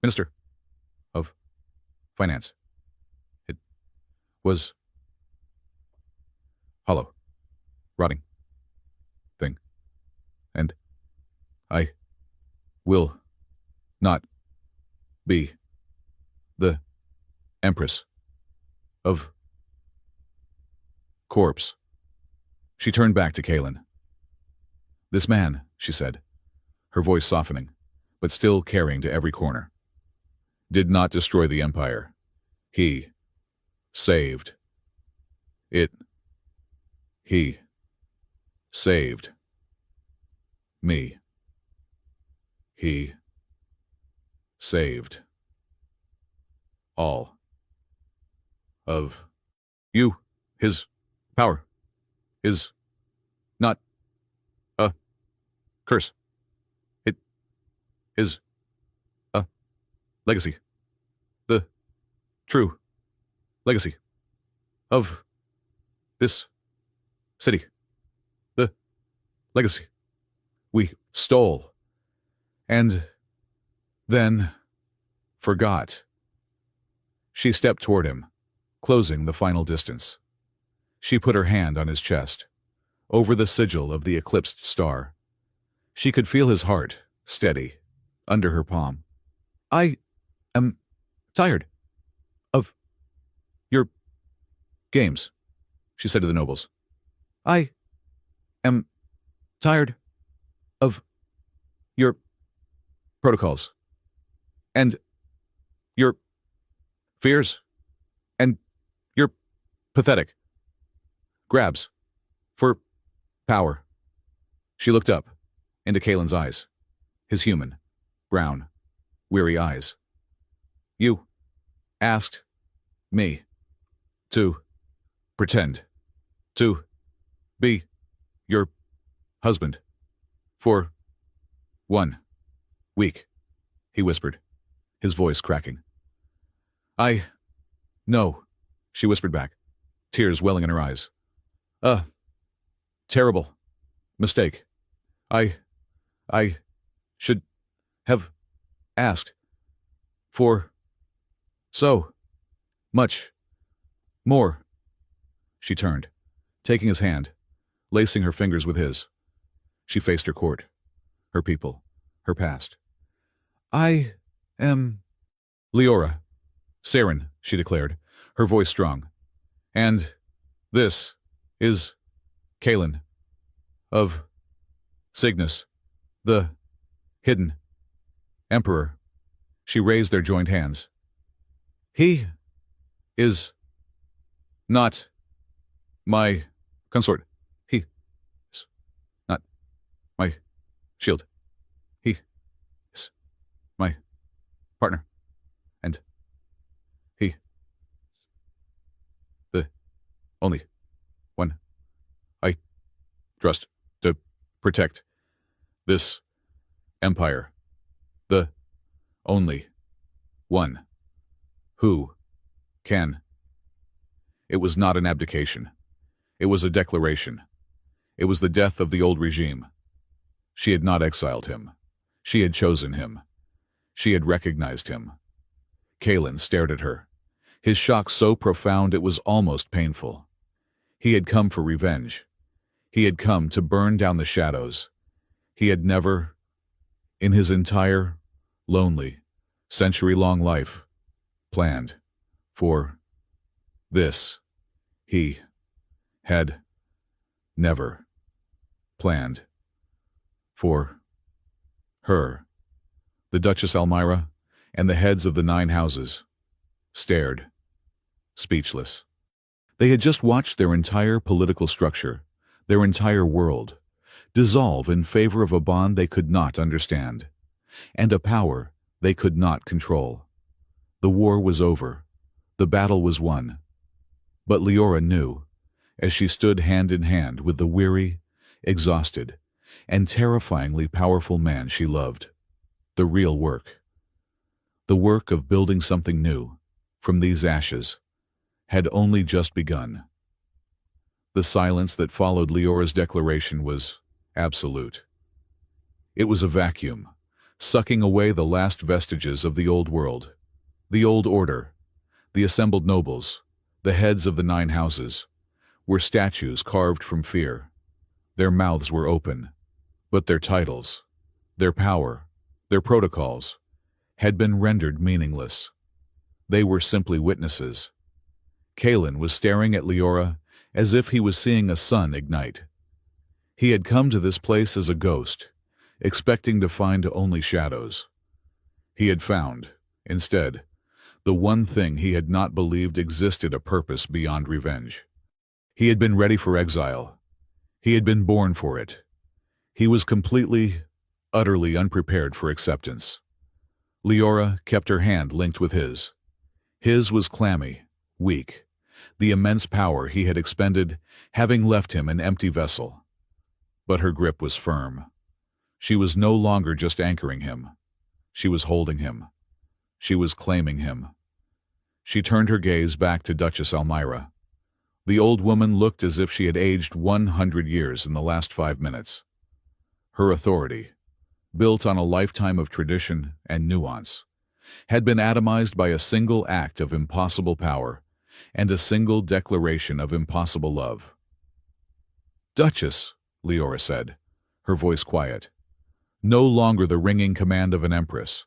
Minister of Finance. It was hollow, rotting thing. And I will not be the Empress of corpse." She turned back to Kalen. "This man," she said, her voice softening, but still carrying to every corner, "did not destroy the Empire. He saved it. He saved me. He saved all of you. His power is not a curse. It is a legacy. The true legacy of this city. The legacy we stole and then forgot." She stepped toward him, closing the final distance. She put her hand on his chest, over the sigil of the eclipsed star. She could feel his heart, steady, under her palm. "I am tired of your games," she said to the nobles. "I am tired of your protocols and your fears and your pathetic grabs for power." She looked up into Kalen's eyes, his human, brown, weary eyes. "You asked me to pretend to be your husband for 1 week, he whispered, his voice cracking. "I know," she whispered back, tears welling in her eyes. "A terrible mistake. I should have asked for so much more." She turned, taking his hand, lacing her fingers with his. She faced her court, her people, her past. "I am Leora, Saren," she declared, her voice strong. "And this is Kalen of Cygnus." The hidden emperor. She raised their joined hands. He is not my consort. He is not my shield. He is my partner. And he is the only one I trust to protect this empire. The only one who can. It was not an abdication. It was a declaration. It was the death of the old regime. She had not exiled him. She had chosen him. She had recognized him. Kalen stared at her, his shock so profound it was almost painful. He had come for revenge. He had come to burn down the shadows. He had never, in his entire, lonely, century-long life, planned for this. He had never planned for her. The Duchess Elmira and the heads of the 9 houses stared, speechless. They had just watched their entire political structure, their entire world, dissolve in favor of a bond they could not understand, and a power they could not control. The war was over. The battle was won. But Leora knew, as she stood hand in hand with the weary, exhausted, and terrifyingly powerful man she loved, the real work, the work of building something new from these ashes, had only just begun. The silence that followed Leora's declaration was absolute. It was a vacuum, sucking away the last vestiges of the old world, the old order. The assembled nobles, the heads of the 9 houses, were statues carved from fear. Their mouths were open, but their titles, their power, their protocols, had been rendered meaningless. They were simply witnesses. Kalen was staring at Leora as if he was seeing a sun ignite. He had come to this place as a ghost, expecting to find only shadows. He had found, instead, the one thing he had not believed existed a purpose beyond revenge. He had been ready for exile. He had been born for it. He was completely, utterly unprepared for acceptance. Leora kept her hand linked with his. His was clammy, weak, the immense power he had expended having left him an empty vessel. But her grip was firm. She was no longer just anchoring him. She was holding him. She was claiming him. She turned her gaze back to Duchess Elmira. The old woman looked as if she had aged 100 years in the last 5 minutes. Her authority, built on a lifetime of tradition and nuance, had been atomized by a single act of impossible power and a single declaration of impossible love. "Duchess," Leora said, her voice quiet, no longer the ringing command of an empress,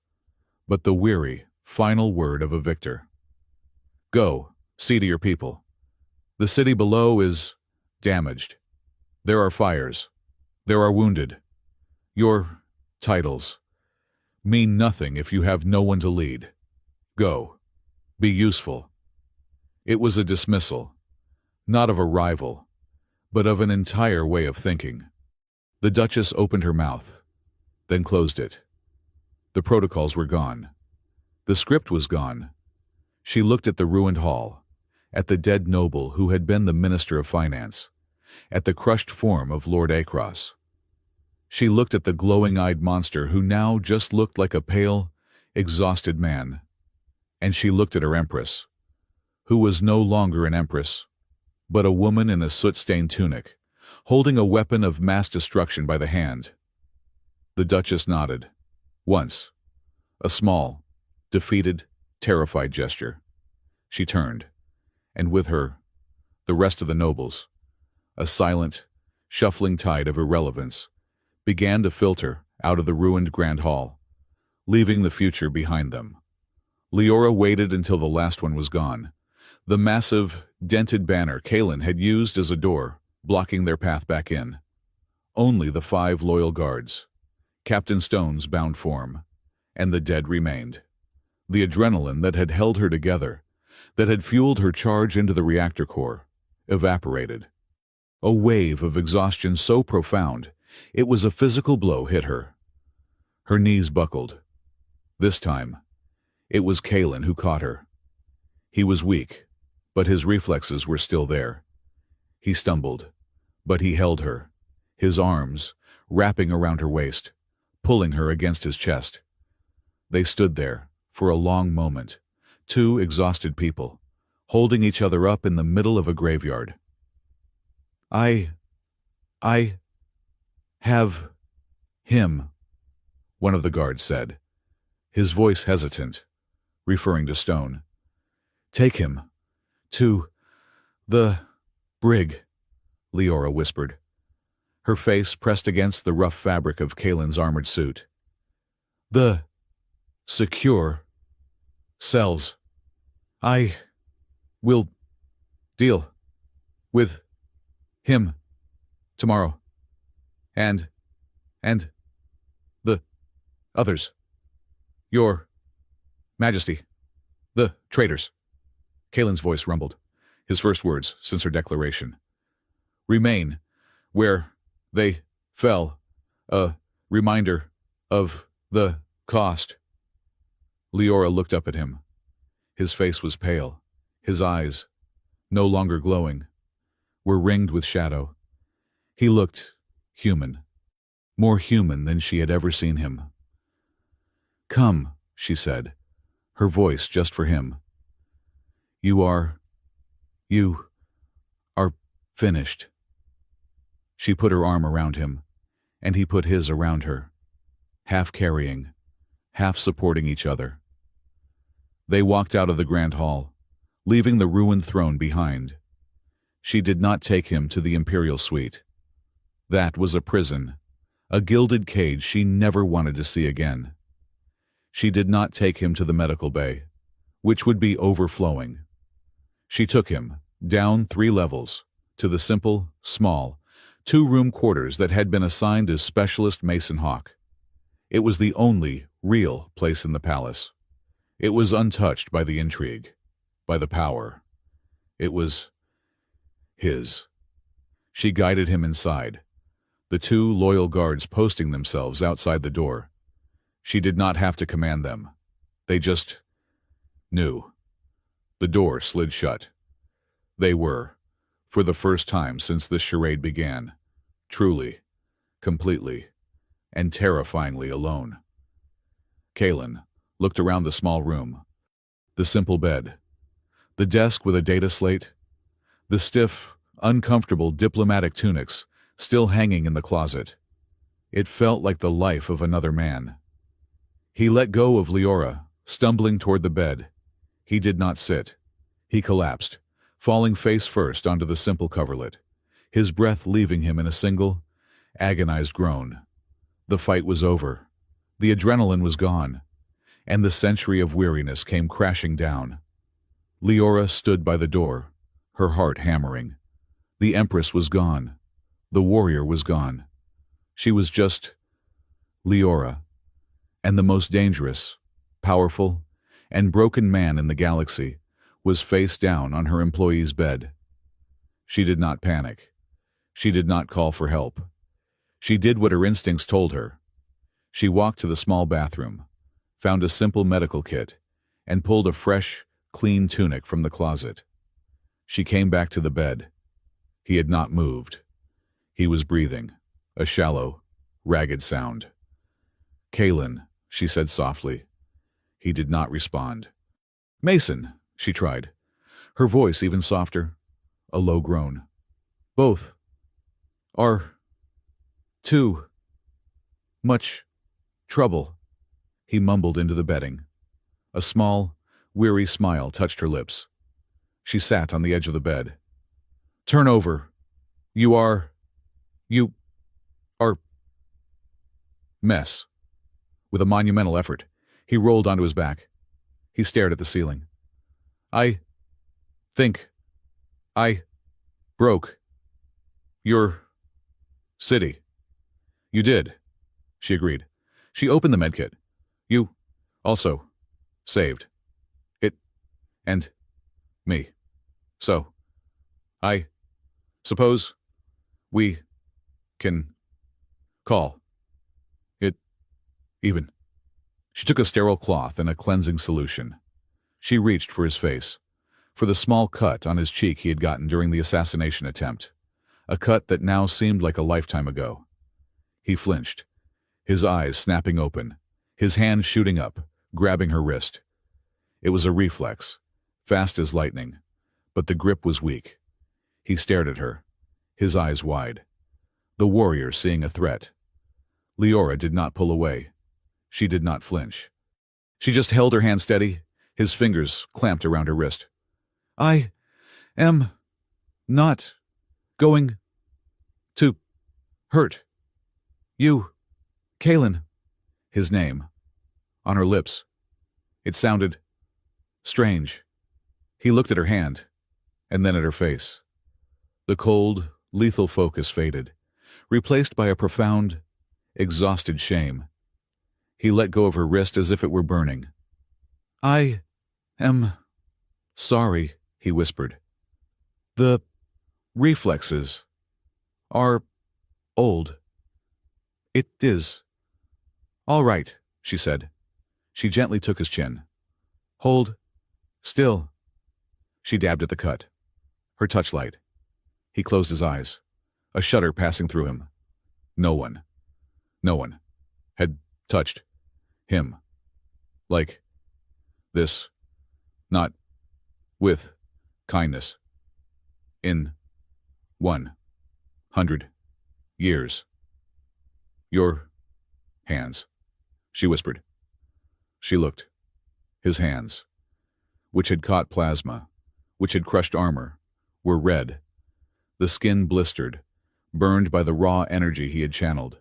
but the weary, final word of a victor. "Go, see to your people. The city below is damaged. There are fires. There are wounded. Your titles mean nothing if you have no one to lead. Go. Be useful." It was a dismissal, not of a rival, but of an entire way of thinking. The Duchess opened her mouth, then closed it. The protocols were gone. The script was gone. She looked at the ruined hall, at the dead noble who had been the Minister of Finance, at the crushed form of Lord Across. She looked at the glowing-eyed monster who now just looked like a pale, exhausted man. And she looked at her Empress, who was no longer an Empress, but a woman in a soot-stained tunic, holding a weapon of mass destruction by the hand. The Duchess nodded. Once. A small, defeated, terrified gesture. She turned, and with her, the rest of the nobles, a silent, shuffling tide of irrelevance, began to filter out of the ruined Grand Hall, leaving the future behind them. Leora waited until the last one was gone, the massive, dented banner Kalen had used as a door, blocking their path back in. Only the 5 loyal guards. Captain Stone's bound form, and the dead remained. The adrenaline that had held her together, that had fueled her charge into the reactor core, evaporated. A wave of exhaustion so profound, it was a physical blow hit her. Her knees buckled. This time, it was Kalen who caught her. He was weak, but his reflexes were still there. He stumbled, but he held her, his arms wrapping around her waist, pulling her against his chest. They stood there for a long moment, two exhausted people, holding each other up in the middle of a graveyard. I have him, one of the guards said, his voice hesitant, referring to Stone. Take him to the brig, Leora whispered, her face pressed against the rough fabric of Kalen's armored suit. The secure cells. I will deal with him tomorrow. And the others. Your Majesty. The traitors. Kalen's voice rumbled, his first words since her declaration. Remain where they fell, a reminder of the cost. Leora looked up at him. His face was pale. His eyes, no longer glowing, were ringed with shadow. He looked human, more human than she had ever seen him. Come, she said, her voice just for him. You are finished. She put her arm around him, and he put his around her, half carrying, half supporting each other. They walked out of the grand hall, leaving the ruined throne behind. She did not take him to the imperial suite. That was a prison, a gilded cage she never wanted to see again. She did not take him to the medical bay, which would be overflowing. She took him down 3 levels to the simple, small, 2-room quarters that had been assigned to Specialist Mason Hawk. It was the only real place in the palace. It was untouched by the intrigue, by the power. It was his. She guided him inside, the 2 loyal guards posting themselves outside the door. She did not have to command them. They just knew. The door slid shut. They were, for the first time since this charade began, truly, completely, and terrifyingly alone. Kalen looked around the small room, the simple bed, the desk with a data slate, the stiff, uncomfortable diplomatic tunics still hanging in the closet. It felt like the life of another man. He let go of Leora, stumbling toward the bed. He did not sit. He collapsed, falling face first onto the simple coverlet, his breath leaving him in a single, agonized groan. The fight was over. The adrenaline was gone, and the century of weariness came crashing down. Leora stood by the door, her heart hammering. The Empress was gone. The warrior was gone. She was just Leora, and the most dangerous, powerful, and broken man in the galaxy was face down on her employee's bed. She did not panic. She did not call for help. She did what her instincts told her. She walked to the small bathroom, found a simple medical kit, and pulled a fresh, clean tunic from the closet. She came back to the bed. He had not moved. He was breathing, a shallow, ragged sound. Kalen, she said softly. He did not respond. Mason, she tried, her voice even softer, a low groan. Both are too much trouble, he mumbled into the bedding. A small, weary smile touched her lips. She sat on the edge of the bed. Turn over. You are mess. With a monumental effort, he rolled onto his back. He stared at the ceiling. I think I broke your city. You did, she agreed, She opened the medkit. You also saved it and me. So, I suppose we can call it even. She took a sterile cloth and a cleansing solution. She reached for his face, for the small cut on his cheek he had gotten during the assassination attempt, a cut that now seemed like a lifetime ago. He flinched, his eyes snapping open, his hand shooting up, grabbing her wrist. It was a reflex, fast as lightning, but the grip was weak. He stared at her, his eyes wide. The warrior seeing a threat. Leora did not pull away. She did not flinch. She just held her hand steady, his fingers clamped around her wrist. I am not going to hurt you, Kalen. His name, on her lips. It sounded strange. He looked at her hand, and then at her face. The cold, lethal focus faded, replaced by a profound, exhausted shame. He let go of her wrist as if it were burning. I am sorry, he whispered. The reflexes are old. It is. All right, she said. She gently took his chin. Hold still. She dabbed at the cut. Her touch light. He closed his eyes, a shudder passing through him. No one had touched him like this, not with kindness, in 100 years. Your hands, she whispered. She looked. His hands, which had caught plasma, which had crushed armor, were red. The skin blistered, burned by the raw energy he had channeled.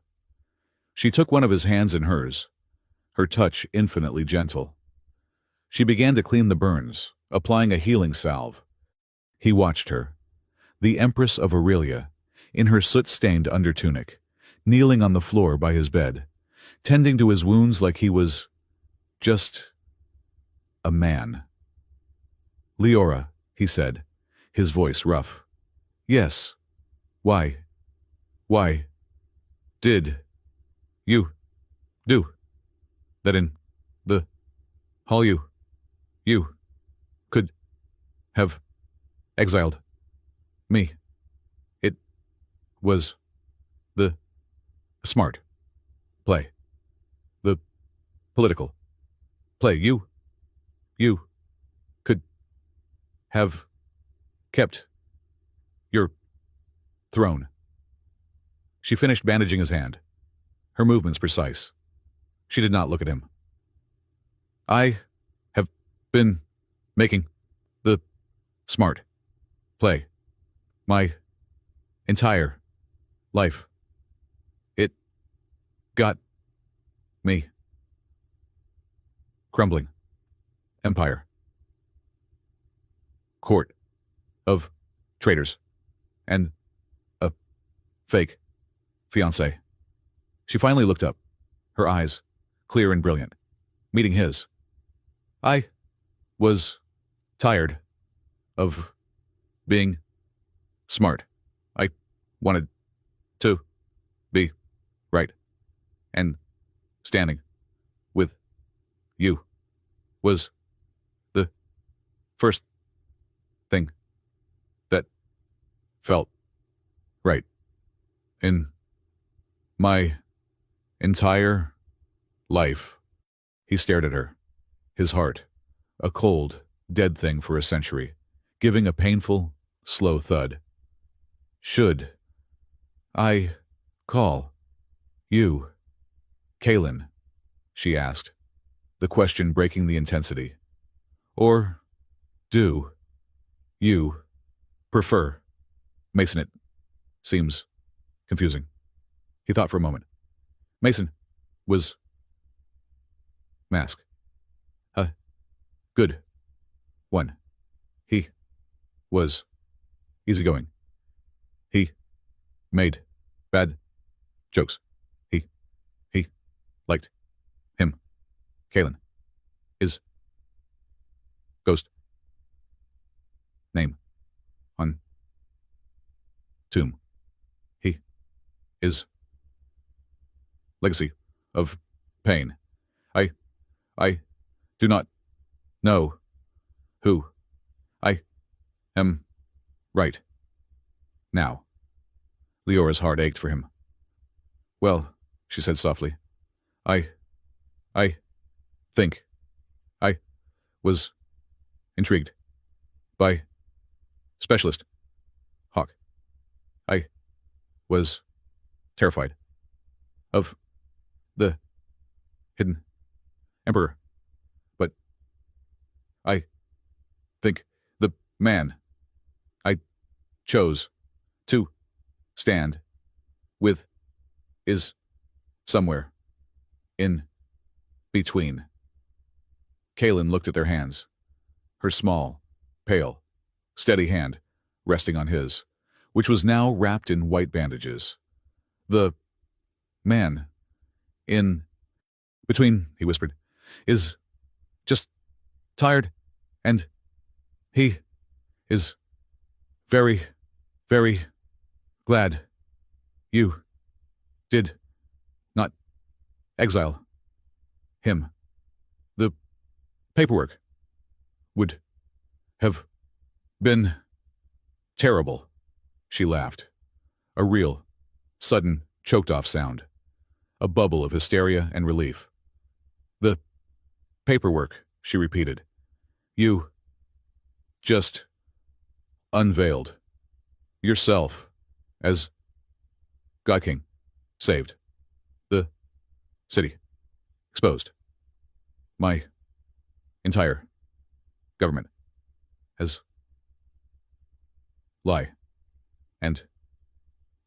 She took one of his hands in hers, her touch infinitely gentle. She began to clean the burns, applying a healing salve. He watched her, the Empress of Aurelia, in her soot-stained undertunic, kneeling on the floor by his bed, tending to his wounds like he was just a man. Leora, he said, his voice rough. Yes. Why did you do that in the hall? You could have exiled me. It was the smart play. The political play. You could have kept your throne. She finished bandaging his hand, her movements precise. She did not look at him. I have been making the smart play my entire life. It got me. Crumbling empire. Court of traitors. And a fake fiancé. She finally looked up, her eyes clear and brilliant, meeting his. I was tired of being smart. I wanted to be right. And standing with you was the first thing that felt right in my entire life. He stared at her, his heart, a cold, dead thing for a century, giving a painful, slow thud. Should I call you Kalen? She asked, the question breaking the intensity. Or do you prefer Mason? It seems confusing. He thought for a moment. Mason was mask. A good one. He was easygoing. He made bad jokes. He liked Kalen. Is. Ghost. Name. On. Tomb. He. Is. Legacy. Of. Pain. I. Do not. Know. Who. I. Am. Right. Now. Leora's heart ached for him. Well, she said softly. I think. I was intrigued by specialist Hawk. I was terrified of the hidden emperor. But I think the man I chose to stand with is somewhere in between. Kalen looked at their hands, her small, pale, steady hand resting on his, which was now wrapped in white bandages. The man in between, he whispered, is just tired, and he is very, very glad you did not exile him. The paperwork would have been terrible. She laughed. A real, sudden, choked-off sound. A bubble of hysteria and relief. The paperwork, she repeated. You just unveiled yourself as God King. Saved. The city. Exposed. My entire government has lie. And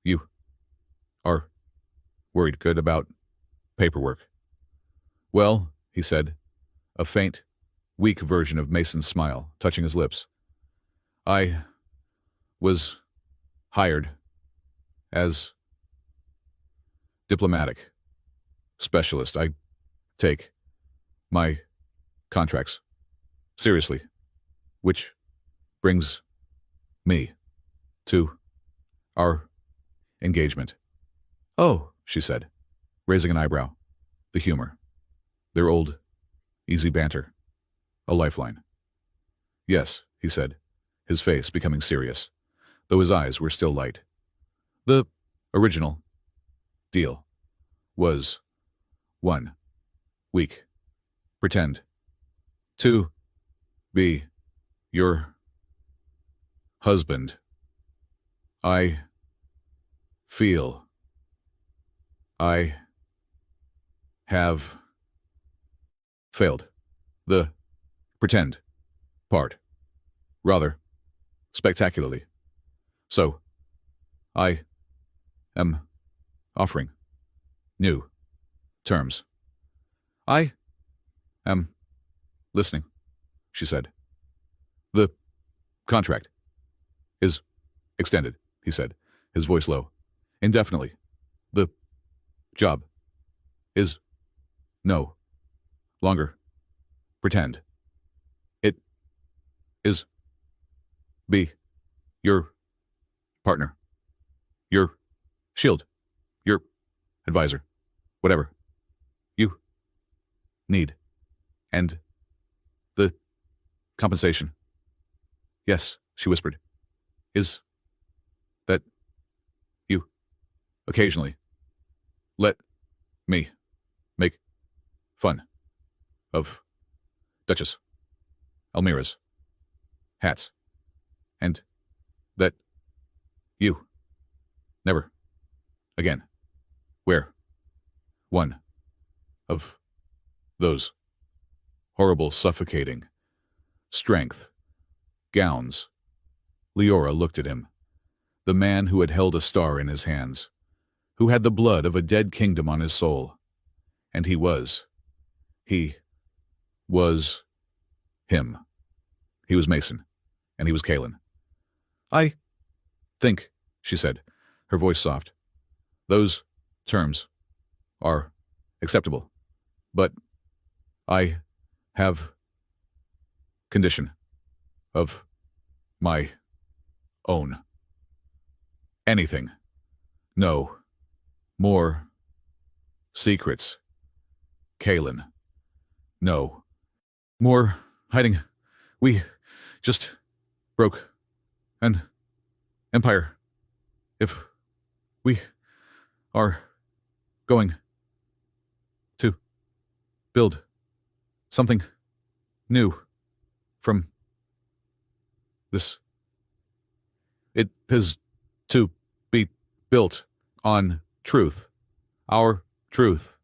you are worried good about paperwork. Well, he said, a faint, weak version of Mason's smile touching his lips. I was hired as diplomatic specialist. I take my contracts seriously, which brings me to our engagement. Oh, she said, raising an eyebrow. The humor. Their old, easy banter. A lifeline. Yes, he said, his face becoming serious, though his eyes were still light. The original deal was 1 week. Pretend to be your husband. I feel I have failed the pretend part rather spectacularly. So I am offering new terms. I am listening, she said. The contract is extended, he said, his voice low. Indefinitely. The job is no longer pretend. It is be your partner, your shield, your advisor, whatever you need. And the compensation. Yes, she whispered, is that you occasionally let me make fun of Duchess Elmira's hats, and that you never again wear one of those horrible, suffocating strength gowns. Leora looked at him, the man who had held a star in his hands, who had the blood of a dead kingdom on his soul. And he was him. He was Mason, and he was Kalen. I think, she said, her voice soft, those terms are acceptable, but I have condition of my own. Anything. No. More. Secrets. Kalen. No. More hiding. We just broke an empire. If we are going to build something new from this, it has to be built on truth. Our truth.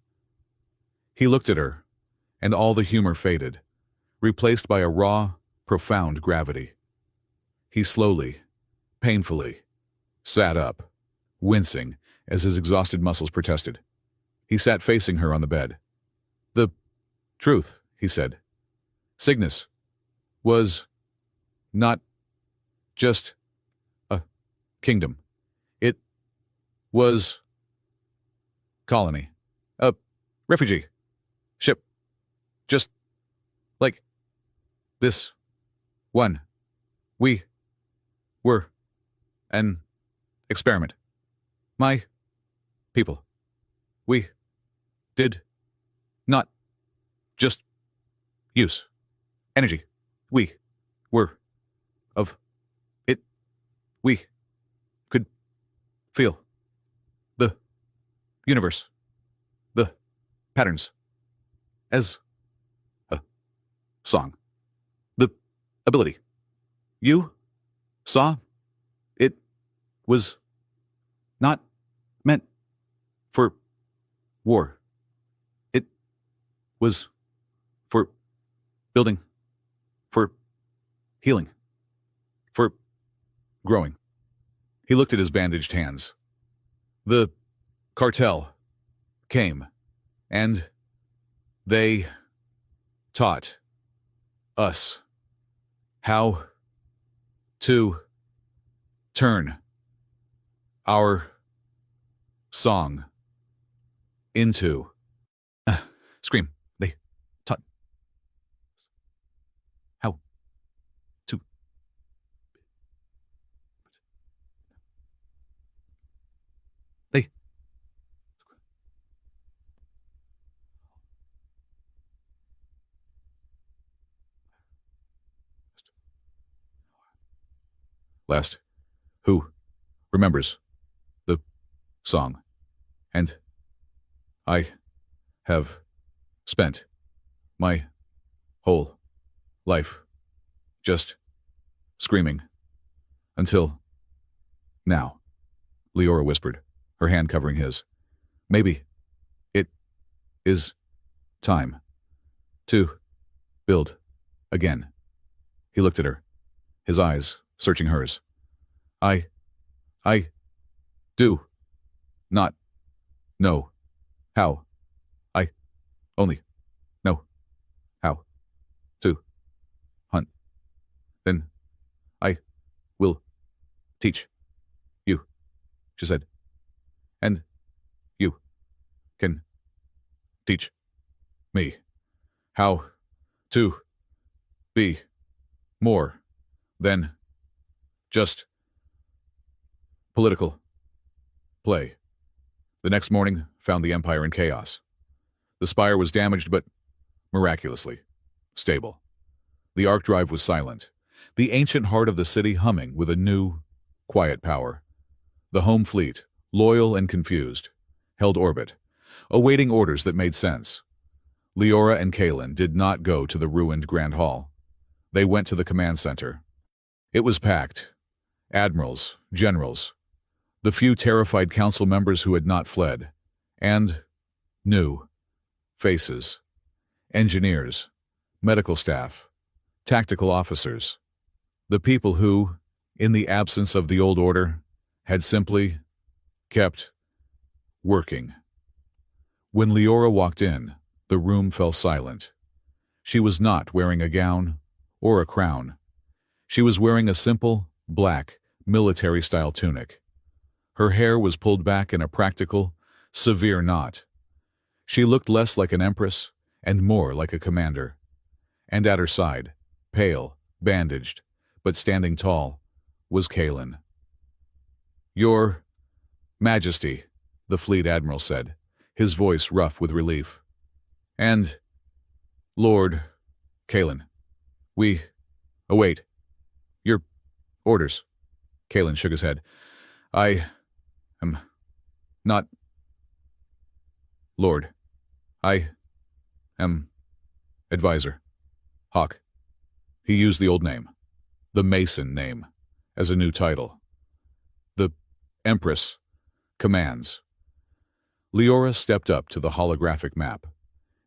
He looked at her, and all the humor faded, replaced by a raw, profound gravity. He slowly, painfully, sat up, wincing as his exhausted muscles protested. He sat facing her on the bed. The truth, he said. Cygnus was not just a kingdom. It was colony. A refugee ship. Just like this one. We were an experiment. My people. We did not just use energy. We were of it. We could feel the universe, the patterns, as a song. The ability. You saw it was not meant for war. It was for building, for healing, for growing. He looked at his bandaged hands. The cartel came, and they taught us how to turn our song into scream. They taught how to they last who remembers the song. And I have spent my whole life just screaming until now, Leora whispered, her hand covering his. Maybe it is time to build again. He looked at her, his eyes searching hers. I do not know how. I only know how to hunt. Then I will teach you, she said. And you can teach me how to be more than just political play. The next morning found the empire in chaos. The spire was damaged, but miraculously stable. The arc drive was silent, the ancient heart of the city humming with a new, quiet power. The home fleet, loyal and confused, held orbit, awaiting orders that made sense. Leora and Kalen did not go to the ruined Grand Hall. They went to the command center. It was packed. Admirals, generals, the few terrified council members who had not fled, and new faces, engineers, medical staff, tactical officers, the people who, in the absence of the old order, had simply kept working. When Leora walked in, the room fell silent. She was not wearing a gown or a crown. She was wearing a simple, black, military-style tunic. Her hair was pulled back in a practical, severe knot. She looked less like an empress and more like a commander. And at her side, pale, bandaged, but standing tall, was Kalen. "Your Majesty," the fleet admiral said, his voice rough with relief. "And Lord Kalen, we await your orders." Kalen shook his head. "I am not Lord. I am advisor. Hawk." He used the old name, the Mason name, as a new title. "The Empress commands." Leora stepped up to the holographic map.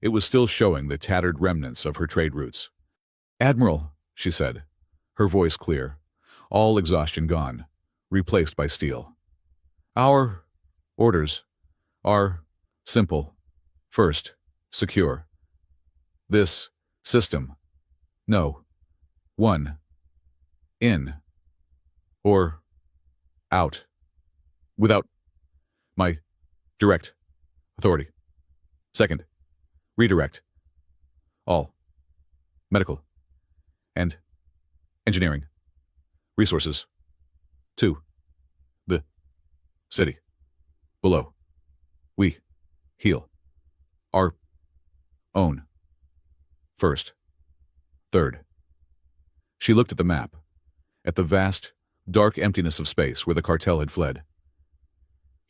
It was still showing the tattered remnants of her trade routes. "Admiral," she said, her voice clear, all exhaustion gone, replaced by steel. "Our orders are simple. First, secure this system. No one in or out without my direct authority. Second, redirect all medical and engineering resources to the city below. We heal our own first. Third." She looked at the map, at the vast, dark emptiness of space where the cartel had fled.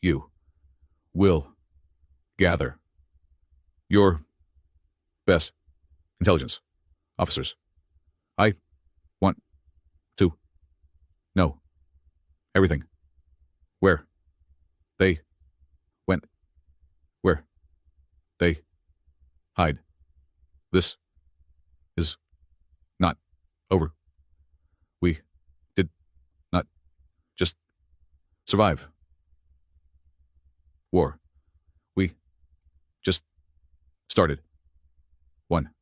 "You will gather your best intelligence officers. I want to know everything. Where they went, where they hide. This is not over. We did not just survive war. We just started one.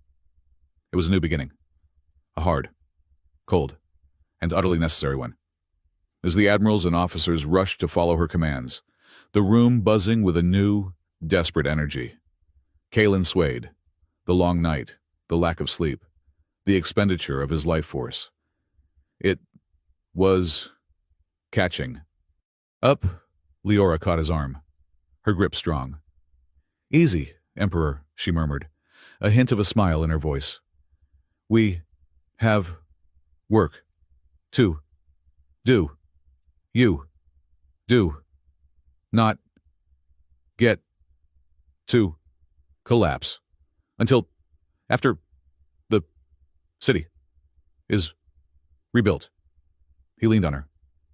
It was a new beginning. A hard, cold, and utterly necessary one." As the admirals and officers rushed to follow her commands, the room buzzing with a new, desperate energy. Kalen swayed. The long night, the lack of sleep, the expenditure of his life force. It was catching. "Up," Leora caught his arm, her grip strong. "Easy, Emperor," she murmured, a hint of a smile in her voice. "We have work to do. You do not get to collapse until after the city is rebuilt." He leaned on her,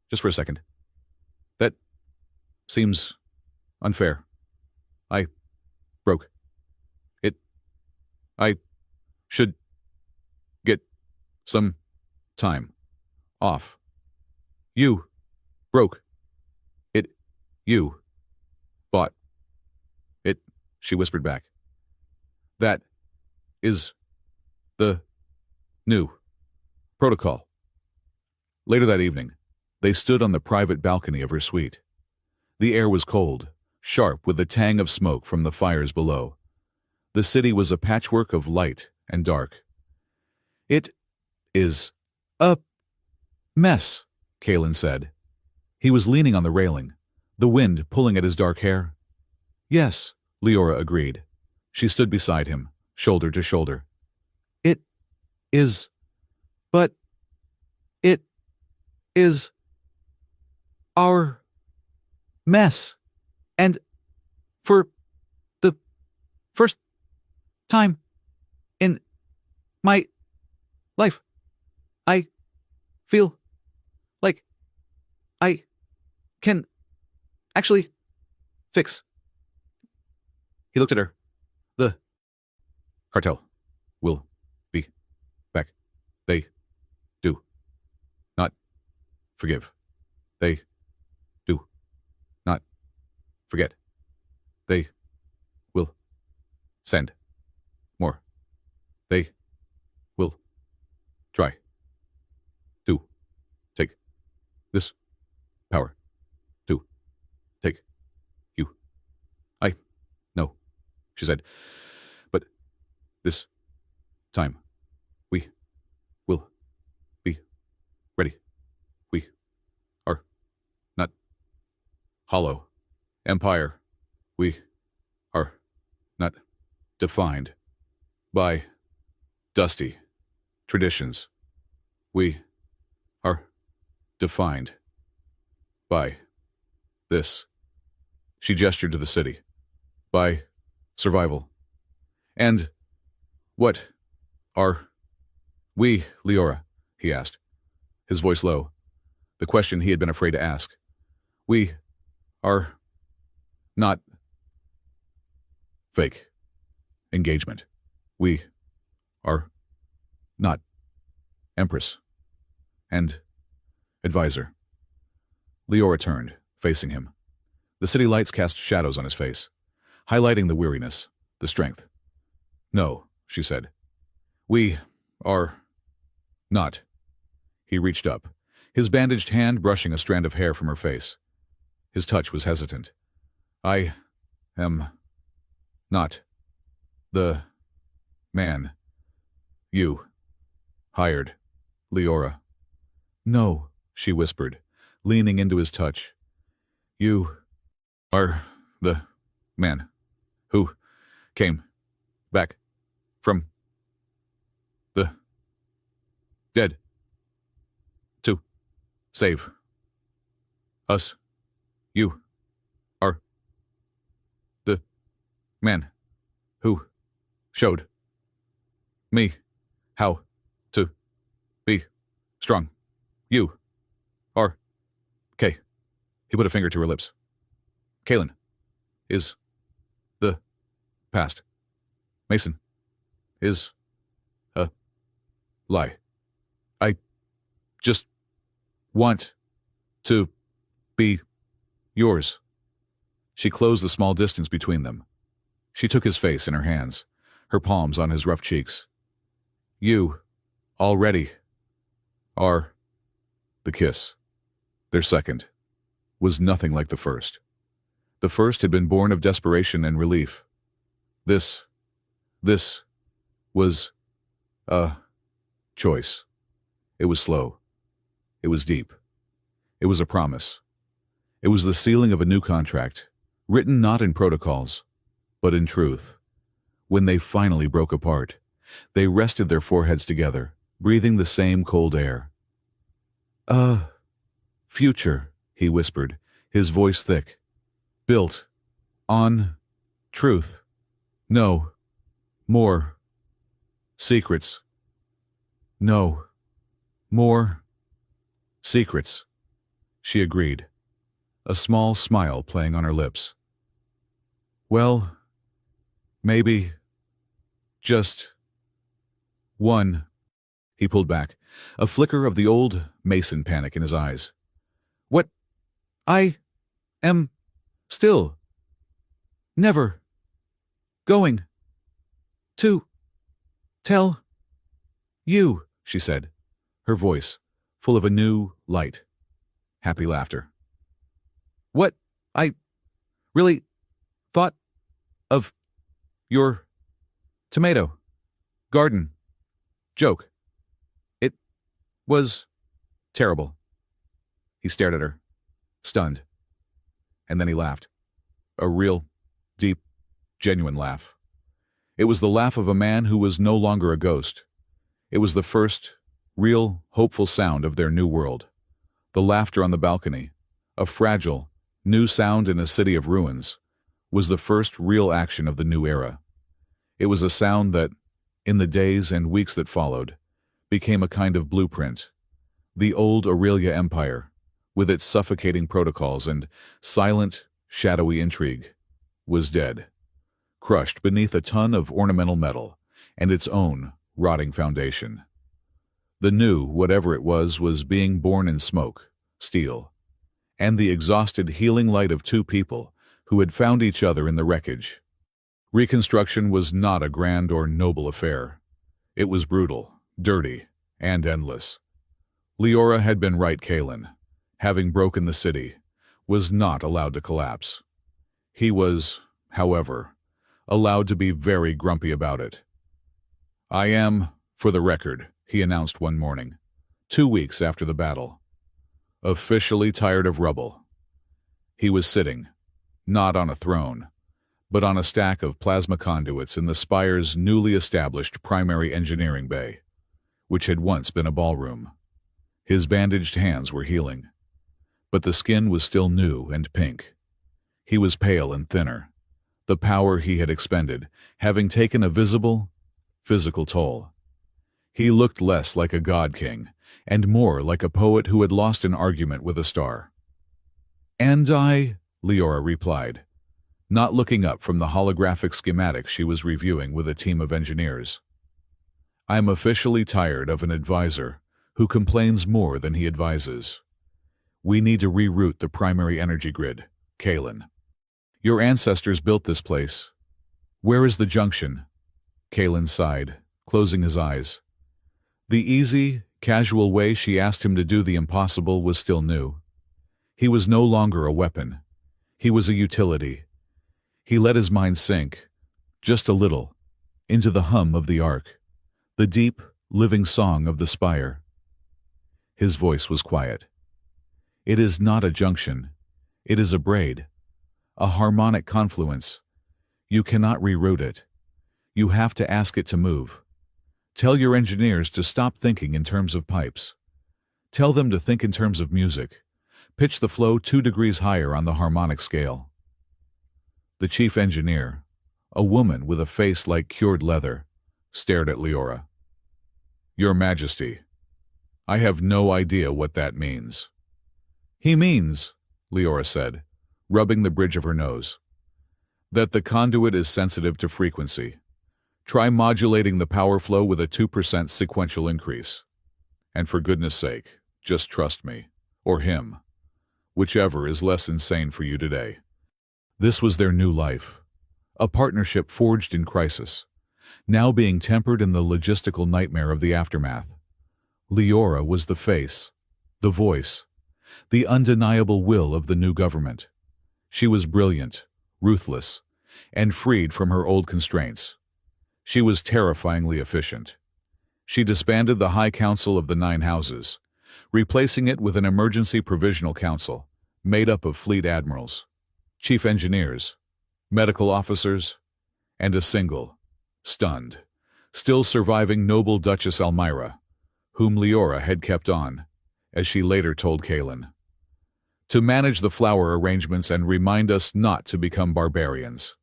just for a second. "That seems unfair. I broke it. I should get some time off. You broke it. You bought it," she whispered back. "That is the new protocol." Later that evening, they stood on the private balcony of her suite. The air was cold, sharp with the tang of smoke from the fires below. The city was a patchwork of light and dark. "It is a mess," Kalen said. He was leaning on the railing, the wind pulling at his dark hair. "Yes," Leora agreed. She stood beside him, shoulder to shoulder. "It is, but it is our mess. And for the first time in my life, I feel like I can actually fix." He looked at her. "The cartel will be back. They do not forgive. They do not forget. They will send more. They will try to take this power, to take you. I know," she said, "but This time, we will be ready. We are not hollow empire. We are not defined by dusty traditions. We are defined by this. She gestured to the city. By survival. And what are we, Leora? He asked, his voice low, the question he had been afraid to ask. We are not fake engagement. We are not Empress and advisor. Leora turned, facing him. The city lights cast shadows on his face, highlighting the weariness, the strength. No, she said. We are not. He reached up, his bandaged hand brushing a strand of hair from her face. His touch was hesitant. I am not the man you hired, Leora. No, she whispered, leaning into his touch. You are the man who came back from the dead to save us. You are the man who showed me how to be strong. You are Kay. He put a finger to her lips. Kaylin is the past. Mason is a lie. I just want to be yours. She closed the small distance between them. She took his face in her hands, her palms on his rough cheeks. You already are. The kiss, their second, was nothing like the first. The first had been born of desperation and relief. This was a choice. It was slow. It was deep. It was a promise. It was the sealing of a new contract, written not in protocols, but in truth. When they finally broke apart, they rested their foreheads together, breathing the same cold air. Future, he whispered, his voice thick. Built on truth. No more secrets. No more secrets, she agreed, a small smile playing on her lips. Well, maybe just one. He pulled back, a flicker of the old Mason panic in his eyes. What? I am still never going to tell you, she said, her voice full of a new, light, happy laughter. What I really thought of your tomato garden joke. It was terrible. He stared at her, stunned, and then he laughed. A real, deep, genuine laugh. It was the laugh of a man who was no longer a ghost. It was the first, real, hopeful sound of their new world. The laughter on the balcony, a fragile, new sound in a city of ruins, was the first real action of the new era. It was a sound that, in the days and weeks that followed, became a kind of blueprint. The old Aurelia Empire, with its suffocating protocols and silent, shadowy intrigue, was dead, crushed beneath a ton of ornamental metal and its own rotting foundation. The new, whatever it was being born in smoke, steel, and the exhausted healing light of two people who had found each other in the wreckage. Reconstruction was not a grand or noble affair. It was brutal, dirty, and endless. Leora had been right. Kaylin, having broken the city, was not allowed to collapse. He was, however, allowed to be very grumpy about it. I am, for the record, he announced one morning, 2 weeks after the battle, officially tired of rubble. He was sitting, not on a throne, but on a stack of plasma conduits in the Spire's newly established primary engineering bay, which had once been a ballroom. His bandaged hands were healing, but the skin was still new and pink. He was pale and thinner, the power he had expended having taken a visible, physical toll. He looked less like a god king and more like a poet who had lost an argument with a star. "And I," Leora replied, not looking up from the holographic schematics she was reviewing with a team of engineers. "I'm officially tired of an advisor who complains more than he advises. We need to reroute the primary energy grid, Kalen. Your ancestors built this place. Where is the junction?" Kalen sighed, closing his eyes. The easy, casual way she asked him to do the impossible was still new. He was no longer a weapon. He was a utility. He let his mind sink, just a little, into the hum of the arc, the deep, living song of the spire. His voice was quiet. "It is not a junction. It is a braid, a harmonic confluence. You cannot reroute it. You have to ask it to move. Tell your engineers to stop thinking in terms of pipes. Tell them to think in terms of music. Pitch the flow 2 degrees higher on the harmonic scale." The chief engineer, a woman with a face like cured leather, stared at Leora. "Your Majesty, I have no idea what that means." "He means," Leora said, rubbing the bridge of her nose, "that the conduit is sensitive to frequency. Try modulating the power flow with a 2% sequential increase. And for goodness sake, just trust me, or him, whichever is less insane for you today." This was their new life, a partnership forged in crisis, now being tempered in the logistical nightmare of the aftermath. Leora was the face, the voice, the undeniable will of the new government. She was brilliant, ruthless, and freed from her old constraints. She was terrifyingly efficient. She disbanded the High Council of the Nine Houses, replacing it with an emergency provisional council made up of fleet admirals, chief engineers, medical officers, and a single, stunned, still surviving noble Duchess Elmira, whom Leora had kept on, as she later told Kalen, to manage the flower arrangements and remind us not to become barbarians.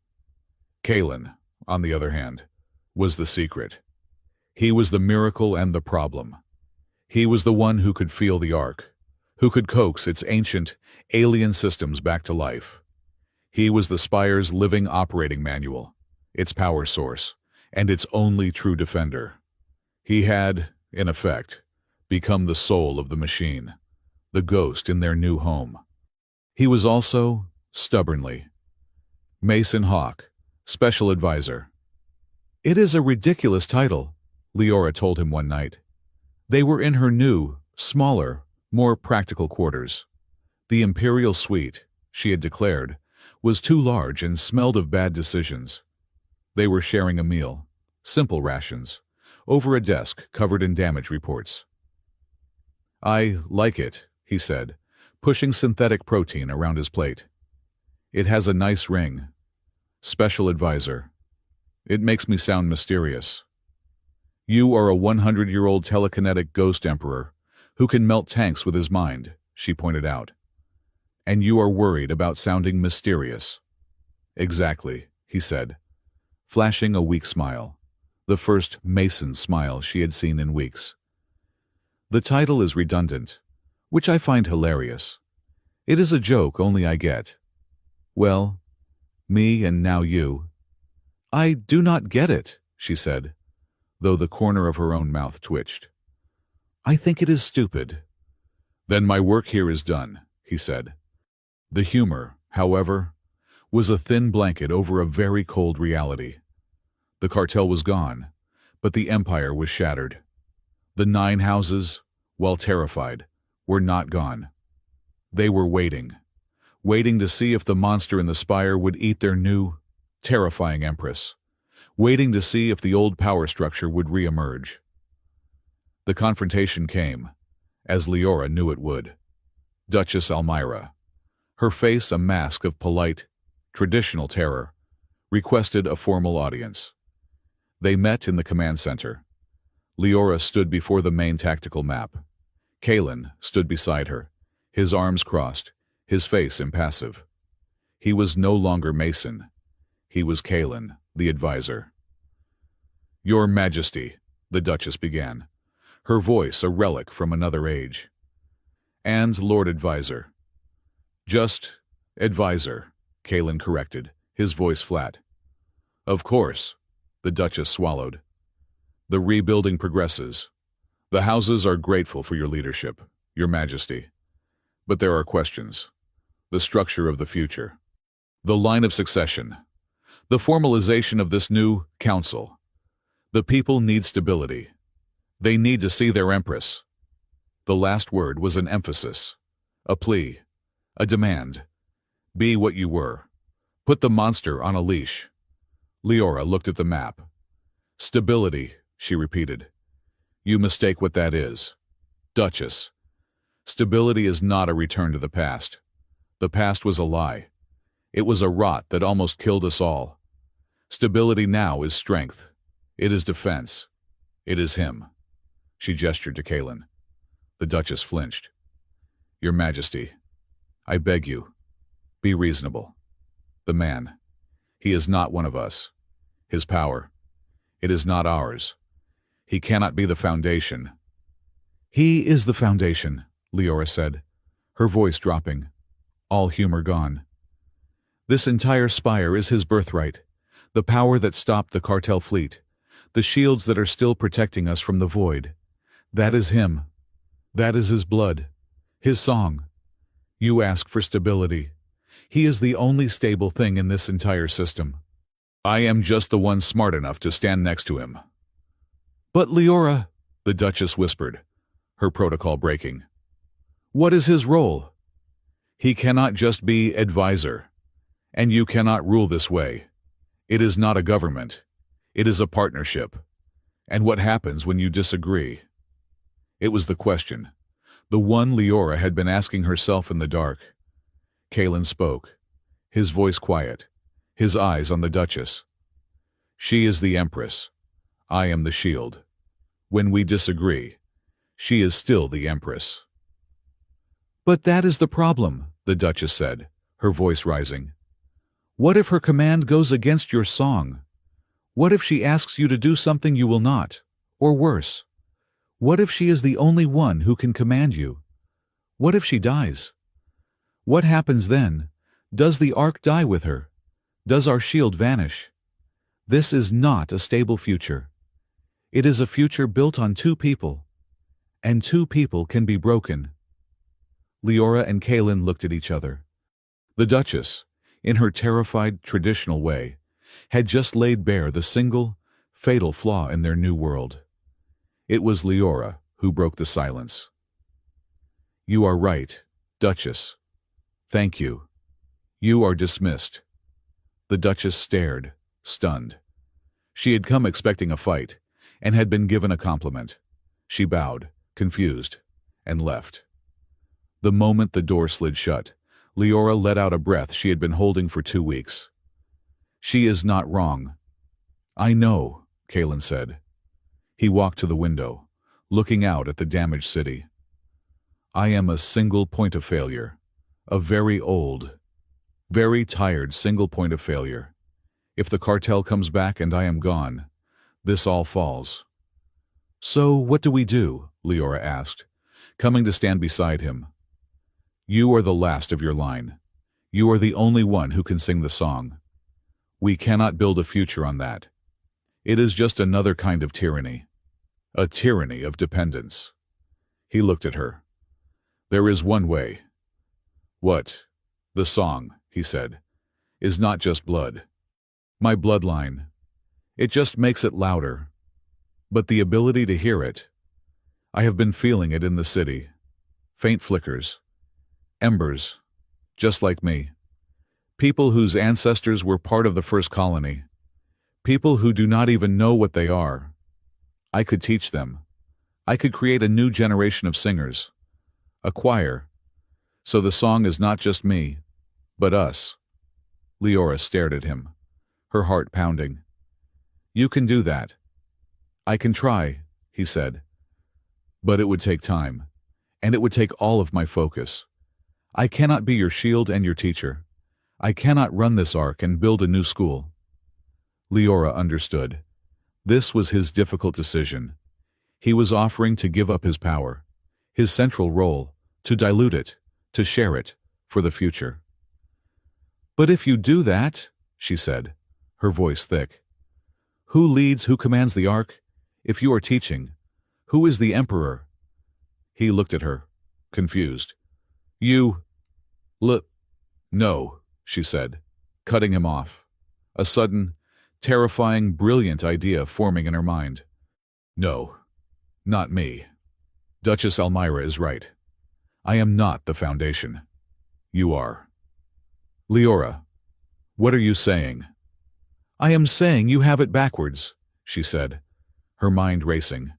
Kalen, on the other hand, was the secret. He was the miracle and the problem. He was the one who could feel the arc, who could coax its ancient, alien systems back to life. He was the Spire's living operating manual, its power source, and its only true defender. He had, in effect, become the soul of the machine, the ghost in their new home. He was also, stubbornly, Mason Hawk, Special Advisor. "It is a ridiculous title," Leora told him one night. They were in her new, smaller, more practical quarters. The Imperial Suite, she had declared, was too large and smelled of bad decisions. They were sharing a meal, simple rations, over a desk covered in damage reports. "I like it," he said, pushing synthetic protein around his plate. "It has a nice ring. Special Advisor. It makes me sound mysterious. You are a 100-year-old telekinetic ghost emperor who can melt tanks with his mind," she pointed out. "And you are worried about sounding mysterious." "Exactly," he said, flashing a weak smile, the first Mason smile she had seen in weeks. "The title is redundant, which I find hilarious. It is a joke only I get. Well, me and now you." "I do not get it," she said, though the corner of her own mouth twitched. "I think it is stupid." "Then my work here is done," he said. The humor, however, was a thin blanket over a very cold reality. The cartel was gone, but the empire was shattered. The Nine Houses, while terrified, were not gone. They were waiting to see if the monster in the spire would eat their new, terrifying Empress, waiting to see if the old power structure would re-emerge. The confrontation came, as Leora knew it would. Duchess Almyra, her face a mask of polite, traditional terror, requested a formal audience. They met in the command center. Leora stood before the main tactical map. Kalen stood beside her, his arms crossed, his face impassive. He was no longer Mason. He was Kalen, the advisor. "Your Majesty," the Duchess began, her voice a relic from another age. "And Lord Advisor." "Just advisor," Kalen corrected, his voice flat. "Of course," the Duchess swallowed. "The rebuilding progresses. The houses are grateful for your leadership, Your Majesty. But there are questions. The structure of the future. The line of succession. The formalization of this new council. The people need stability. They need to see their Empress." The last word was an emphasis, a plea, a demand. Be what you were. Put the monster on a leash. Leora looked at the map. "Stability," she repeated. "You mistake what that is. Duchess, stability is not a return to the past. The past was a lie. It was a rot that almost killed us all. Stability now is strength. It is defense. It is him." She gestured to Kalen. The Duchess flinched. "Your Majesty, I beg you, be reasonable. The man, he is not one of us. His power, it is not ours. He cannot be the foundation." "He is the foundation," Leora said, her voice dropping, all humor gone. "This entire spire is his birthright, the power that stopped the cartel fleet, the shields that are still protecting us from the void. That is him. That is his blood, his song. You ask for stability. He is the only stable thing in this entire system. I am just the one smart enough to stand next to him." "But Leora," the Duchess whispered, her protocol breaking. "What is his role?" "He cannot just be advisor. And you cannot rule this way. It is not a government. It is a partnership. And what happens when you disagree?" It was the question, the one Leora had been asking herself in the dark. Kalen spoke, his voice quiet, his eyes on the Duchess. "She is the Empress. I am the shield. When we disagree, she is still the Empress." "But that is the problem," the Duchess said, her voice rising. "What if her command goes against your song? What if she asks you to do something you will not, or worse? What if she is the only one who can command you? What if she dies? What happens then? Does the Ark die with her? Does our shield vanish? This is not a stable future. It is a future built on two people, and two people can be broken." Leora and Kalen looked at each other. The Duchess, in her terrified, traditional way, had just laid bare the single, fatal flaw in their new world. It was Leora who broke the silence. "You are right, Duchess. Thank you. You are dismissed." The Duchess stared, stunned. She had come expecting a fight, and had been given a compliment. She bowed, confused, and left. The moment the door slid shut, Leora let out a breath she had been holding for 2 weeks. "She is not wrong." "I know," Kalen said. He walked to the window, looking out at the damaged city. "I am a single point of failure, a very old, very tired single point of failure. If the cartel comes back and I am gone, this all falls." "So what do we do?" Leora asked, coming to stand beside him. "You are the last of your line. You are the only one who can sing the song. We cannot build a future on that. It is just another kind of tyranny. A tyranny of dependence." He looked at her. "There is one way." "What?" "The song," he said, "is not just blood. My bloodline. It just makes it louder. But the ability to hear it. I have been feeling it in the city. Faint flickers. Embers. Just like me. People whose ancestors were part of the first colony. People who do not even know what they are. I could teach them. I could create a new generation of singers. A choir. So the song is not just me, but us. Leora stared at him, her heart pounding. You can do that. I can try, he said. But it would take time, and it would take all of my focus. I cannot be your shield and your teacher. I cannot run this ark and build a new school. Leora understood. This was his difficult decision. He was offering to give up his power, his central role, to dilute it, to share it, for the future. But if you do that, she said, her voice thick. Who leads, who commands the ark? If you are teaching, who is the emperor? He looked at her, confused. You... No, she said, cutting him off. A sudden, terrifying, brilliant idea forming in her mind. No, not me. Duchess Elmira is right. I am not the foundation. You are. Leora, what are you saying? I am saying you have it backwards, she said, her mind racing.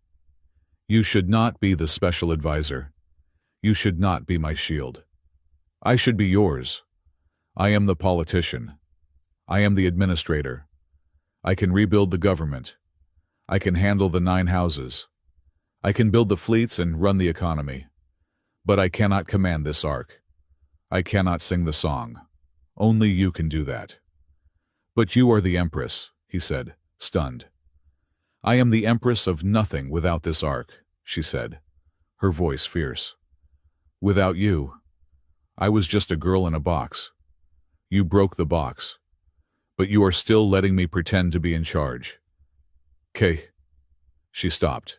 You should not be the special advisor. You should not be my shield. I should be yours. I am the politician. I am the administrator. I can rebuild the government. I can handle the 9 houses. I can build the fleets and run the economy. But I cannot command this ark. I cannot sing the song. Only you can do that. But you are the Empress, he said, stunned. I am the Empress of nothing without this ark, she said, her voice fierce. Without you, I was just a girl in a box. You broke the box. But you are still letting me pretend to be in charge. She stopped.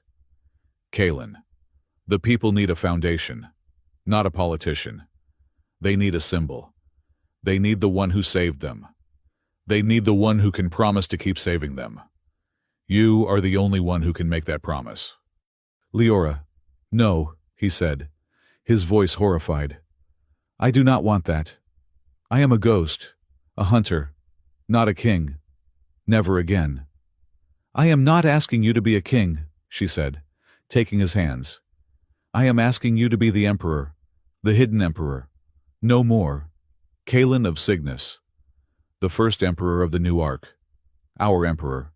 Kaelin, the people need a foundation, not a politician. They need a symbol. They need the one who saved them. They need the one who can promise to keep saving them. You are the only one who can make that promise. Leora, no, he said, his voice horrified. I do not want that. I am a ghost, a hunter, not a king. Never again. I am not asking you to be a king, she said, taking his hands. I am asking you to be the emperor, the hidden emperor. No more. Kaelin of Cygnus, the first emperor of the new ark, our emperor.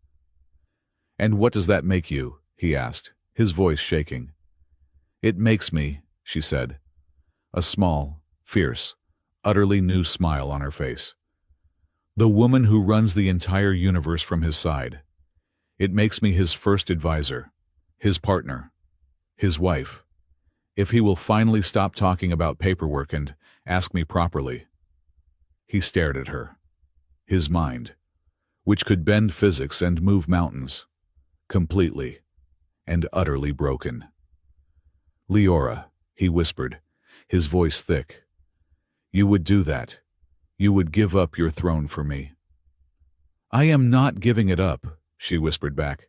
And what does that make you? He asked, his voice shaking. It makes me, she said, a small, fierce, utterly new smile on her face. The woman who runs the entire universe from his side. It makes me his first advisor, his partner, his wife. If he will finally stop talking about paperwork and ask me properly. He stared at her. His mind, which could bend physics and move mountains, completely and utterly broken. Leora, he whispered, his voice thick. You would do that. You would give up your throne for me. I am not giving it up, she whispered back,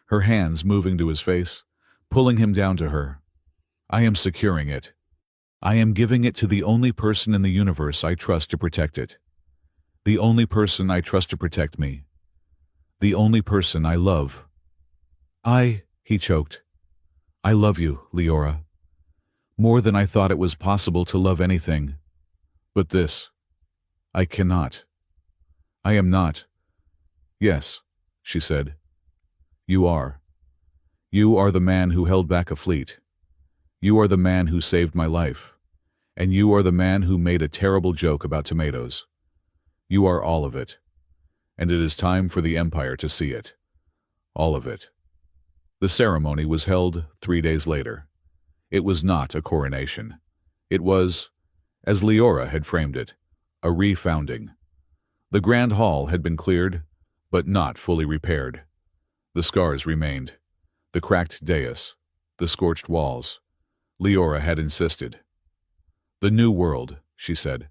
her hands moving to his face, pulling him down to her. I am securing it. I am giving it to the only person in the universe I trust to protect it. The only person I trust to protect me. The only person I love. He choked. I love you, Leora. More than I thought it was possible to love anything. But this, I cannot. I am not. Yes, she said. You are. You are the man who held back a fleet. You are the man who saved my life. And you are the man who made a terrible joke about tomatoes. You are all of it. And it is time for the Empire to see it. All of it. The ceremony was held 3 days later. It was not a coronation. It was, as Leora had framed it, a refounding. The grand hall had been cleared, but not fully repaired. The scars remained. The cracked dais, the scorched walls. Leora had insisted. The new world, she said,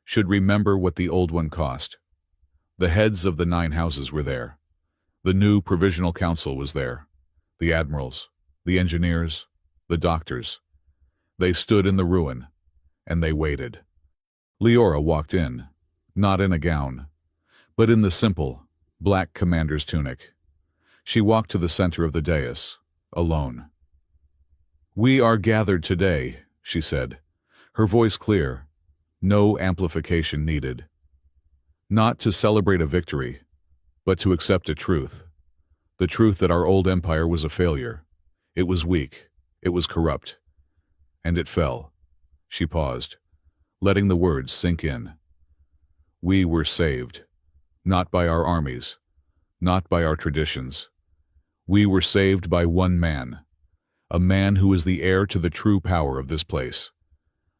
should remember what the old one cost. The heads of the 9 houses were there. The new Provisional Council was there. The admirals, the engineers, the doctors. They stood in the ruin, and they waited. Leora walked in, not in a gown, but in the simple, black commander's tunic. She walked to the center of the dais, alone. "We are gathered today," she said, her voice clear, no amplification needed. "Not to celebrate a victory, but to accept a truth. The truth that our old empire was a failure. It was weak. It was corrupt. And it fell." She paused, letting the words sink in. "We were saved. Not by our armies. Not by our traditions. We were saved by one man. A man who is the heir to the true power of this place.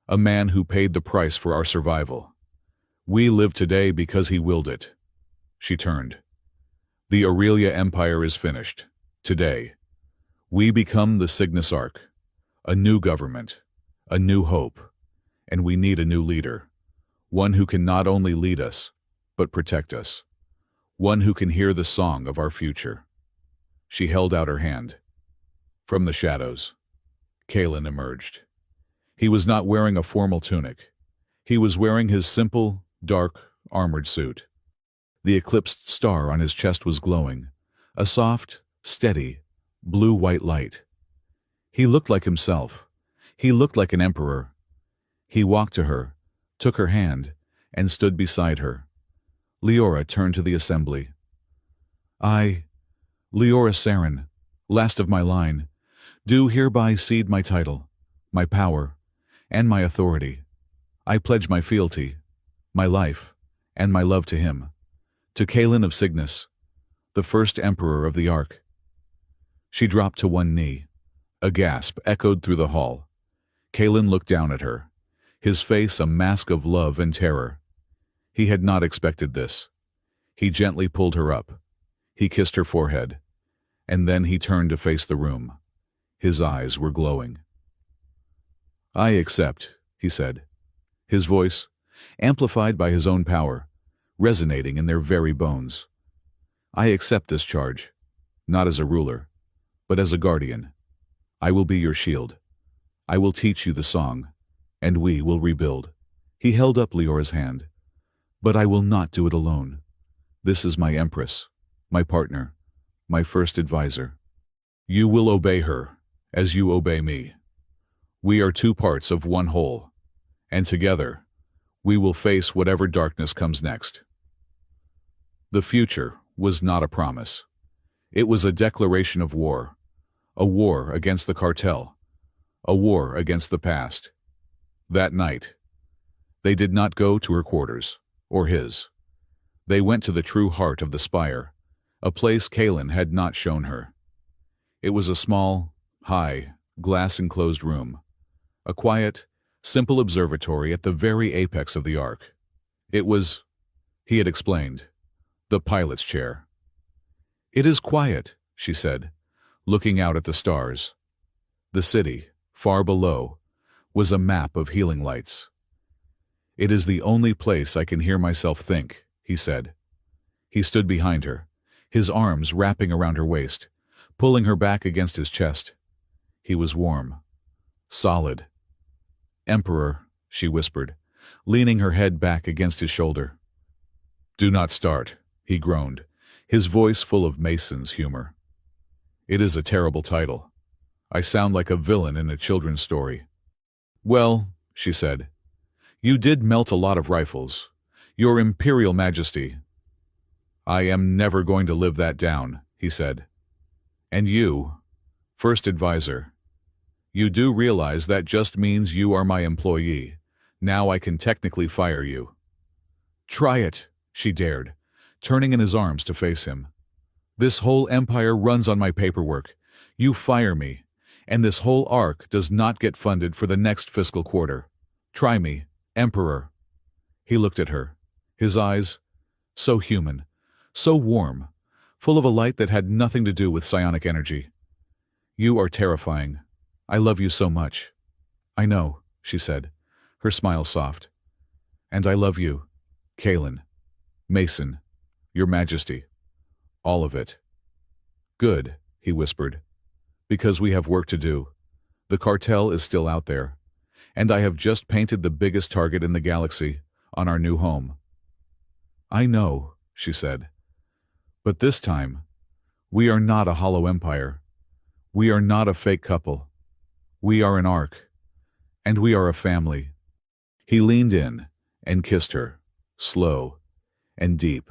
A man who paid the price for our survival. We live today because he willed it." She turned. "The Aurelia Empire is finished. Today. We become the Cygnus Arc. A new government. A new hope. And we need a new leader. One who can not only lead us, but protect us. One who can hear the song of our future." She held out her hand. From the shadows, Kalen emerged. He was not wearing a formal tunic. He was wearing his simple, dark, armored suit. The eclipsed star on his chest was glowing, a soft, steady, blue-white light. He looked like himself. He looked like an emperor. He walked to her, took her hand, and stood beside her. Leora turned to the assembly. "I, Leora Saren, last of my line, do hereby cede my title, my power, and my authority. I pledge my fealty, my life, and my love to him, to Kalen of Cygnus, the first emperor of the Ark." She dropped to one knee. A gasp echoed through the hall. Kalen looked down at her, his face a mask of love and terror. He had not expected this. He gently pulled her up. He kissed her forehead, and then he turned to face the room. His eyes were glowing. "I accept," he said, his voice, amplified by his own power, resonating in their very bones. "I accept this charge, not as a ruler, but as a guardian. I will be your shield. I will teach you the song, and we will rebuild." He held up Leora's hand. "But I will not do it alone. This is my Empress, my partner, my first advisor. You will obey her, as you obey me. We are two parts of one whole, and together, we will face whatever darkness comes next." The future was not a promise. It was a declaration of war, a war against the cartel, a war against the past. That night, they did not go to her quarters, or his. They went to the true heart of the spire, a place Kalen had not shown her. It was a small, high, glass-enclosed room, a quiet, simple observatory at the very apex of the Ark. It was, he had explained, the pilot's chair. "It is quiet," she said, looking out at the stars. The city, far below, was a map of healing lights. "It is the only place I can hear myself think," he said. He stood behind her, his arms wrapping around her waist, pulling her back against his chest. He was warm, solid. "Emperor," she whispered, leaning her head back against his shoulder. "Do not start," he groaned, his voice full of Mason's humor. "It is a terrible title. I sound like a villain in a children's story." "Well," she said, "you did melt a lot of rifles. Your Imperial Majesty." "I am never going to live that down," he said. "And you, first advisor, you do realize that just means you are my employee. Now I can technically fire you." "Try it," she dared, turning in his arms to face him. "This whole empire runs on my paperwork. You fire me, and this whole Ark does not get funded for the next fiscal quarter. Try me, Emperor." He looked at her, his eyes, so human, so warm, full of a light that had nothing to do with psionic energy. "You are terrifying. I love you so much." "I know," she said, her smile soft. "And I love you, Kalen, Mason, Your Majesty, all of it." "Good," he whispered, "because we have work to do. The cartel is still out there, and I have just painted the biggest target in the galaxy on our new home." "I know," she said, But this time, we are not a hollow empire. We are not a fake couple. We are an arc, and we are a family. He leaned in and kissed her, slow and deep,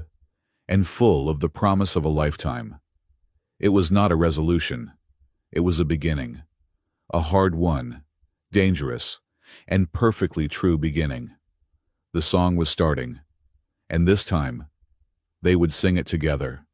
and full of the promise of a lifetime. It was not a resolution. It was a beginning. A hard one, dangerous, and perfectly true beginning. The song was starting, and this time, they would sing it together.